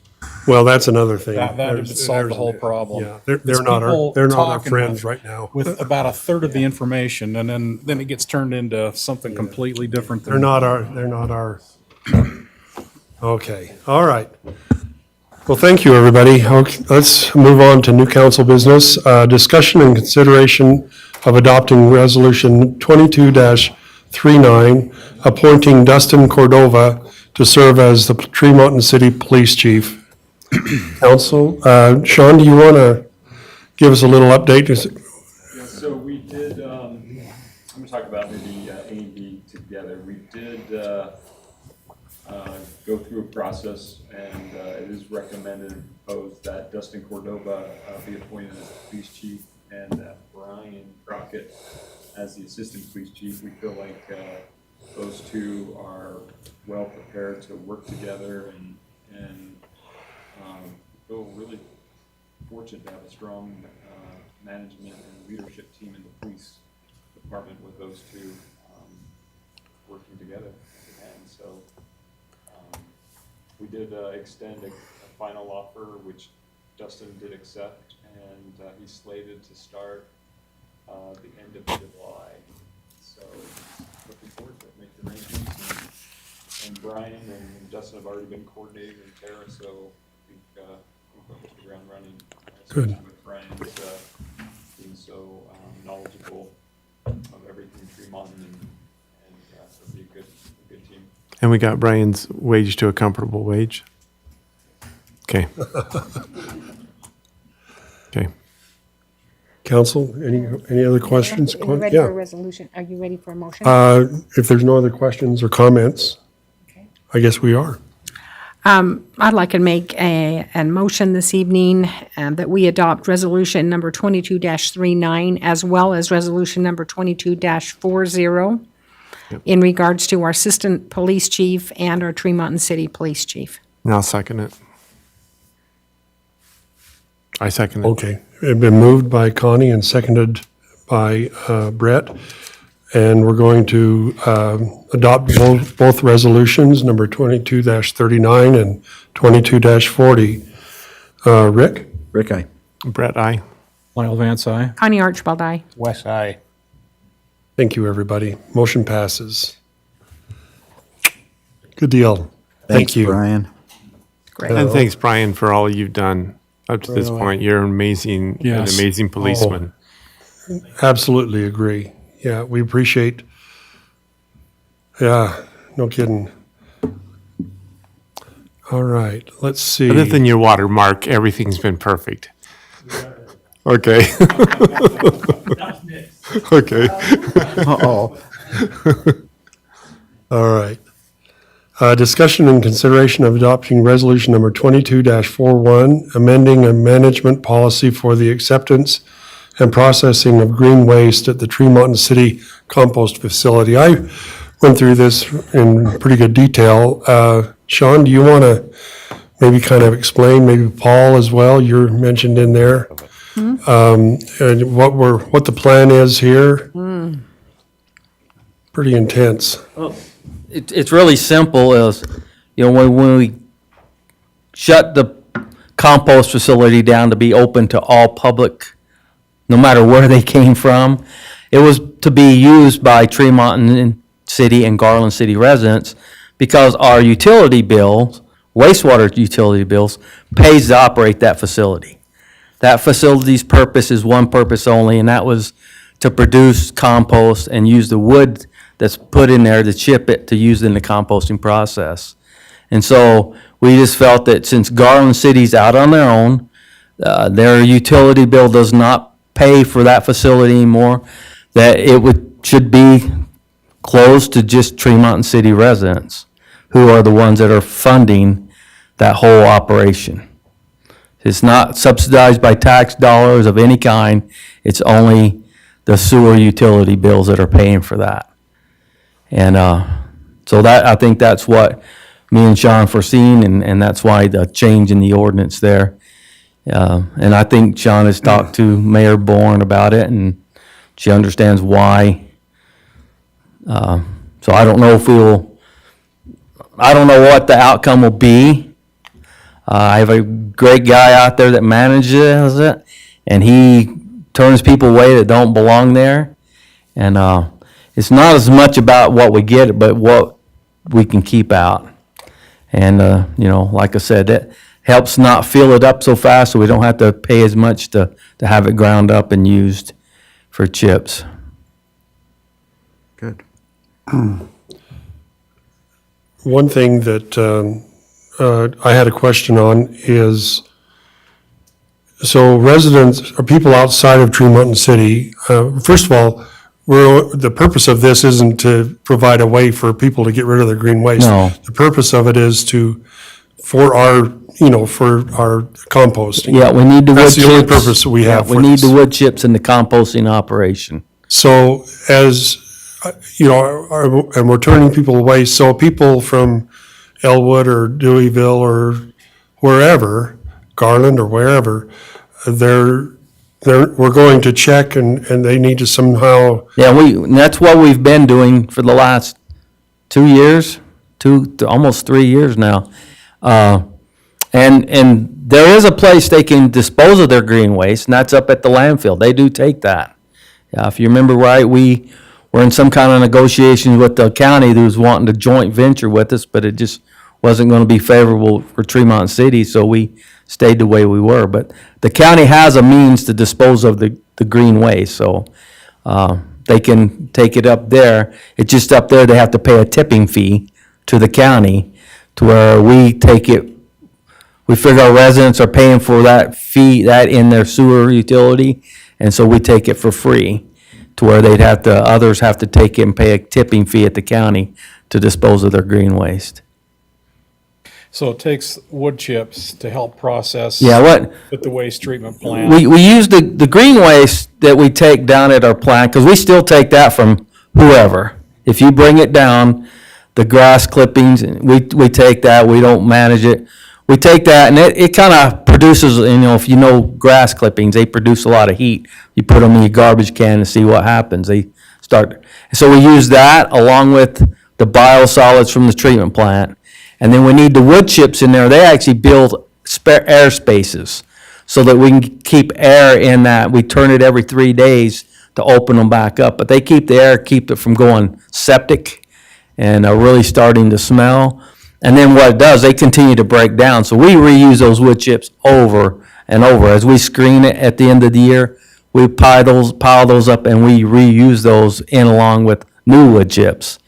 Well, that's another thing. That would solve the whole problem. Yeah, they're It's not our, people they're not our talking friends with- right now. With about a third of the information, and then it gets turned into something completely different. They're not our, okay, all right. Well, thank you, everybody. Okay, let's move on to new council business. Discussion and consideration of adopting resolution 22-39, appointing Dustin Cordova to serve as the Tremont City Police Chief. Council, Sean, do you want to give us a little update? Yeah, so we did, I'm gonna talk about maybe A and B together. We did go through a process, and it is recommended and proposed that Dustin Cordova be appointed as the police chief and that Brian Crockett as the assistant police chief. We feel like those two are well prepared to work together and feel really fortunate to have a strong management and leadership team in the police department with those two working together. And so we did extend a final offer, which Dustin did accept, and he's slated to start the end of July. So looking forward to make the arrangements. And Brian and Dustin have already been coordinated in Terra, so I think we'll hit the ground running. Good. With Brian's being so knowledgeable of everything in Tremont, and it'll be a good team. And we got Brian's wage to a comfortable wage. Okay. Okay. Council, any other questions? Are you ready Yeah. for a resolution? Are you ready for a motion? If there's no other questions or comments, I guess we are. I'd like to make a motion this evening that we adopt resolution number 22-39 as well as resolution number 22-40 in regards to our assistant police chief and our Tremont City Police Chief. And I'll second it. I second it. Okay. It's been moved by Connie and seconded by Brett. And we're going to adopt both resolutions, number 22-39 and 22-40. Rick? Rick, I. Brett, aye. Lyle Vance, aye. Connie Archibald, aye. West Eye. Thank you, everybody. Motion passes. Good deal. Thank you. Brian. Great. And thanks, Brian, for all you've done up to this point. You're amazing, Yes. an amazing policeman. Absolutely agree. Yeah, we appreciate, yeah, no kidding. All right, let's see. Other than your watermark, everything's been perfect. Okay. Okay. Uh-oh. All right. Discussion and consideration of adopting resolution number 22-41, amending a management policy for the acceptance and processing of green waste at the Tremont City Compost Facility. I went through this in pretty good detail. Sean, do you want to maybe kind of explain, maybe Paul as well, you're mentioned in there, and what the plan is here? Pretty intense. It's really simple, is, when we shut the compost facility down to be open to all public, no matter where they came from, it was to be used by Tremont City and Garland City residents, because our utility bills, wastewater utility bills, pays to operate that facility. That facility's purpose is one purpose only, and that was to produce compost and use the wood that's put in there to chip it to use in the composting process. And so we just felt that since Garland City's out on their own, their utility bill does not pay for that facility anymore, that should be closed to just Tremont City residents, who are the ones that are funding that whole operation. It's not subsidized by tax dollars of any kind. It's only the sewer utility bills that are paying for that. And so that, I think that's what me and Sean foreseen, and that's why the change in the ordinance there. And I think Sean has talked to Mayor Bourne about it, and she understands why. So I don't know if I don't know what the outcome will be. I have a great guy out there that manages it, and he turns people away that don't belong there. And it's not as much about what we get, but what we can keep out. And, like I said, that helps not fill it up so fast, so we don't have to pay as much to have it ground up and used for chips. Good. One thing that I had a question on is, so residents or people outside of Tree Mountain City, first of all, the purpose of this isn't to provide a way for people to get rid of their green waste. No. The purpose of it is for our composting. Yeah, we need the wood chips. That's the only purpose we have We for need this. the wood chips in the composting operation. So as, and we're turning people away, so people from Elwood or Deweyville or wherever, Garland or wherever, we're going to check and they need to somehow, Yeah, and that's what we've been doing for the last 2 years, almost 3 years now. And there is a place they can dispose of their green waste, and that's up at the landfill. They do take that. Yeah, if you remember right, we were in some kind of negotiations with the county that was wanting to joint venture with us, but it just wasn't going to be favorable for Tremont City, so we stayed the way we were. But the county has a means to dispose of the green waste, so they can take it up there. It's just up there they have to pay a tipping fee to the county, to where we take it. We figure our residents are paying for that fee, that in their sewer utility, and so we take it for free, to where others have to take it and pay a tipping fee at the county to dispose of their green waste. So it takes wood chips to help process. Yeah, At the waste treatment plant. we use the green waste that we take down at our plant, because we still take that from whoever. If you bring it down, the grass clippings, we take that, we don't manage it. We take that, and it kind of produces, if you know grass clippings, they produce a lot of heat. You put them in your garbage can and see what happens. They start, so we use that along with the biosolids from the treatment plant. And then we need the wood chips in there. They actually build air spaces so that we can keep air in that. We turn it every 3 days to open them back up. But they keep it from going septic and really starting to smell. And then what it does, they continue to break down. So we reuse those wood chips over and over. As we screen it at the end of the year, we pile those up and we reuse those in along with new wood chips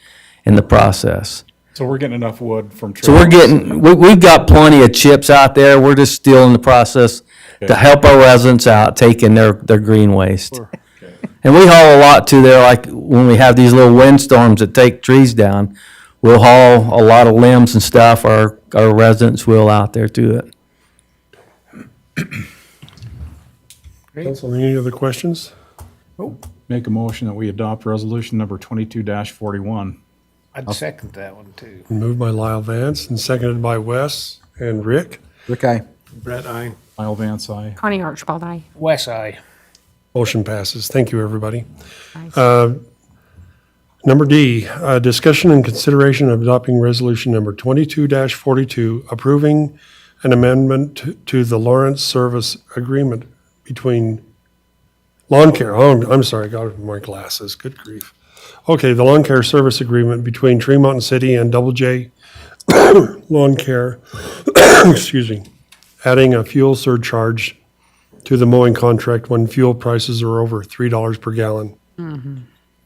in the process. So we're getting enough wood from. So we've got plenty of chips out there. We're just still in the process to help our residents out taking their green waste. And we haul a lot too there, like when we have these little windstorms that take trees down, we'll haul a lot of limbs and stuff. Our residents will out there to it. Council, any other questions? Make a motion that we adopt resolution number 22-41. I'd second that one too. Moved by Lyle Vance and seconded by Wes and Rick. Rick, aye. Brett, aye. Lyle Vance, aye. Connie Archibald, aye. Wes, aye. Motion passes. Thank you, everybody. Number D, discussion and consideration of adopting resolution number 22-42, approving an amendment to the Lawrence Service Agreement between Lawn Care, I'm sorry, I got my glasses, good grief. Okay, the Lawn Care Service Agreement between Tree Mountain City and Double J Lawn Care, excuse me, adding a fuel surcharge to the mowing contract when fuel prices are over $3 per gallon.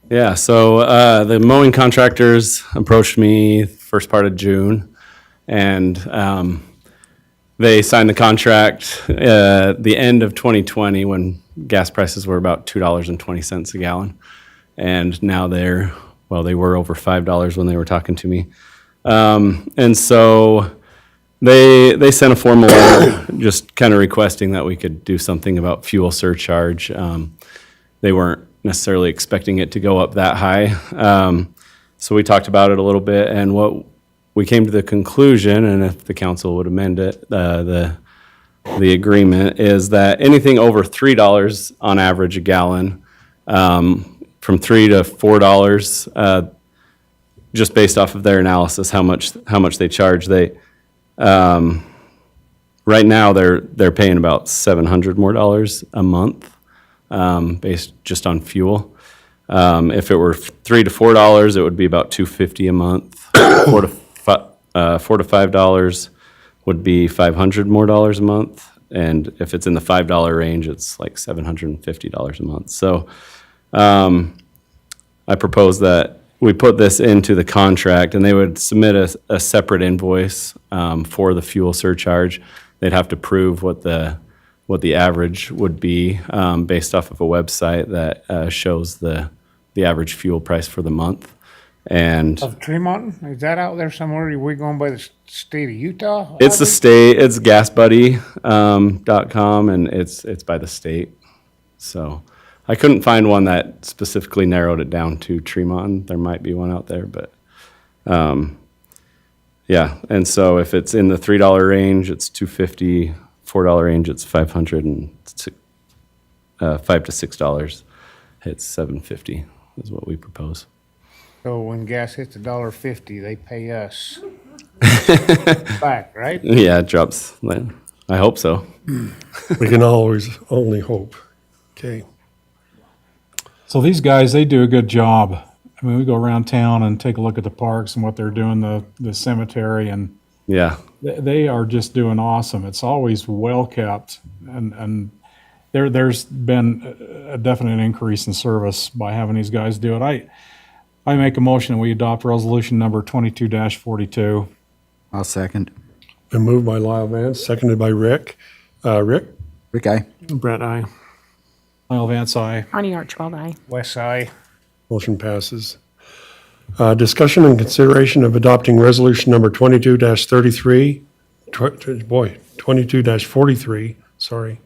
Yeah, so the mowing contractors approached me first part of June, and they signed the contract at the end of 2020 when gas prices were about $2.20 a gallon. And now they were over $5 when they were talking to me. And so They sent a formal letter just kind of requesting that we could do something about fuel surcharge. They weren't necessarily expecting it to go up that high. So we talked about it a little bit, and what we came to the conclusion, and if the council would amend it, the agreement is that anything over $3 on average a gallon, from $3 to $4, just based off of their analysis, how much they charge. Right now they're paying about $700 more a month, based just on fuel. If it were $3 to $4, it would be about $250 a month. $4 to $5 would be $500 more a month, and if it's in the $5 range, it's like $750 a month. So, I propose that we put this into the contract, and they would submit a separate invoice for the fuel surcharge. They'd have to prove what the average would be based off of a website that shows the average fuel price for the month. And Of Tremont, is that out there somewhere? Are we going by the state of Utah? it's the state, it's gasbuddy.com, and it's by the state. So I couldn't find one that specifically narrowed it down to Tremont. There might be one out there, but yeah. And so if it's in the $3 range, it's $250. $4 range, it's $500, and $5 to $6, it's $750 is what we propose. So when gas hits $1.50, they pay us back, right? Yeah, it drops. I hope so. We can always only hope. Okay. So these guys, they do a good job. I mean, we go around town and take a look at the parks and what they're doing, the cemetery, and Yeah. they are just doing awesome. It's always well kept, and there's been a definite increase in service by having these guys do it. I make a motion that we adopt resolution number 22-42. I'll second. Been moved by Lyle Vance, seconded by Rick. Rick? Rick, aye. Brett, aye. Lyle Vance, aye. Connie Archibald, aye. West side. Motion passes. Discussion and consideration of adopting resolution number 22-33, 22-43, sorry,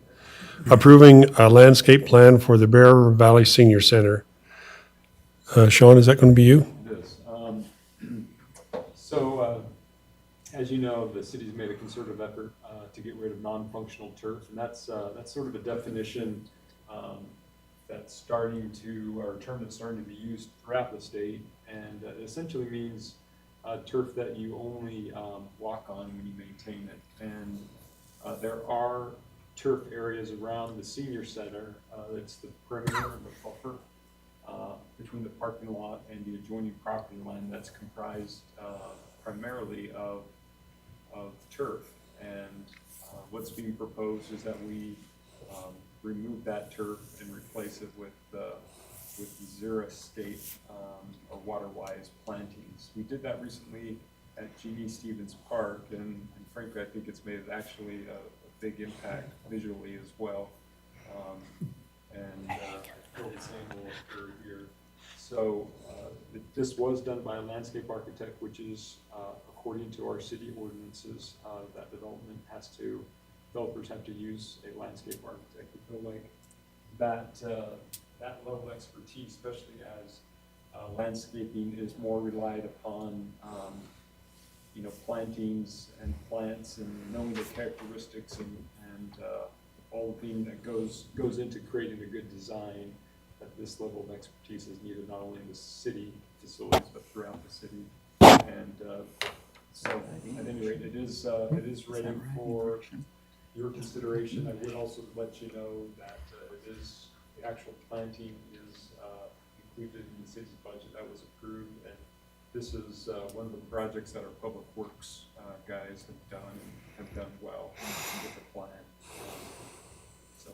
approving a landscape plan for the Bear River Valley Senior Center. Sean, is that going to be you? It is. So, as you know, the city's made a concerted effort to get rid of non-functional turf, and that's sort of a definition that's starting to, or a term that's starting to be used throughout the state, and it essentially means turf that you only walk on when you maintain it. And there are turf areas around the senior center. It's the perimeter and the buffer between the parking lot and the adjoining property line that's comprised primarily of turf. And what's being proposed is that we remove that turf and replace it with xeriscape or water-wise plantings. We did that recently at G.D. Stevens Park, and frankly, I think it's made actually a big impact visually as well. Phil Samuel over here. So this was done by a landscape architect, which is according to our city ordinances, that developers have to use a landscape architect. We feel like that level of expertise, especially as landscaping is more relied upon, plantings and plants and knowing the characteristics and all the thing that goes into creating a good design, that this level of expertise is needed not only in the city facilities but throughout the city. And so, at any rate, it is ready for your consideration. I would also let you know that the actual planting is included in the city's budget that was approved, and this is one of the projects that our public works guys have done well with the plan. So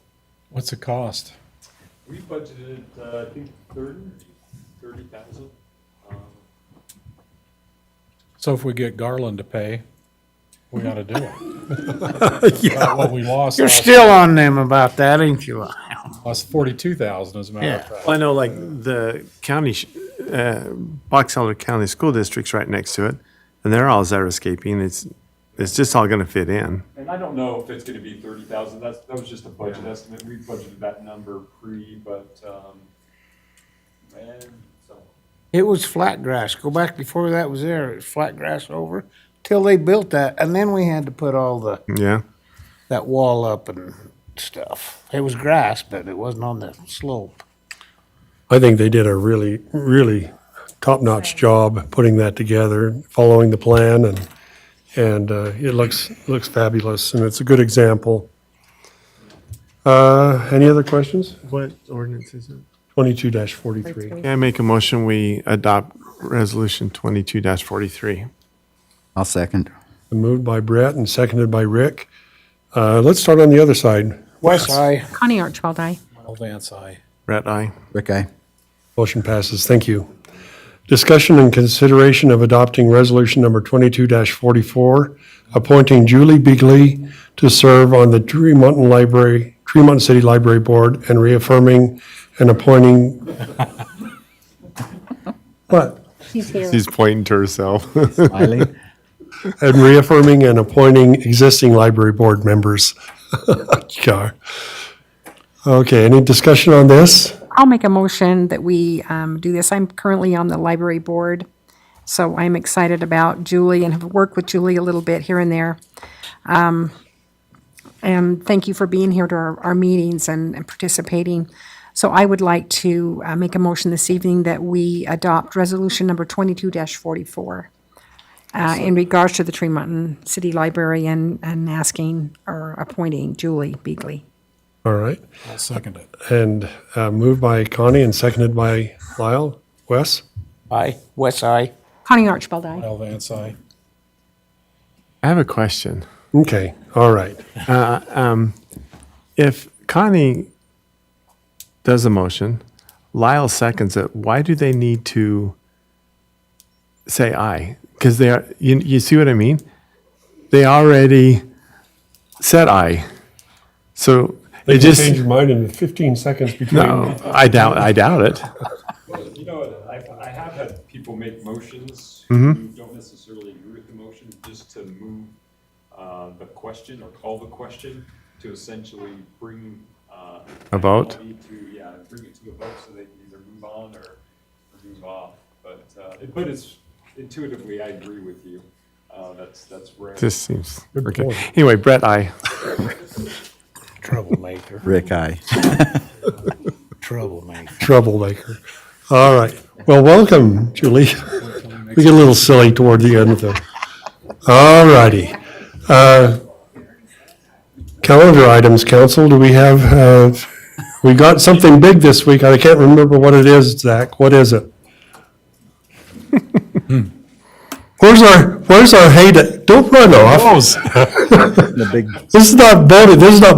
What's the cost? we budgeted, I think, 30,000. So if we get Garland to pay, we ought to do it. Yeah. What we lost. You're still on them about that, ain't you? Lost 42,000 as a matter of fact. Well, I know like the county, Box Elder County School District's right next to it, and they're all xeriscaping. It's it's just all gonna fit in. And I don't know if it's gonna be 30,000, that was just a budget estimate, we budgeted that number but, man, so. It was flat grass. Go back before that was there, it was flat grass over, till they built that, and then we had to put all Yeah. that wall up and stuff. It was grass, but it wasn't on the slope. I think they did a really, really top-notch job putting that together, following the plan, and it looks fabulous, and it's a good example. Any other questions? What ordinance is it? 22-43. Can I make a motion, we adopt resolution 22-43? I'll second. Moved by Brett and seconded by Rick. Let's start on the other side. West Eye. Connie Archibald, aye. Al Vance, aye. Brett, aye. Rick, aye. Motion passes. Thank you. Discussion and consideration of adopting resolution number 22-44, appointing Julie Bigley to serve on the Tremont City Library Board and reaffirming and appointing. What? She's here. She's pointing to herself. Smiley? And reaffirming and appointing existing library board members. God. Okay, any discussion on this? I'll make a motion that we do this. I'm currently on the library board, so I'm excited about Julie and have worked with Julie a little bit here and there. And thank you for being here to our meetings and participating. So I would like to make a motion this evening that we adopt resolution number 22-44 in regards to the Tremont City Library and asking or appointing Julie Bigley. All right. I'll second it. And moved by Connie and seconded by Lyle. Wes? Aye. West Eye. Connie Archibald, aye. Al Vance, aye. I have a question. Okay, all right. If Connie does a motion, Lyle seconds it, why do they need to say aye? Because they are, you see what I mean? They already said aye. So They it can just, change your mind in 15 seconds between. no, I doubt it. You know, I have had people make motions Mm-hmm. who don't necessarily agree with the motion, just to move the question or call the question to essentially bring. A vote? Bring it to a vote so they can either move on or move off. But it's intuitively, I agree with you. That's rare. Just seems, Good okay. point. Anyway, Brett, aye. Troublemaker. Rick, aye. Troublemaker. Troublemaker. All right. Well, welcome, Julie. We get a little silly toward the end of the. All righty. Calendar items, council, do we have, we got something big this week. I can't remember what it is, Zach. What is it? Where's our heyday? Don't run off. The big, This is not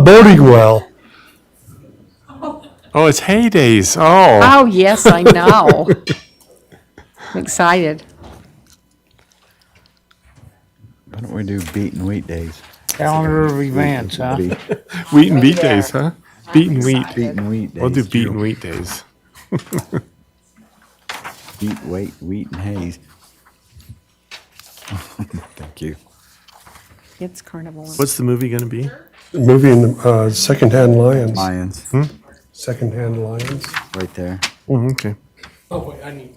boding well. Oh, it's heydays. Oh, Oh, yes, I know. I'm excited. why don't we do beet and wheat days? Calendar of events, huh? wheat and beet days, huh? Beet and wheat. Beet and wheat days. We'll do beet and wheat days. Beet, wheat and haze. Thank you. It's carnival. What's the movie gonna be? Movie in Secondhand Lions. Lions, Secondhand Lions. right there. Okay. Oh, wait, I need.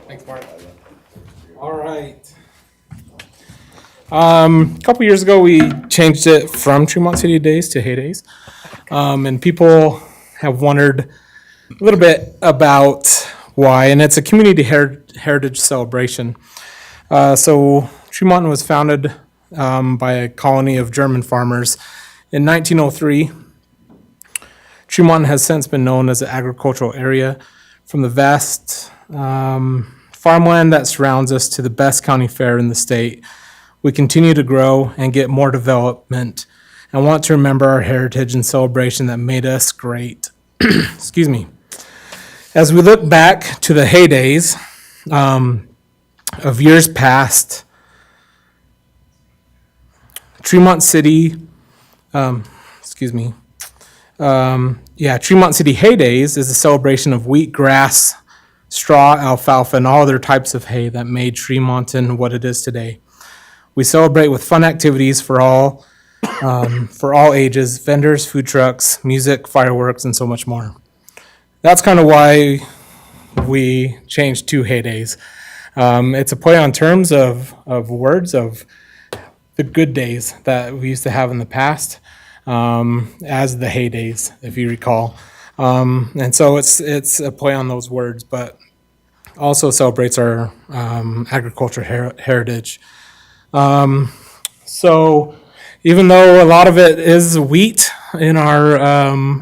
Thanks, Mark. All right. A couple years ago, we changed it from Tremont City Days to Heydays. And people have wondered a little bit about why, and it's a community heritage celebration. So Tremont was founded by a colony of German farmers in 1903. Tremont has since been known as an agricultural area, from the vast farmland that surrounds us to the best county fair in the state. We continue to grow and get more development and want to remember our heritage and celebration that made us great. Excuse me. As we look back to the heydays of years past, Tremont City, Tremont City Heydays is a celebration of wheat, grass, straw, alfalfa, and all other types of hay that made Tremonton what it is today. We celebrate with fun activities for all ages, vendors, food trucks, music, fireworks, and so much more. That's kind of why we changed to Hay Days. It's a play on terms of words of the good days that we used to have in the past, as the Hay Days, if you recall. And so it's a play on those words, but also celebrates our agricultural heritage. So even though a lot of it is wheat in our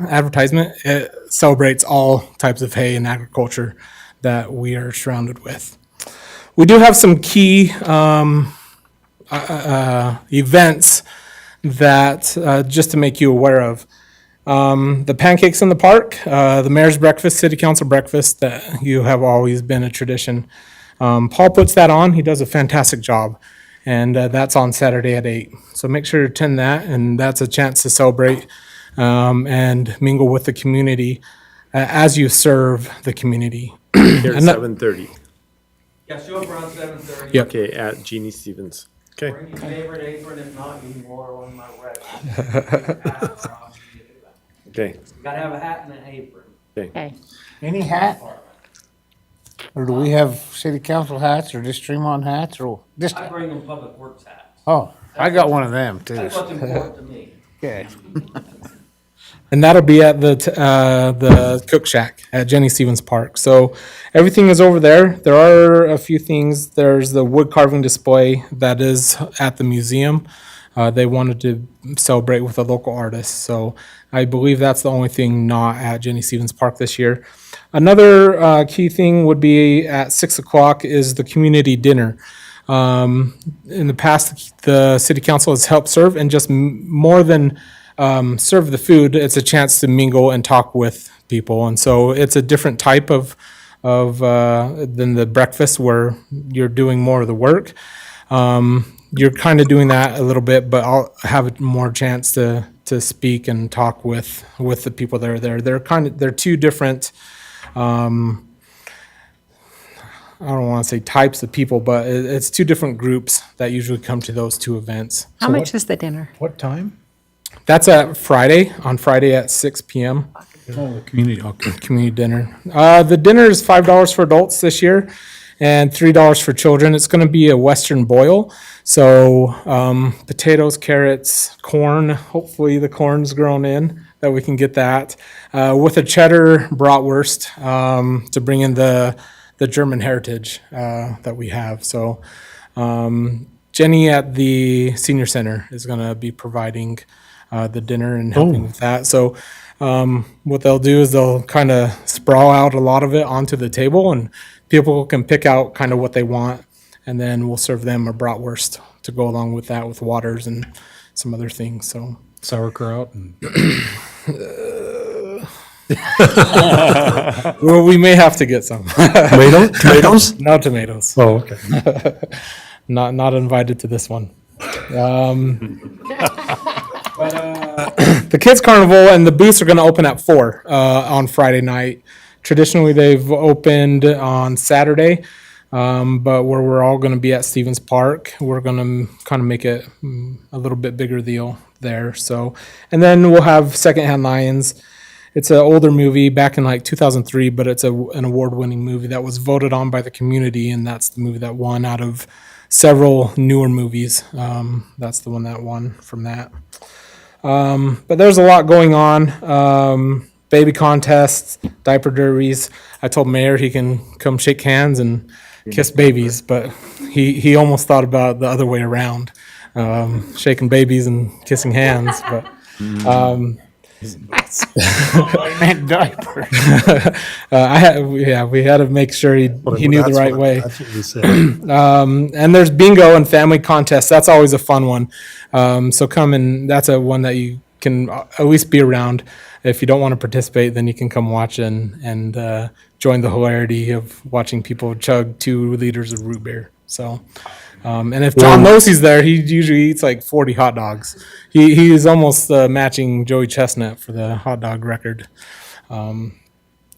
advertisement, it celebrates all types of hay and agriculture that we are surrounded with. We do have some key events that just to make you aware of. The pancakes in the park, the mayor's breakfast, city council breakfast that you have always been a tradition. Paul puts that on. He does a fantastic job. And that's on Saturday at 8. So make sure to attend that, and that's a chance to celebrate and mingle with the community as you serve the community. Here at 7:30. Yeah, show up around 7:30. Yep. Okay, at Jeannie Stevens. Okay. Bring your favorite apron, if not, you can wear one of my red. Okay. Gotta have a hat and an apron. Okay. Any hat? Or do we have city council hats or just Tremont hats or just, I bring them public works hats. oh, I got one of them too. That's what's important to me. Okay. And that'll be at the Cook Shack at Jenny Stevens Park. So everything is over there. There are a few things. There's the wood carving display that is at the museum. They wanted to celebrate with a local artist. So I believe that's the only thing not at Jenny Stevens Park this year. Another key thing would be at 6 o'clock is the community dinner. In the past, the city council has helped serve, and just more than serve the food, it's a chance to mingle and talk with people. And so it's a different type of than the breakfast where you're doing more of the work. You're kind of doing that a little bit, but I'll have more chance to speak and talk with the people that are there. They're two different, I don't want to say types of people, but it's two different groups that usually come to those two events. How much is the dinner? What time? That's on Friday at 6 p.m. Oh, the community, okay. Community dinner. The dinner is $5 for adults this year and $3 for children. It's going to be a Western boil. So potatoes, carrots, corn. Hopefully the corn's grown in, that we can get that. With a cheddar bratwurst to bring in the German heritage that we have. So Jenny at the senior center is going to be providing the dinner and helping with that. So what they'll do is they'll kind of sprawl out a lot of it onto the table, and people can pick out kind of what they want, and then we'll serve them a bratwurst to go along with that, with waters and some other things. So Sauerkraut and well, we may have to get some. tomatoes? No tomatoes. Oh, okay. Not invited to this one. The Kids Carnival and the booths are going to open at 4 on Friday night. Traditionally, they've opened on Saturday, but where we're all going to be at Stevens Park, we're going to kind of make it a little bit bigger deal there. So, and then we'll have Secondhand Lions. It's an older movie back in like 2003, but it's an award-winning movie that was voted on by the community, and that's the movie that won out of several newer movies. That's the one that won from that. But there's a lot going on. Baby contests, diaper derbies. I told Mayor he can come shake hands and kiss babies, but he almost thought about the other way around, shaking babies and kissing hands. But meant diaper. we had to make sure he knew the right way. That's what we said. And there's bingo and family contests. That's always a fun one. So come and that's a one that you can at least be around. If you don't want to participate, then you can come watch and join the hilarity of watching people chug 2 liters of root beer. So, and if John knows he's there, he usually eats like 40 hot dogs. He is almost matching Joey Chestnut for the hot dog record.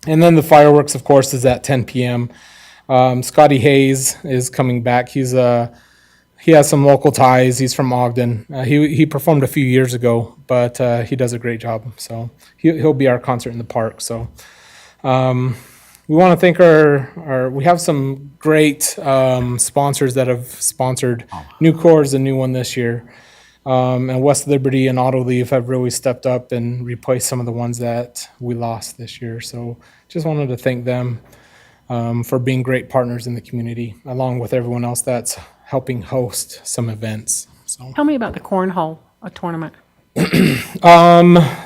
And then the fireworks, of course, is at 10 p.m. Scotty Hayes is coming back. He has some local ties. He's from Ogden. He performed a few years ago, but he does a great job. So he'll be our concert in the park. So we want to thank we have some great sponsors that have sponsored. Nucor is a new one this year. And West Liberty and Autoleaf have really stepped up and replaced some of the ones that we lost this year. So just wanted to thank them for being great partners in the community, along with everyone else that's helping host some events. So, Tell me about the cornhole tournament.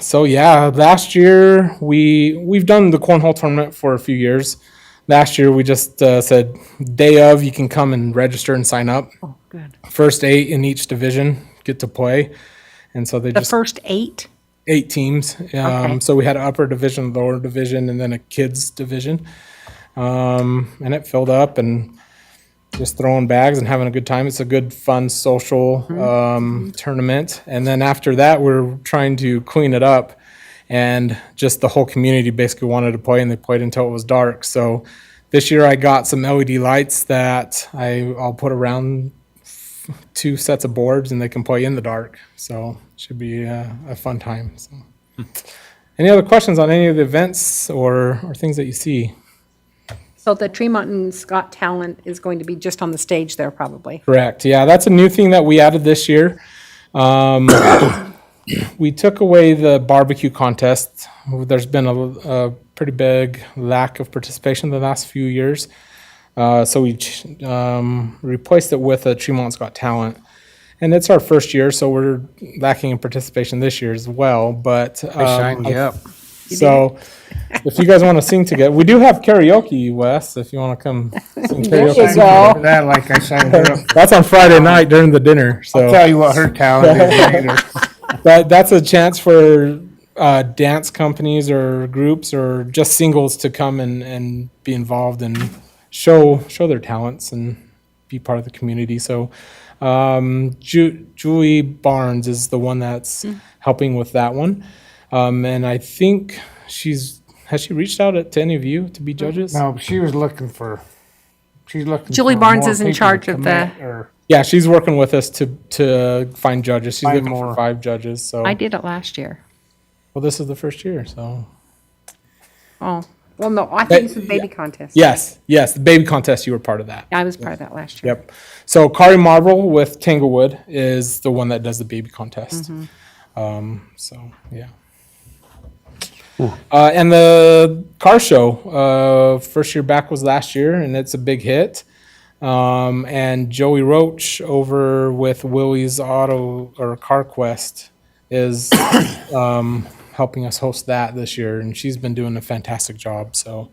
so yeah, last year we've done the cornhole tournament for a few years. Last year we just said day of you can come and register and sign up. Oh, good. First 8 in each division get to play, and so they The just first 8? 8 teams. Okay. So we had an upper division, lower division, and then a kids division. And it filled up and just throwing bags and having a good time. It's a good, fun, social tournament. And then after that, we're trying to clean it up. And just the whole community basically wanted to play, and they played until it was dark. So this year I got some LED lights that I'll put around 2 sets of boards, and they can play in the dark. So it should be a fun time. So. Any other questions on any of the events or things that you see? So the Tremont and Scott Talent is going to be just on the stage there, probably. Correct. Yeah, that's a new thing that we added this year. We took away the barbecue contest. There's been a pretty big lack of participation the last few years. So we replaced it with a Tremont's Got Talent. And it's our first year, so we're lacking in participation this year as well. But I signed you up. So if you guys want to sing together, we do have karaoke, Wes, if you want to come sing karaoke. you go. For that, like I signed her up. That's on Friday night during the dinner. So I'll tell you what her talent is later. that's a chance for dance companies or groups or just singles to come and be involved and show their talents and be part of the community. So Julie Barnes is the one that's helping with that one. And I think has she reached out to any of you to be judges? No, she was looking for, she's looking. Julie for Barnes more is in people charge to of the- commit, or Yeah, she's working with us to find judges. She's Find looking more. for 5 judges. So I did it last year. well, this is the first year, so Oh, well, no, I think it's a baby contest. yes, the baby contest. You were part of that. I was part of that last year. Yep. So Kari Marvel with Tanglewood is the one that does the baby contest. So yeah. And the car show, first year back was last year, and it's a big hit. And Joey Roach over with Willie's Auto or Car Quest is helping us host that this year, and she's been doing a fantastic job. So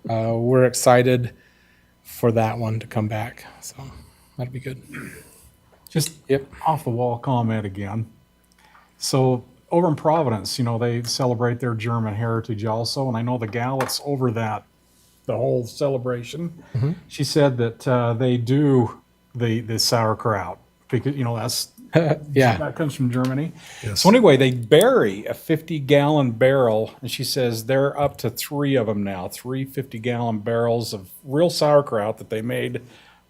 we're excited for that one to come back. So that'll be good. Just off the wall comment again. So over in Providence, they celebrate their German heritage also, and I know the gal that's over the whole celebration. She said that they do the sauerkraut because that's that comes from Germany. Yes. So anyway, they bury a 50-gallon barrel, and she says they're up to 3 of them now, 3 50-gallon barrels of real sauerkraut that they made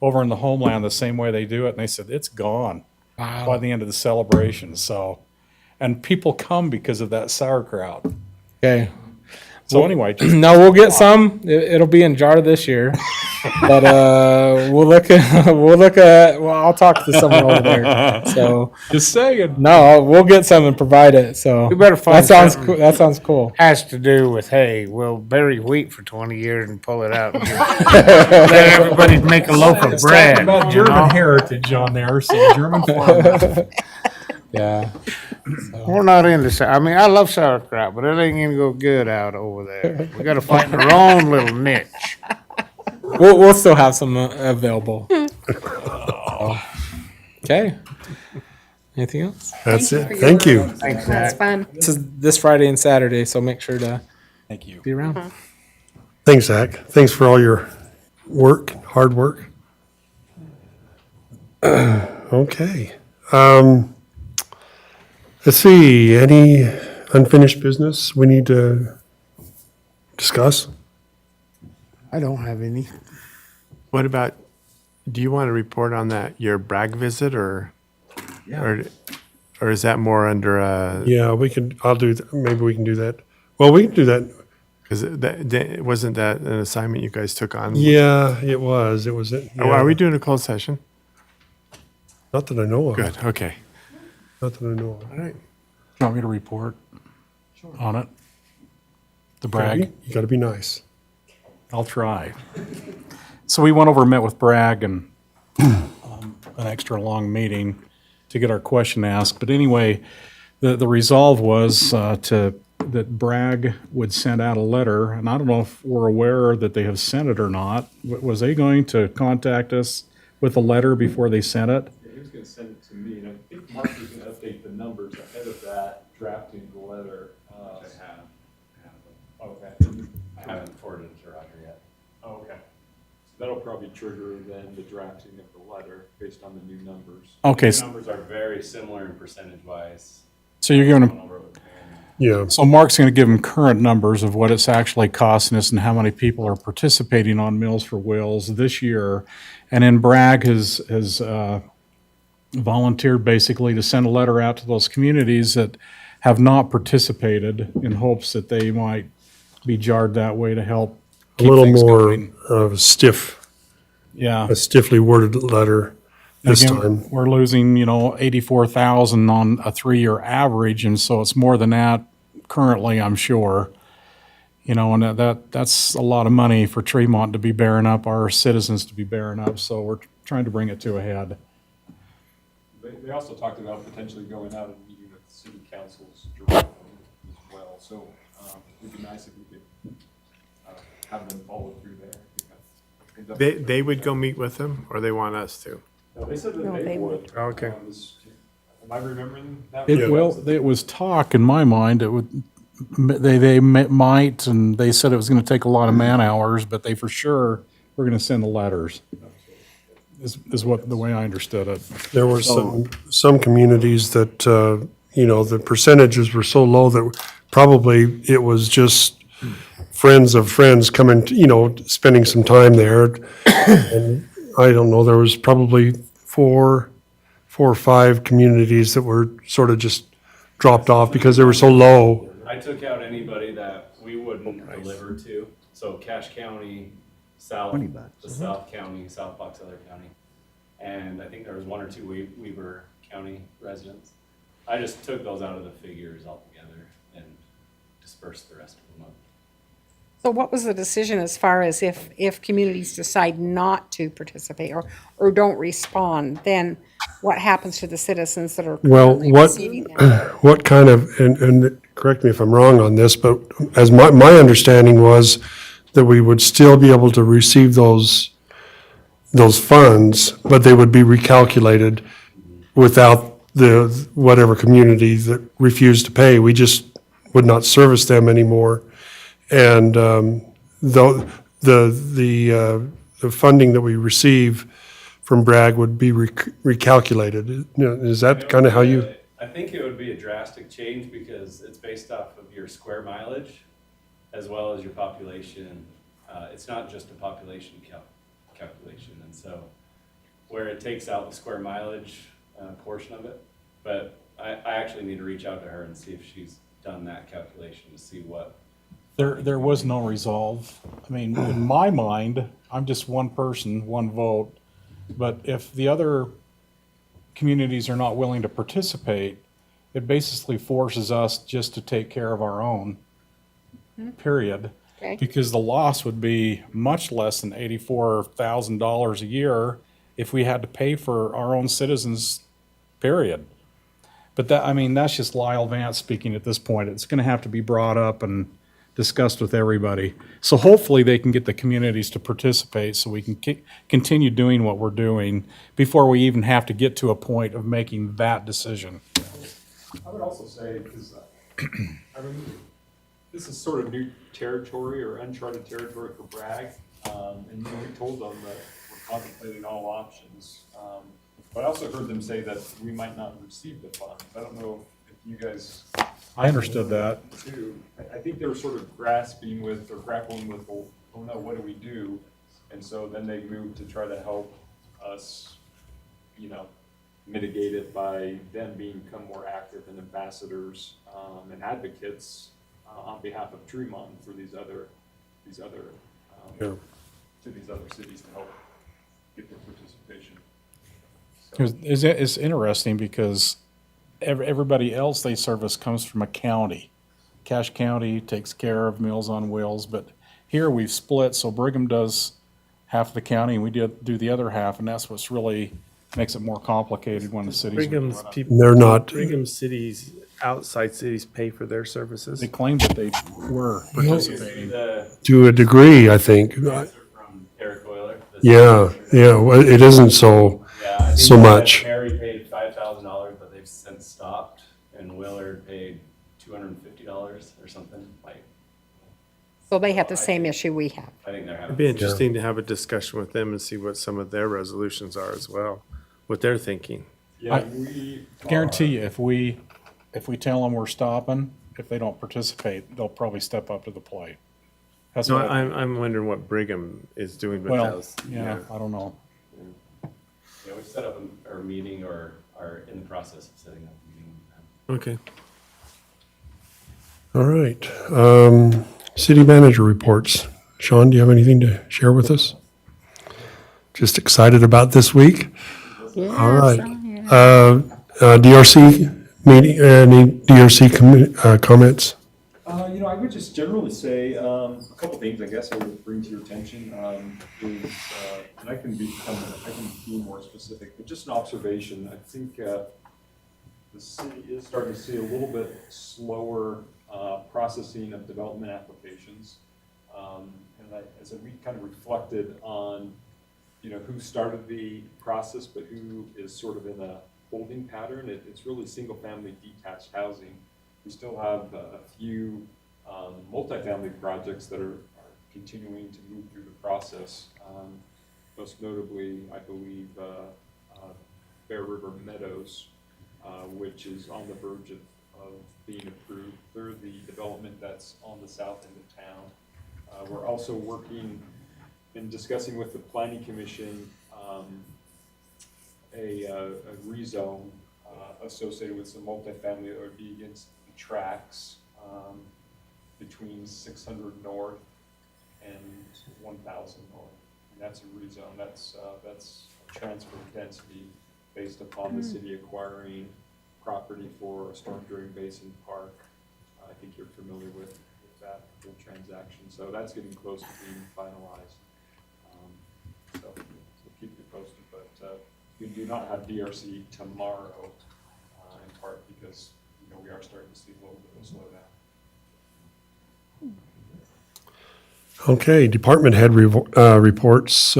over in the homeland the same way they do it, and they said it's gone by the end of the celebration. So, and people come because of that sauerkraut. Okay. So anyway, just No, we'll get some. It'll be in jar this year, but we'll look at. Well, I'll talk to someone over there. So just saying. no, we'll get some and provide it. So We better find that sounds something. cool. That sounds cool. has to do with, hey, we'll bury wheat for 20 years and pull it out. And let everybody make a loaf of It's bread. talking about you know? German heritage on there, so German farmers. Yeah. We're not into I mean, I love sauerkraut, but it ain't gonna go good out over there. We gotta find our own little niche. We'll still have some available. Okay. Anything else? That's it. Thank you. Thanks, That's Zach. fun. This is this Friday and Saturday, so make sure to Thank you. be around. Thanks, Zach. Thanks for all your work, hard work. Okay. Let's see, any unfinished business we need to discuss? I don't have any. What about, do you want to report on that, your Bragg visit, or is that more under, Yeah, I'll do, maybe we can do that. Well, we can do that. because wasn't that an assignment you guys took on? Yeah, it was. Oh, are we doing a closed session? Not that I know of. Good, okay. Not that I know of. All right. Do you want me to report on it? The Bragg? You gotta be nice. I'll try. So we went over and met with Bragg and an extra long meeting to get our question asked. But anyway, the resolve was that Bragg would send out a letter, and I don't know if we're aware that they have sent it or not. Was they going to contact us with a letter before they sent it? He was going to send it to me, and I think Mark was going to update the numbers ahead of that, drafting the letter. Okay. I haven't forwarded it to Roger yet. Oh, okay. So that'll probably trigger then the drafting of the letter based on the new numbers. Okay, The numbers are very similar in percentage wise. so you're going to, Yeah. so Mark's going to give them current numbers of what it's actually costing us and how many people are participating on Meals for Wills this year. And then Bragg has volunteered basically to send a letter out to those communities that have not participated in hopes that they might be jarred that way to help A keep little things more going. of Yeah. a stiffly worded letter this Again, time. we're losing, 84,000 on a 3-year average, and so it's more than that currently, I'm sure. And that's a lot of money for Tremont to be bearing up, our citizens to be bearing up, so we're trying to bring it to a head. They also talked about potentially going out and meeting with city councils directly as well. So it'd be nice if we could have them follow through there. They would go meet with them, or they want us to? No, they said that No, they they would. Okay. Am I remembering that? It was talk in my mind, they might, and they said it was gonna take a lot of man-hours, but they for sure were gonna send the letters, is what, the way I understood it. There were some communities that, the percentages were so low that probably it was just friends of friends coming, spending some time there. And I don't know, there was probably four or five communities that were sort of just dropped off because they were so low. I took out anybody that we wouldn't deliver to, so Cache County, South, the South County, South Box Elder County. And I think there was 1 or 2 Weber County residents. I just took those out of the figures altogether and dispersed the rest of them up. So what was the decision as far as if communities decide not to participate or don't respond, then what happens to the citizens that are Well, currently receiving them? what kind of, and correct me if I'm wrong on this, but as my understanding was that we would still be able to receive those funds, but they would be recalculated without the, whatever community that refused to pay. We just would not service them anymore. And though the funding that we receive from Bragg would be recalculated. Is that kind of how you? I think it would be a drastic change because it's based off of your square mileage as well as your population. It's not just a population calculation. And so where it takes out the square mileage portion of it, but I actually need to reach out to her and see if she's done that calculation to see what. There was no resolve. I mean, in my mind, I'm just one person, one vote. But if the other communities are not willing to participate, it basically forces us just to take care of our own, period. Okay. Because the loss would be much less than $84,000 a year if we had to pay for our own citizens, period. But that's just Lyle Vance speaking at this point. It's gonna have to be brought up and discussed with everybody. So hopefully they can get the communities to participate so we can continue doing what we're doing before we even have to get to a point of making that decision. I would also say, because this is sort of new territory or uncharted territory for Bragg. And we told them that we're contemplating all options. But I also heard them say that we might not receive the funds. I don't know if you guys. I understood that. Too. I think they were sort of grappling with the oh no, what do we do? And so then they moved to try to help us, mitigate it by them become more active and ambassadors and advocates on behalf of Tremont for these other Yeah. to these other cities to help get their participation. It's interesting because everybody else they service comes from a county. Cache County takes care of Meals on Wheels, but here we've split, so Brigham does half of the county and we do the other half, and that's what's really makes it more complicated when the cities. Brigham's people. They're not- Brigham cities, outside cities pay for their services. They claimed that they were participating. To a degree, I think. From Eric Euler. Yeah, well, it isn't so, Yeah, I think so that much. Harry paid $5,000, but they've since stopped, and Willard paid $250 or something, like, So they have the same issue we have. I think they're having. It'd be interesting to have a discussion with them and see what some of their resolutions are as well, what they're thinking. Yeah, we Guarantee you, if we tell them we're stopping, if they don't participate, they'll probably step up to the plate. That's No, what I'm wondering what Brigham is doing with well, those. yeah, I don't know. Yeah, we've set up a meeting or are in the process of setting up a meeting with them. Okay. All right. City manager reports. Sean, do you have anything to share with us? Just excited about this week? All right. DRC meeting, any DRC comments? I would just generally say a couple things, I guess, I would bring to your attention is, and I can be more specific, but just an observation. I think the city is starting to see a little bit slower processing of development applications. And as we kind of reflected on, who started the process, but who is sort of in a holding pattern, it's really single-family detached housing. We still have a few multifamily projects that are continuing to move through the process. Most notably, I believe, Bear River Meadows, which is on the verge of being approved. They're the development that's on the south end of town. We're also working and discussing with the Planning Commission a rezone associated with some multifamily that would be against the tracks between 600 North and 1000 North. And that's a rezone. That's a transfer of density based upon the city acquiring property for a storm drain basin park. I think you're familiar with that whole transaction. So that's getting close to being finalized. So keep you posted, but we do not have DRC tomorrow, in part because we are starting to see a little bit of a slowdown. Okay, department head reports.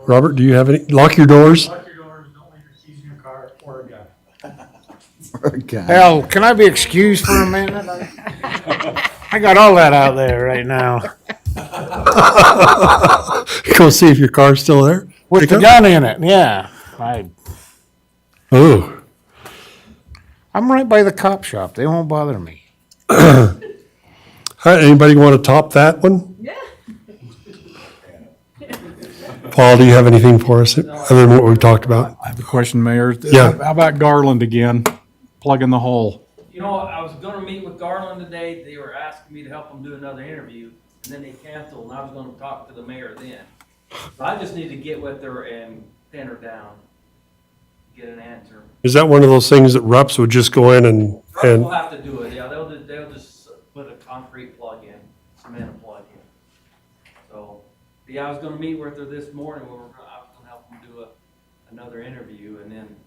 Robert, do you have any? Lock your doors. Lock your doors, don't leave your keys in your car, or a gun. Poor guy. Hell, can I be excused for a minute? I got all that out there right now. Go see if your car's still there. With the gun in it, yeah. Oh, I'm right by the cop shop. They won't bother me. all right, anybody want to top that one? Yeah. Paul, do you have anything for us other than what we've talked about? I have a question, Mayor. Yeah. How about Garland again? Plugging the hole. I was gonna meet with Garland today. They were asking me to help them do another interview, and then they canceled, and I was gonna talk to the mayor then. So I just need to get with her and pin her down, get an answer. Is that one of those things that RUPS would just go in and We'll have to do it, yeah, they'll just put a concrete plug in, cement a plug in. So, yeah, I was gonna meet with her this morning, I was gonna help them do another interview, and then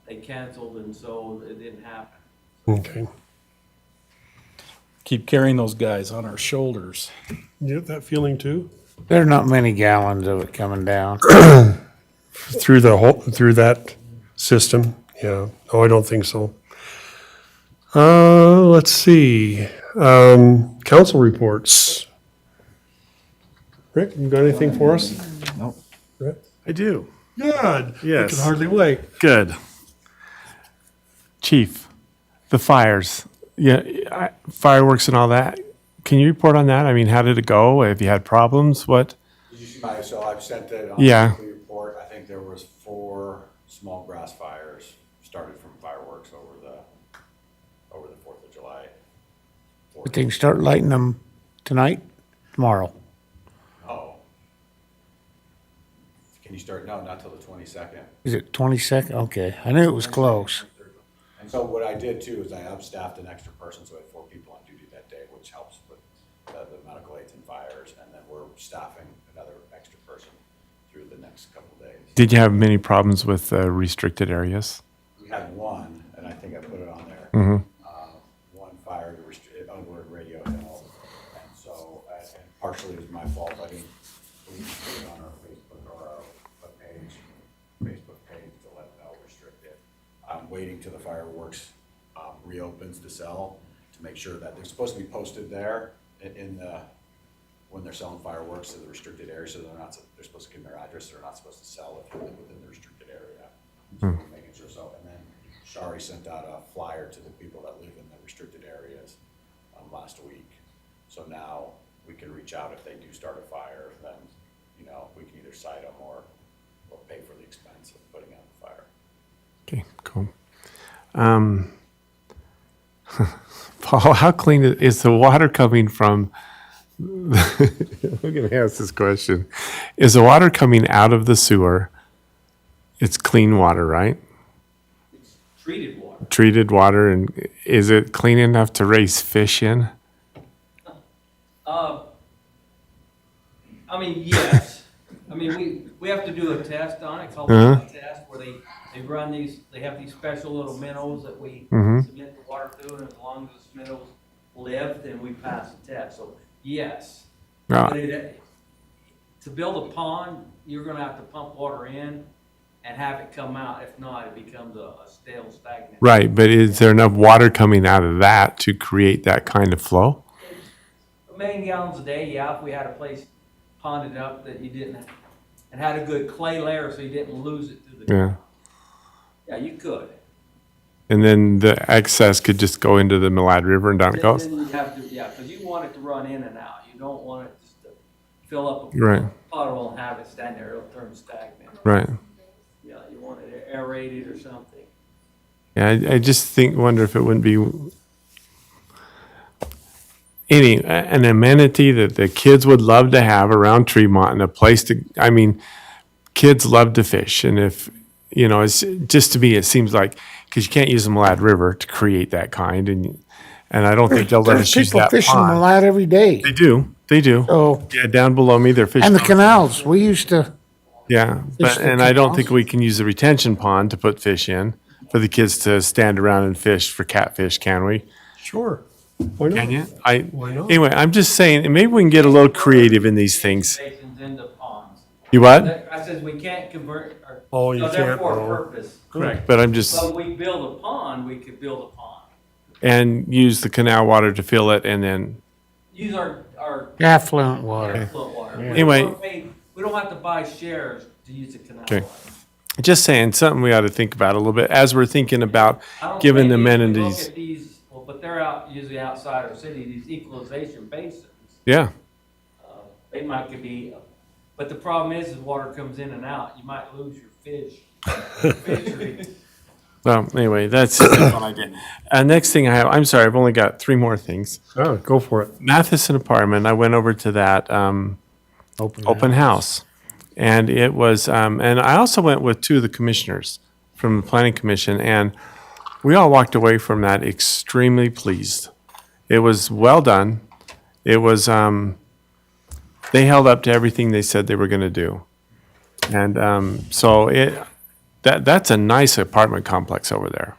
they canceled, and so it didn't happen. Okay. Keep carrying those guys on our shoulders. You have that feeling too? There's not many gallons of it coming down. Through that system, yeah. Oh, I don't think so. Let's see. Council reports. Rick, you got anything for us? Nope. Rick? I do. Good. Yes. I can hardly wait. Good. Chief, the fires. fireworks and all that. Can you report on that? I mean, how did it go? Have you had problems? What? Did you see my, so I've sent it on Yeah. the weekly report. I think there was 4 small grass fires started from fireworks over the 4th of July. But they can start lighting them tonight, tomorrow. Oh. Can you start? No, not till the 22nd. Is it 22nd? Okay, I knew it was close. And so what I did too is I upstaffed an extra person, so I had 4 people on duty that day, which helps with the medical aids and fires. And then we're staffing another extra person through the next couple of days. Did you have many problems with restricted areas? We had one, and I think I put it on there. One fire over at Radio Hill. And so, and partially it was my fault. I didn't put it on our Facebook or our Facebook page to let them know restricted. I'm waiting till the fireworks reopens to sell to make sure that they're supposed to be posted there in the, when they're selling fireworks to the restricted area, so they're supposed to give their address, they're not supposed to sell if you're within the restricted area. So we're making sure so, and then Shari sent out a flyer to the people that live in the restricted areas last week. So now we can reach out if they do start a fire, then, you know, we can either cite them or pay for the expense of putting out the fire. Okay, cool. Paul, how clean is the water coming from? I'm going to ask this question. Is the water coming out of the sewer? It's clean water, right? Treated water. Treated water, and is it clean enough to raise fish in? I mean, yes. I mean, we have to do a test on it, called Uh-huh. a test, where they run these, they have these special little minnows that we Mhm. submit the water to, and as long as the minnows live, then we pass the test. So, yes. Ah. But to build a pond, you're gonna have to pump water in and have it come out. If not, it becomes a stale, stagnant. Right, but is there enough water coming out of that to create that kind of flow? 1 million gallons a day, yeah, if we had a place ponded up that you didn't, and had a good clay layer so you didn't lose it through the. Yeah. Yeah, you could. And then the excess could just go into the Malad River and down it goes? Then you have to, yeah, because you want it to run in and out. You don't want it just to fill up a Right. pothole and have it stand there, it'll turn stagnant. Right. Yeah, you want it aerated or something. Yeah, I just wonder if it wouldn't be an amenity that the kids would love to have around Tremont and a place to, I mean, kids love to fish. And if, you know, it's just to me, it seems like, because you can't use the Malad River to create that kind. And I don't think they'll let us use People that fishing the pond. lad every day. They do. So, Yeah, down below me, they're fishing. and the canals, we used to, Yeah, Fish but, the and I don't canals. think we can use the retention pond to put fish in for the kids to stand around and fish for catfish, can we? Sure. Why not? Can you? Why not? Anyway, I'm just saying, maybe we can get a little creative in these things. Basins into ponds. You what? I says we can't convert, or. Oh, you so can't, therefore, no. purpose. Correct. But I'm just, But we build a pond, we could build a pond. and use the canal water to fill it and then, Use our affluent water. affluent water. We Anyway. we don't have to buy shares to use the canal Okay. water. just saying, something we ought to think about a little bit as we're thinking about I don't giving think if we look amenities. at these, well, but they're out usually outside our city, these equalization basins. Yeah, They might could be, but the problem is water comes in and out, you might lose your fish. Fishery. well, anyway, that's one idea. Next thing I have, I'm sorry, I've only got 3 more things. Oh, go for it. Matheson apartment, I went over to that open house. And it was, and I also went with 2 of the commissioners from the planning commission, and we all walked away from that extremely pleased. It was well done. It was, they held up to everything they said they were going to do. And so that's a nice apartment complex over there.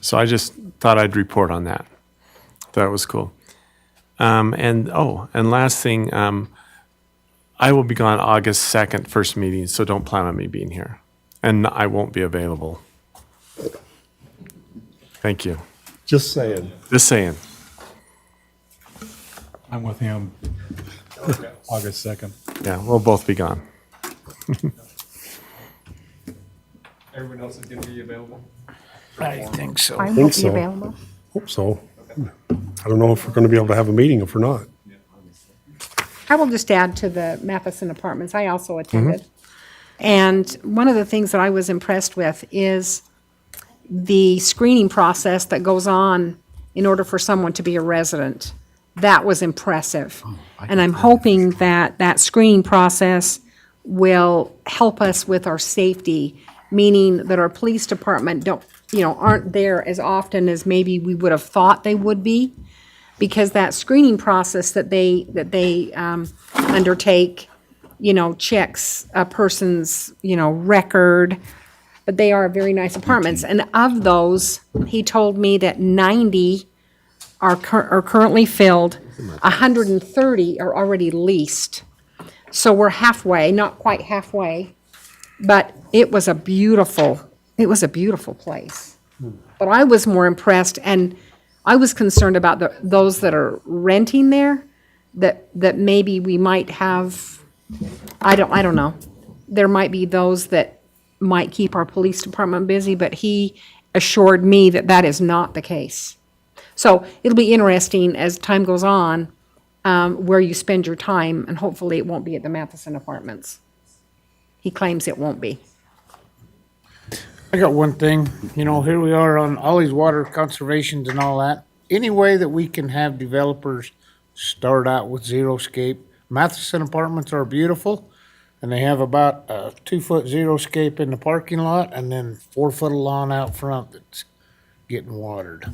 So I just thought I'd report on that. That was cool. And last thing, I will be gone August 2nd, first meeting, so don't plan on me being here. And I won't be available. Thank you. Just saying. Just saying. I'm with him. August 2nd. Yeah, we'll both be gone. Everyone else is going to be available? I think so. I Think won't be so. available. Hope so. I don't know if we're going to be able to have a meeting if we're not. I will just add to the Matheson Apartments, I also attended. And one of the things that I was impressed with is the screening process that goes on in order for someone to be a resident. That was impressive. And I'm hoping that that screening process will help us with our safety, meaning that our police department aren't there as often as maybe we would have thought they would be. Because that screening process that they undertake, checks a person's, record. But they are very nice apartments. And of those, he told me that 90 are currently filled, 130 are already leased. So we're halfway, not quite halfway, but it was a beautiful place. But I was more impressed, and I was concerned about those that are renting there, that maybe we might have, I don't know. There might be those that might keep our police department busy, but he assured me that that is not the case. So it'll be interesting as time goes on, where you spend your time, and hopefully it won't be at the Matheson Apartments. He claims it won't be. I got one thing, here we are on all these water conservations and all that. Any way that we can have developers start out with xeriscape? Matheson Apartments are beautiful, and they have about a 2-foot xeriscape in the parking lot, and then 4-foot lawn out front that's getting watered.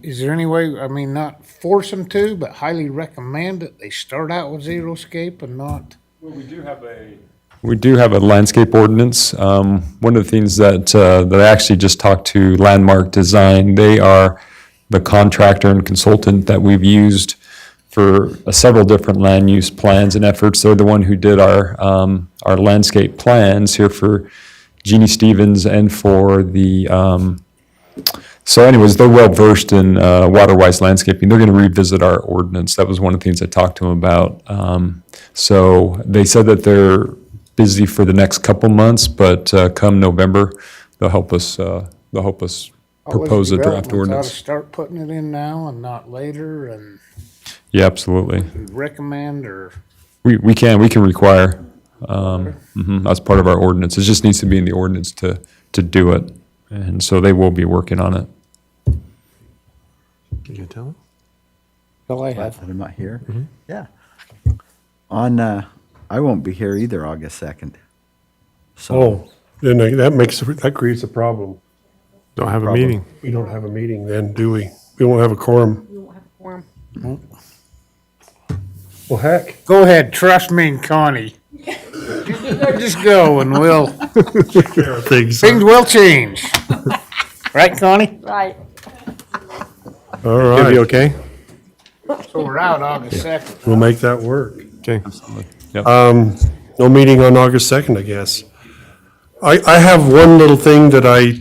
Is there any way, not force them to, but highly recommend that they start out with xeriscape and not? Well, we do have a landscape ordinance. One of the things that I actually just talked to Landmark Design. They are the contractor and consultant that we've used for several different land use plans and efforts. They're the one who did our landscape plans here for Jeannie Stevens and for the. So anyways, they're well versed in water-wise landscaping. They're going to revisit our ordinance. That was one of the things I talked to them about. So they said that they're busy for the next couple months, but come November, they'll help us propose a draft Ought to ordinance. start putting it in now and not later, and Yeah, absolutely. recommend or? We can require, that's part of our ordinance. It just needs to be in the ordinance to do it. And so they will be working on it. You can tell? All I Glad have. that I'm not here. Yeah. I won't be here either August 2nd. So Then that creates a problem. Don't have a Problem. meeting. We don't have a meeting then, do we? We won't have a quorum. We won't have a quorum. Well, heck. Go ahead, trust me and Connie. Just go and Things. things will change. Right, Connie? Right. All It'll be right. okay? So we're out August 2nd. We'll make that work. Okay. No meeting on August 2nd, I guess. I have one little thing that I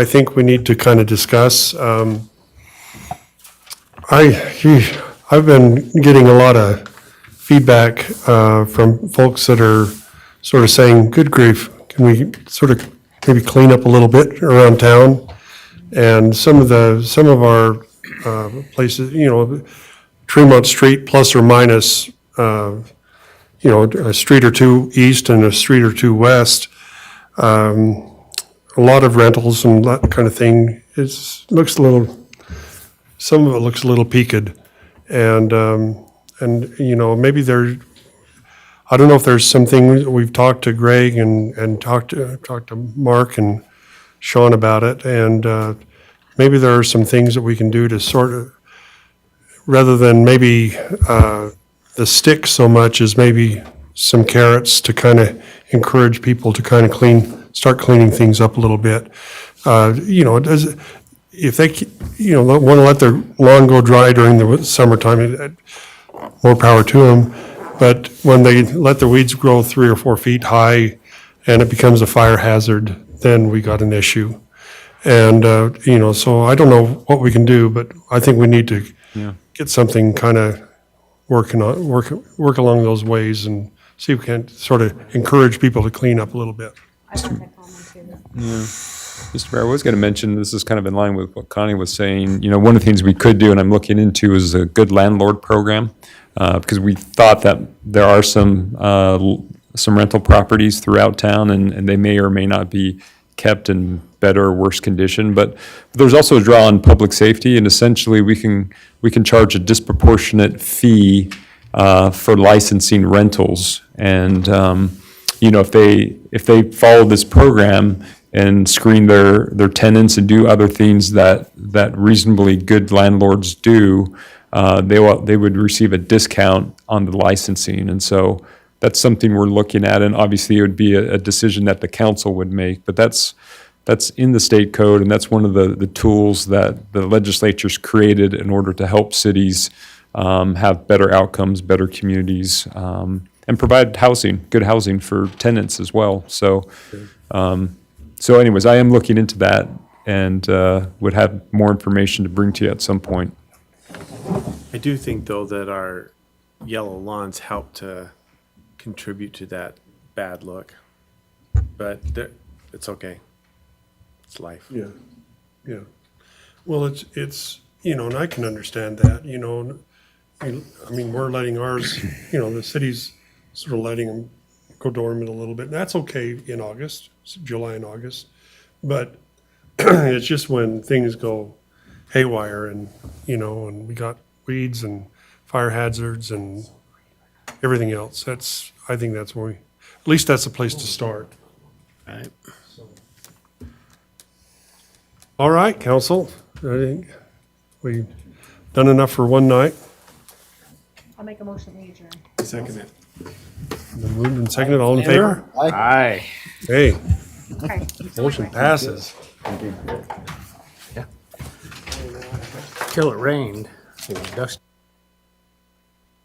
think we need to kind of discuss. I've been getting a lot of feedback from folks that are sort of saying, good grief, can we sort of maybe clean up a little bit around town? And some of our places, Tremont Street plus or minus, a street or two east and a street or two west, a lot of rentals and that kind of thing. Some of it looks a little peaked. And maybe I don't know if there's something, we've talked to Greg and talked to Mark and Sean about it. And maybe there are some things that we can do to sort of, rather than maybe the stick so much as maybe some carrots to kind of encourage people to kind of start cleaning things up a little bit. If they, want to let their lawn go dry during the summertime, more power to them. But when they let their weeds grow 3 or 4 feet high and it becomes a fire hazard, then we got an issue. And, so I don't know what we can do, but I think we need to get something kind of work along those ways and see if we can sort of encourage people to clean up a little bit. I like that comment too. Mr. Mayor, I was going to mention, this is kind of in line with what Connie was saying, one of the things we could do, and I'm looking into, is a good landlord program, because we thought that there are some rental properties throughout town, and they may or may not be kept in better or worse condition, but there's also a draw on public safety, and essentially we can charge a disproportionate fee for licensing rentals, and if they follow this program and screen their tenants and do other things that reasonably good landlords do, they would receive a discount on the licensing. And so that's something we're looking at, and obviously it would be a decision that the council would make, but that's in the state code, and that's one of the tools that the legislature's created in order to help cities have better outcomes, better communities, and provide housing, good housing for tenants as well. So, anyways, I am looking into that and would have more information to bring to you at some point. I do think, though, that our yellow lawns help to contribute to that bad look. But it's okay. It's life. Yeah, yeah. Well, it's, and I can understand that, I mean, we're letting ours, the city's sort of letting them go dormant a little bit. And that's okay in August, July and August. But it's just when things go haywire and, and we got weeds and fire hazards and everything else. I think that's where at least that's a place to start. Right. All right, council, I think we've done enough for one night. I'll make a motion, we adjourn. Second it. Been moved and seconded, all in favor? Aye. Hey, Okay. motion passes. Till it rained, it was dusty.